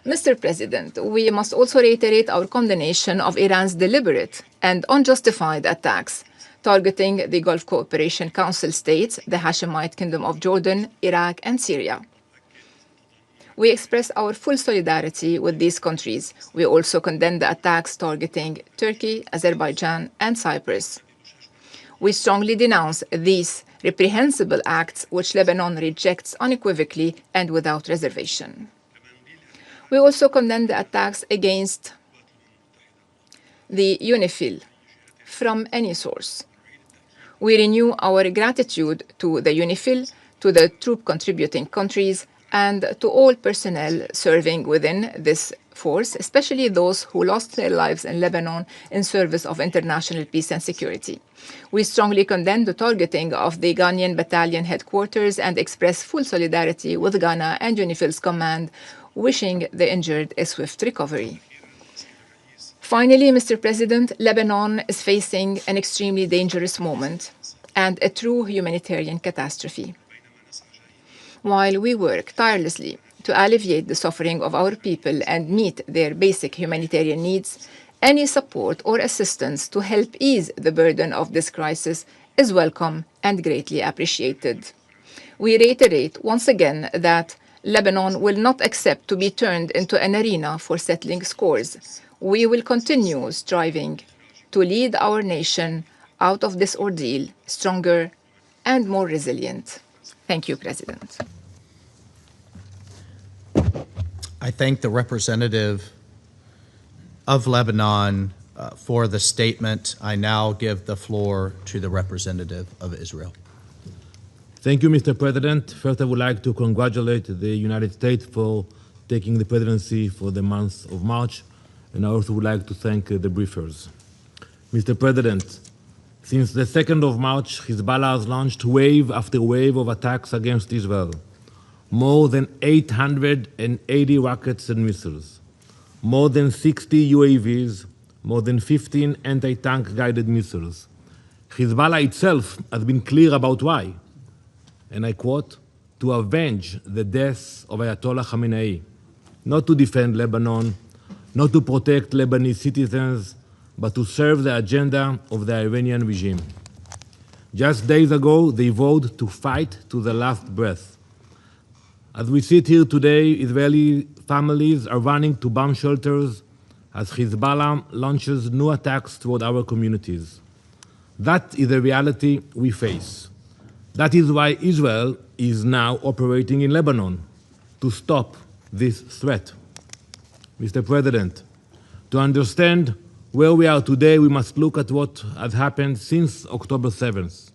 Mr. President, we must also reiterate our condemnation of Iran's deliberate and unjustified attacks targeting the Gulf Cooperation Council states, the Hashemite Kingdom of Jordan, Iraq, and Syria. We express our full solidarity with these countries. We also condemn the attacks targeting Turkey, Azerbaijan, and Cyprus. We strongly denounce these reprehensible acts which Lebanon rejects unequivocally and without reservation. We also condemn the attacks against the UNIFIL from any source. We renew our gratitude to the UNIFIL, to the troop contributing countries, and to all personnel serving within this force, especially those who lost their lives in Lebanon in service of international peace and security. We strongly condemn the targeting of the Ghanaian battalion headquarters and express full solidarity with Ghana and UNIFIL's command, wishing the injured a swift recovery. Finally, Mr. President, Lebanon is facing an extremely dangerous moment and a true humanitarian catastrophe. While we work tirelessly to alleviate the suffering of our people and meet their basic humanitarian needs, any support or assistance to help ease the burden of this crisis is welcome and greatly appreciated. We reiterate once again that Lebanon will not accept to be turned into an arena for settling scores. We will continue striving to lead our nation out of this ordeal stronger and more resilient. Thank you, President. I thank the representative of Lebanon for the statement. I now give the floor to the representative of Israel. Thank you, Mr. President. First, I would like to congratulate the United States for taking the presidency for the month of March, and I also would like to thank the briefers. Mr. President, since the 2nd of March, Hezbollah has launched wave after wave of attacks against Israel. More than 880 rockets and missiles, more than 60 UAVs, more than 15 anti-tank guided missiles. Hezbollah itself has been clear about why. And I quote, to avenge the death of Ayatollah Khamenei, not to defend Lebanon, not to protect Lebanese citizens, but to serve the agenda of the Iranian regime. Just days ago, they vowed to fight to the last breath. As we sit here today, Israeli families are running to bomb shelters as Hezbollah launches new attacks toward our communities. That is the reality we face. That is why Israel is now operating in Lebanon to stop this threat. Mr. President, to understand where we are today, we must look at what has happened since October 7th.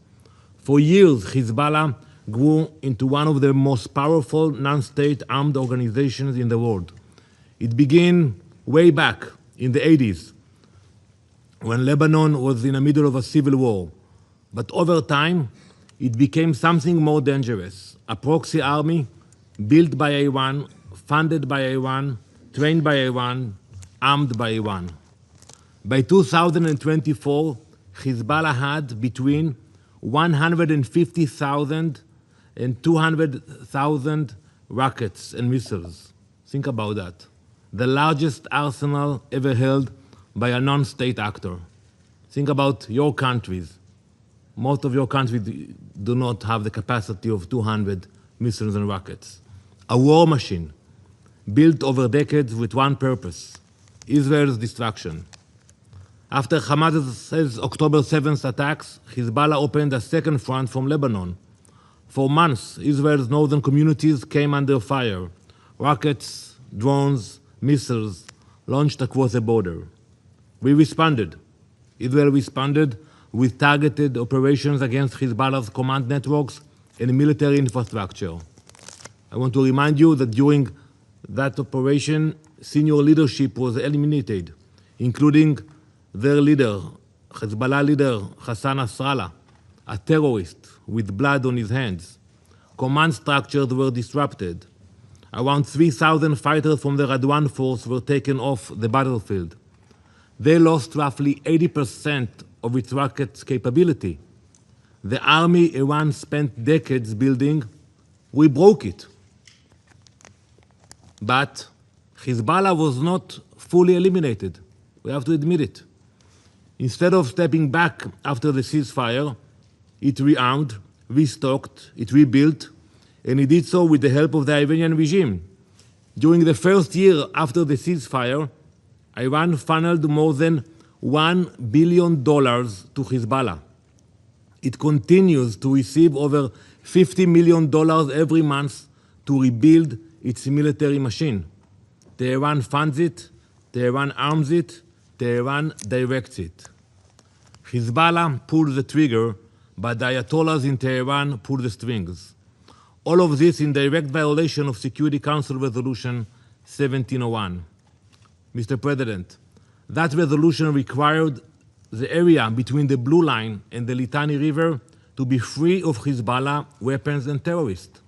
For years, Hezbollah grew into one of the most powerful non-state armed organizations in the world. It began way back in the 80s, when Lebanon was in the middle of a civil war. But over time, it became something more dangerous, a proxy army built by Iran, funded by Iran, trained by Iran, armed by Iran. By 2024, Hezbollah had between 150,000 and 200,000 rockets and missiles. Think about that. The largest arsenal ever held by a non-state actor. Think about your countries. Most of your countries do not have the capacity of 200 missiles and rockets. A war machine built over decades with one purpose, Israel's destruction. After Hamas's October 7th attacks, Hezbollah opened a second front from Lebanon. For months, Israel's northern communities came under fire. Rockets, drones, missiles launched across the border. We responded. Israel responded with targeted operations against Hezbollah's command networks and military infrastructure. I want to remind you that during that operation, senior leadership was eliminated, including their leader, Hezbollah leader Hassan Nasrallah, a terrorist with blood on his hands. Command structures were disrupted. Around 3,000 fighters from the Radwan force were taken off the battlefield. They lost roughly 80% of its rockets capability. The army Iran spent decades building, we broke it. But Hezbollah was not fully eliminated. We have to admit it. Instead of stepping back after the ceasefire, it rearmed, restocked, it rebuilt, and it did so with the help of the Iranian regime. During the first year after the ceasefire, Iran funneled more than $1 billion to Hezbollah. It continues to receive over $50 million every month to rebuild its military machine. Tehran funds it, Tehran arms it, Tehran directs it. Hezbollah pulled the trigger, but the Ayatollahs in Tehran pulled the strings. All of this in direct violation of Security Council Resolution 1701. Mr. President, that resolution required the area between the Blue Line and the Litani River to be free of Hezbollah weapons and terrorists.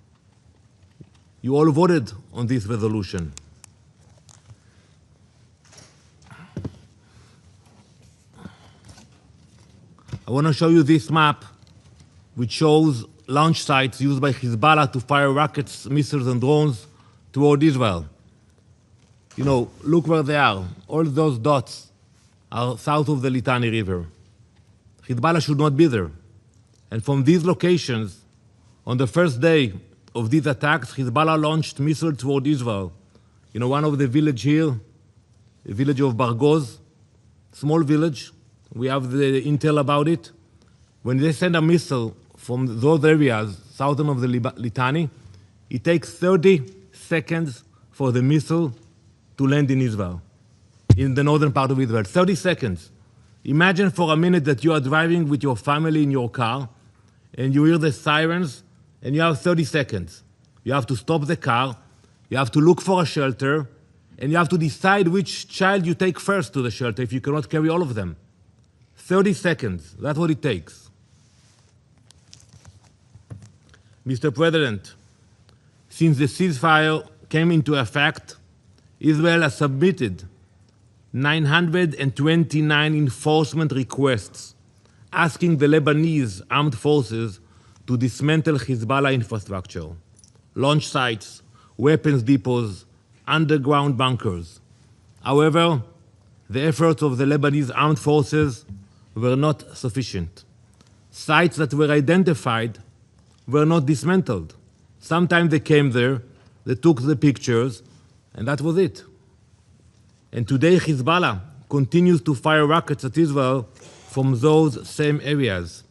You all voted on this resolution. I want to show you this map, which shows launch sites used by Hezbollah to fire rockets, missiles, and drones toward Israel. You know, look where they are. All those dots are south of the Litani River. Hezbollah should not be there. And from these locations, on the first day of these attacks, Hezbollah launched missiles toward Israel. You know, one of the villages here, the village of Bargoz, small village, we have the intel about it. When they send a missile from those areas, southern of the Litani, it takes 30 seconds for the missile to land in Israel, in the northern part of Israel. 30 seconds. Imagine for a minute that you are driving with your family in your car and you hear the sirens and you have 30 seconds. You have to stop the car, you have to look for a shelter, and you have to decide which child you take first to the shelter if you cannot carry all of them. 30 seconds, that's what it takes. Mr. President, since the ceasefire came into effect, Israel has submitted 929 enforcement requests asking the Lebanese armed forces to dismantle Hezbollah infrastructure, launch sites, weapons depots, underground bunkers. However, the efforts of the Lebanese armed forces were not sufficient. Sites that were identified were not dismantled. Sometimes they came there, they took the pictures, and that was it. And today Hezbollah continues to fire rockets at Israel from those same areas.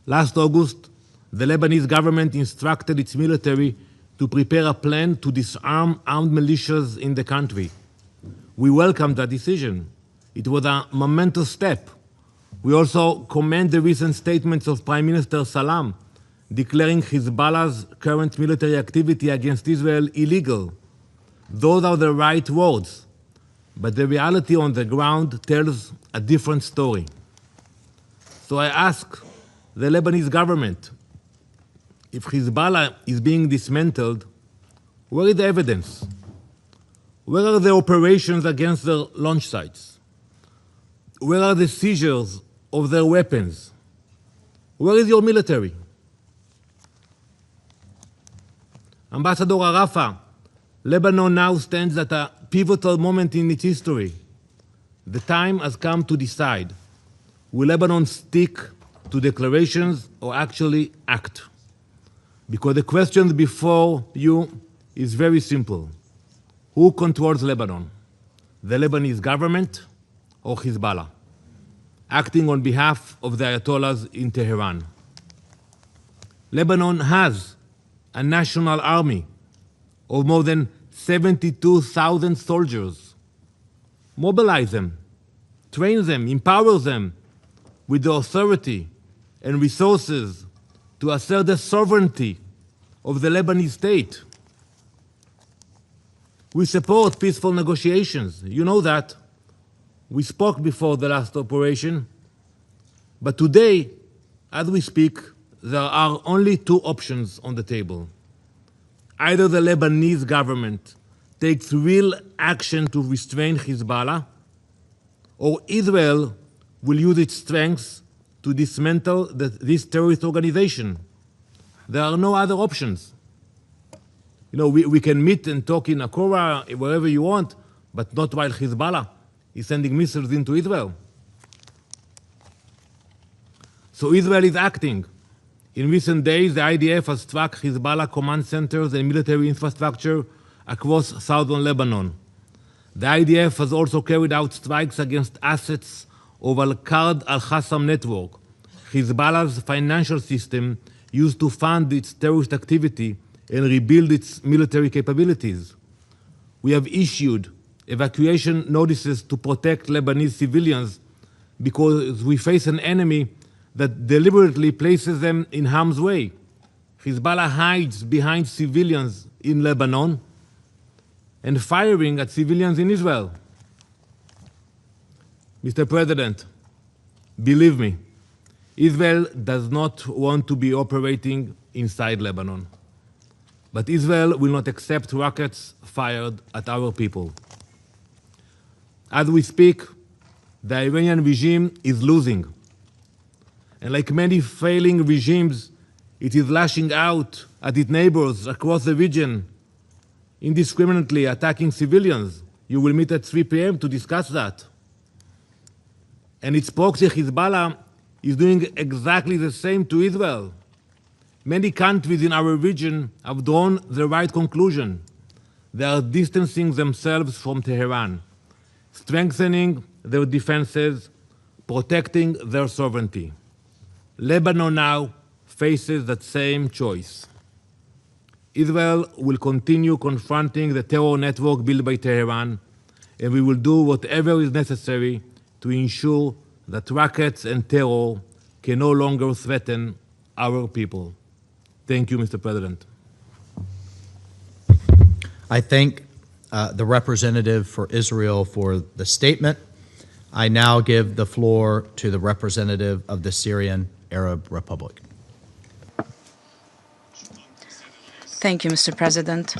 Last August, the Lebanese government instructed its military to prepare a plan to disarm armed militias in the country. We welcomed that decision. It was a momentous step. We also commend the recent statements of Prime Minister Salam declaring Hezbollah's current military activity against Israel illegal. Those are the right words, but the reality on the ground tells a different story. So I ask the Lebanese government, if Hezbollah is being dismantled, where is the evidence? Where are the operations against their launch sites? Where are the seizures of their weapons? Where is your military? Ambassador Arafa, Lebanon now stands at a pivotal moment in its history. The time has come to decide. Will Lebanon stick to declarations or actually act? Because the question before you is very simple. Who controls Lebanon? The Lebanese government or Hezbollah, acting on behalf of the Ayatollahs in Tehran? Lebanon has a national army of more than 72,000 soldiers. Mobilize them, train them, empower them with the authority and resources to assert the sovereignty of the Lebanese state. We support peaceful negotiations. You know that. We spoke before the last operation. But today, as we speak, there are only two options on the table. Either the Lebanese government takes real action to restrain Hezbollah, or Israel will use its strength to dismantle this terrorist organization. There are no other options. You know, we can meet and talk in Akora, wherever you want, but not while Hezbollah is sending missiles into Israel. So Israel is acting. In recent days, the IDF has struck Hezbollah command centers and military infrastructure across southern Lebanon. The IDF has also carried out strikes against assets of Al-Qard al-Qassam network, Hezbollah's financial system used to fund its terrorist activity and rebuild its military capabilities. We have issued evacuation notices to protect Lebanese civilians because we face an enemy that deliberately places them in harm's way. Hezbollah hides behind civilians in Lebanon and firing at civilians in Israel. Mr. President, believe me, Israel does not want to be operating inside Lebanon. But Israel will not accept rockets fired at our people. As we speak, the Iranian regime is losing. And like many failing regimes, it is lashing out at its neighbors across the region, indiscriminately attacking civilians. You will meet at 3 p.m. to discuss that. And its proxy Hezbollah is doing exactly the same to Israel. Many countries in our region have drawn the right conclusion. They are distancing themselves from Tehran, strengthening their defenses, protecting their sovereignty. Lebanon now faces that same choice. Israel will continue confronting the terror network built by Tehran, and we will do whatever is necessary to ensure that rackets and terror can no longer threaten our people. Thank you, Mr. President. I thank the representative for Israel for the statement. I now give the floor to the representative of the Syrian Arab Republic. Thank you, Mr. President.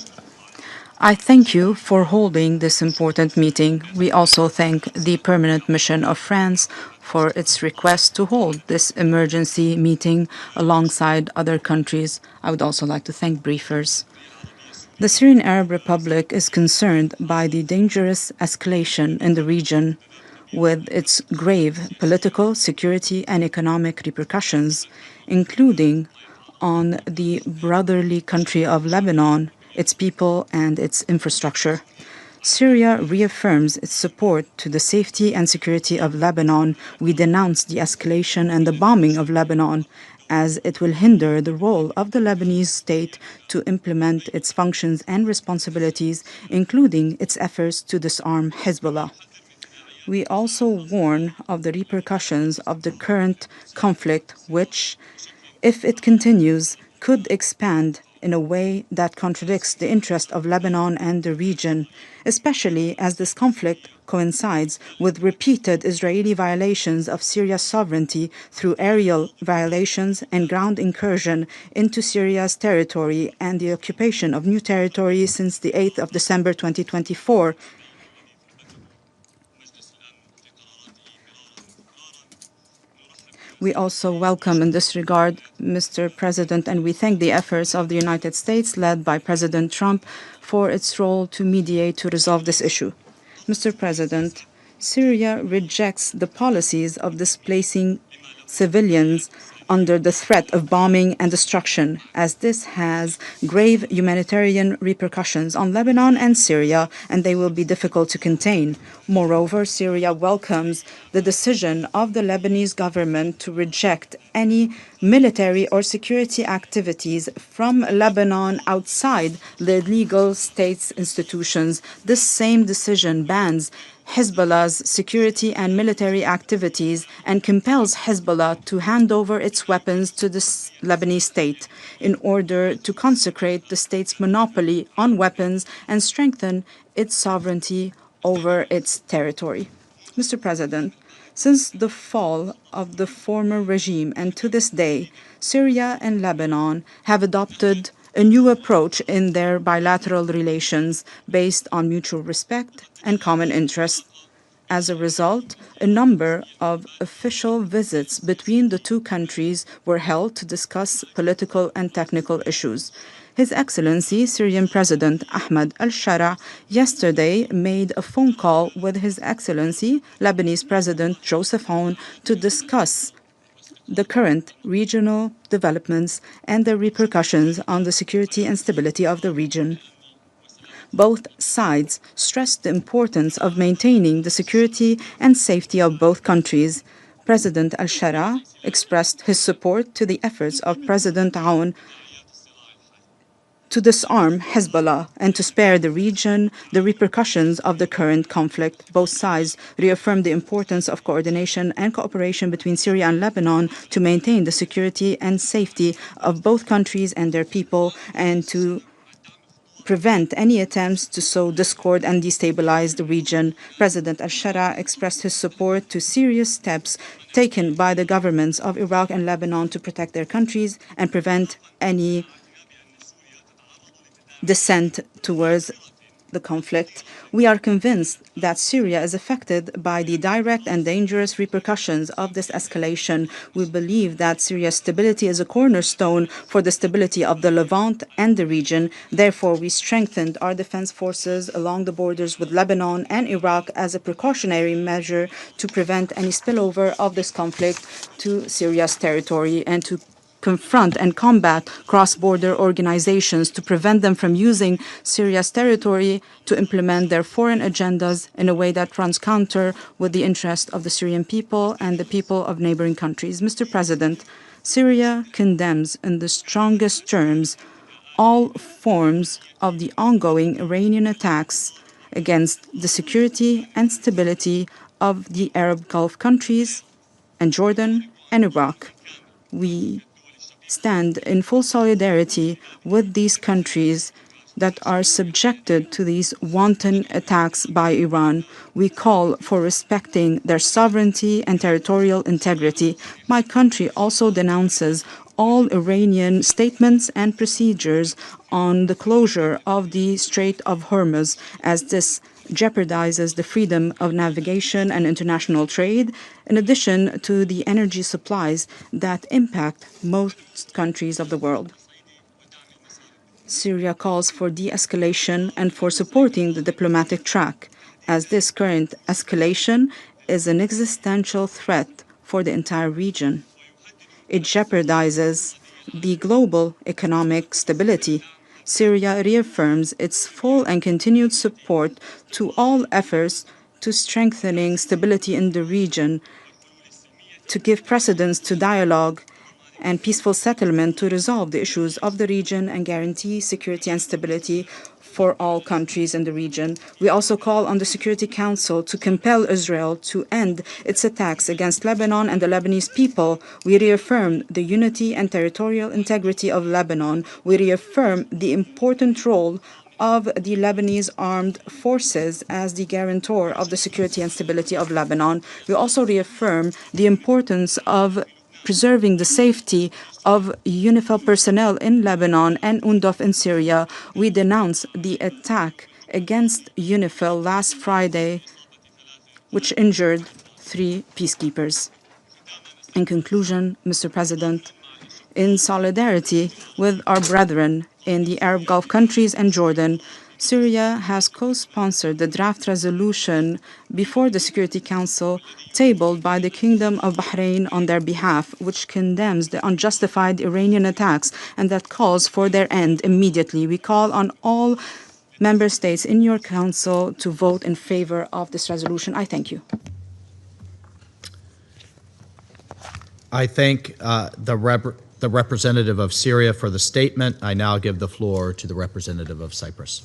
I thank you for holding this important meeting. We also thank the Permanent Mission of France for its request to hold this emergency meeting alongside other countries. I would also like to thank briefers. The Syrian Arab Republic is concerned by the dangerous escalation in the region with its grave political, security, and economic repercussions, including on the brotherly country of Lebanon, its people, and its infrastructure. Syria reaffirms its support to the safety and security of Lebanon. We denounce the escalation and the bombing of Lebanon, as it will hinder the role of the Lebanese state to implement its functions and responsibilities, including its efforts to disarm Hezbollah. We also warn of the repercussions of the current conflict, which, if it continues, could expand in a way that contradicts the interest of Lebanon and the region, especially as this conflict coincides with repeated Israeli violations of Syria's sovereignty through aerial violations and ground incursion into Syria's territory and the occupation of new territory since the 8th of December 2024. We also welcome in this regard, Mr. President, and we thank the efforts of the United States, led by President Trump, for its role to mediate to resolve this issue. Mr. President, Syria rejects the policies of displacing civilians under the threat of bombing and destruction, as this has grave humanitarian repercussions on Lebanon and Syria, and they will be difficult to contain. Moreover, Syria welcomes the decision of the Lebanese government to reject any military or security activities from Lebanon outside the legal state's institutions. This same decision bans Hezbollah's security and military activities and compels Hezbollah to hand over its weapons to the Lebanese state in order to consecrate the state's monopoly on weapons and strengthen its sovereignty over its territory. Mr. President, since the fall of the former regime and to this day, Syria and Lebanon have adopted a new approach in their bilateral relations based on mutual respect and common interest. As a result, a number of official visits between the two countries were held to discuss political and technical issues. His Excellency, Syrian President Ahmed al-Shara, yesterday made a phone call with His Excellency, Lebanese President Joseph Aoun, to discuss the current regional developments and their repercussions on the security and stability of the region. Both sides stressed the importance of maintaining the security and safety of both countries. President al-Shara expressed his support to the efforts of President Aoun to disarm Hezbollah and to spare the region the repercussions of the current conflict. Both sides reaffirmed the importance of coordination and cooperation between Syria and Lebanon to maintain the security and safety of both countries and their people, and to prevent any attempts to sow discord and destabilize the region. President al-Shara expressed his support to serious steps taken by the governments of Iraq and Lebanon to protect their countries and prevent any descent towards the conflict. We are convinced that Syria is affected by the direct and dangerous repercussions of this escalation. We believe that Syria's stability is a cornerstone for the stability of the Levant and the region. Therefore, we strengthened our defense forces along the borders with Lebanon and Iraq as a precautionary measure to prevent any spillover of this conflict to Syria's territory and to confront and combat cross-border organizations to prevent them from using Syria's territory to implement their foreign agendas in a way that runs counter with the interest of the Syrian people and the people of neighboring countries. Mr. President, Syria condemns in the strongest terms all forms of the ongoing Iranian attacks against the security and stability of the Arab Gulf countries and Jordan and Iraq. We stand in full solidarity with these countries that are subjected to these wanton attacks by Iran. We call for respecting their sovereignty and territorial integrity. My country also denounces all Iranian statements and procedures on the closure of the Strait of Hormuz, as this jeopardizes the freedom of navigation and international trade, in addition to the energy supplies that impact most countries of the world. Syria calls for de-escalation and for supporting the diplomatic track, as this current escalation is an existential threat for the entire region. It jeopardizes the global economic stability. Syria reaffirms its full and continued support to all efforts to strengthening stability in the region, to give precedence to dialogue and peaceful settlement to resolve the issues of the region and guarantee security and stability for all countries in the region. We also call on the Security Council to compel Israel to end its attacks against Lebanon and the Lebanese people. We reaffirm the unity and territorial integrity of Lebanon. We reaffirm the important role of the Lebanese armed forces as the guarantor of the security and stability of Lebanon. We also reaffirm the importance of preserving the safety of UNIFIL personnel in Lebanon and UNDOF in Syria. We denounce the attack against UNIFIL last Friday, which injured 3 peacekeepers. In conclusion, Mr. President, in solidarity with our brethren in the Arab Gulf countries and Jordan, Syria has co-sponsored the draft resolution before the Security Council tabled by the Kingdom of Bahrain on their behalf, which condemns the unjustified Iranian attacks and that calls for their end immediately. We call on all member states in your council to vote in favor of this resolution. I thank you. I thank the representative of Syria for the statement. I now give the floor to the representative of Cyprus.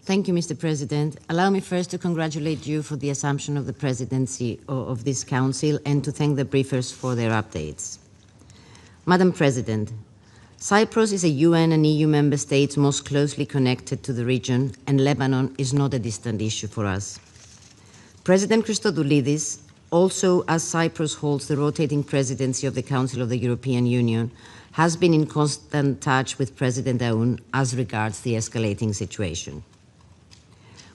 Thank you, Mr. President. Allow me first to congratulate you for the assumption of the presidency of this council and to thank the briefers for their updates. Madam President, Cyprus is a UN and EU member state most closely connected to the region, and Lebanon is not a distant issue for us. President Christodoulidis, also as Cyprus holds the rotating presidency of the Council of the European Union, has been in constant touch with President Aoun as regards the escalating situation.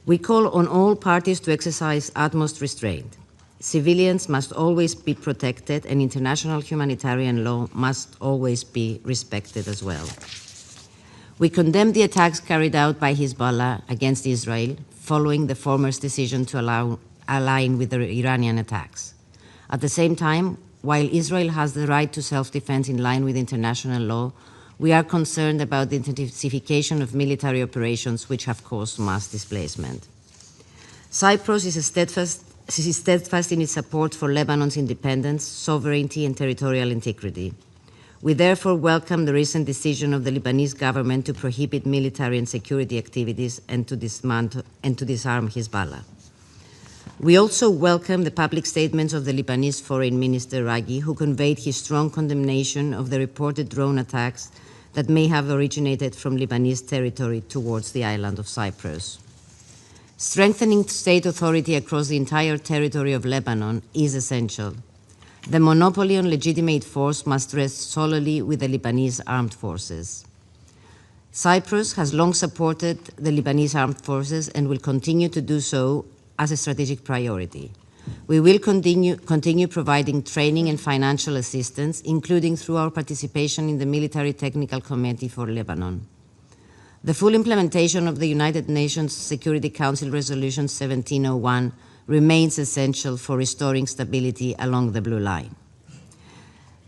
We call on all parties to exercise utmost restraint. Civilians must always be protected, and international humanitarian law must always be respected as well. We condemn the attacks carried out by Hezbollah against Israel following the former's decision to align with the Iranian attacks. At the same time, while Israel has the right to self-defense in line with international law, we are concerned about the intensification of military operations which have caused mass displacement. Cyprus is steadfast in its support for Lebanon's independence, sovereignty, and territorial integrity. We therefore welcome the recent decision of the Lebanese government to prohibit military and security activities and to disarm Hezbollah. We also welcome the public statements of the Lebanese Foreign Minister Raghi, who conveyed his strong condemnation of the reported drone attacks that may have originated from Lebanese territory towards the island of Cyprus. Strengthening state authority across the entire territory of Lebanon is essential. The monopoly on legitimate force must rest solely with the Lebanese armed forces. Cyprus has long supported the Lebanese armed forces and will continue to do so as a strategic priority. We will continue providing training and financial assistance, including through our participation in the Military Technical Committee for Lebanon. The full implementation of the United Nations Security Council Resolution 1701 remains essential for restoring stability along the Blue Line.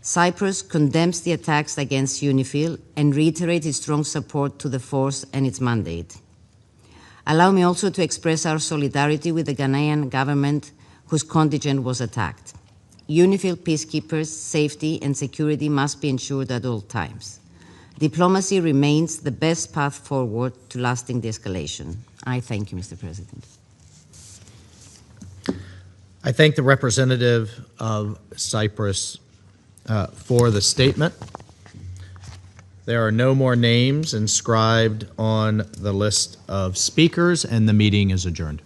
Cyprus condemns the attacks against UNIFIL and reiterates its strong support to the force and its mandate. Allow me also to express our solidarity with the Ghanaian government whose contingent was attacked. UNIFIL peacekeepers' safety and security must be ensured at all times. Diplomacy remains the best path forward to lasting de-escalation. I thank you, Mr. President. I thank the representative of Cyprus for the statement. There are no more names inscribed on the list of speakers, and the meeting is adjourned.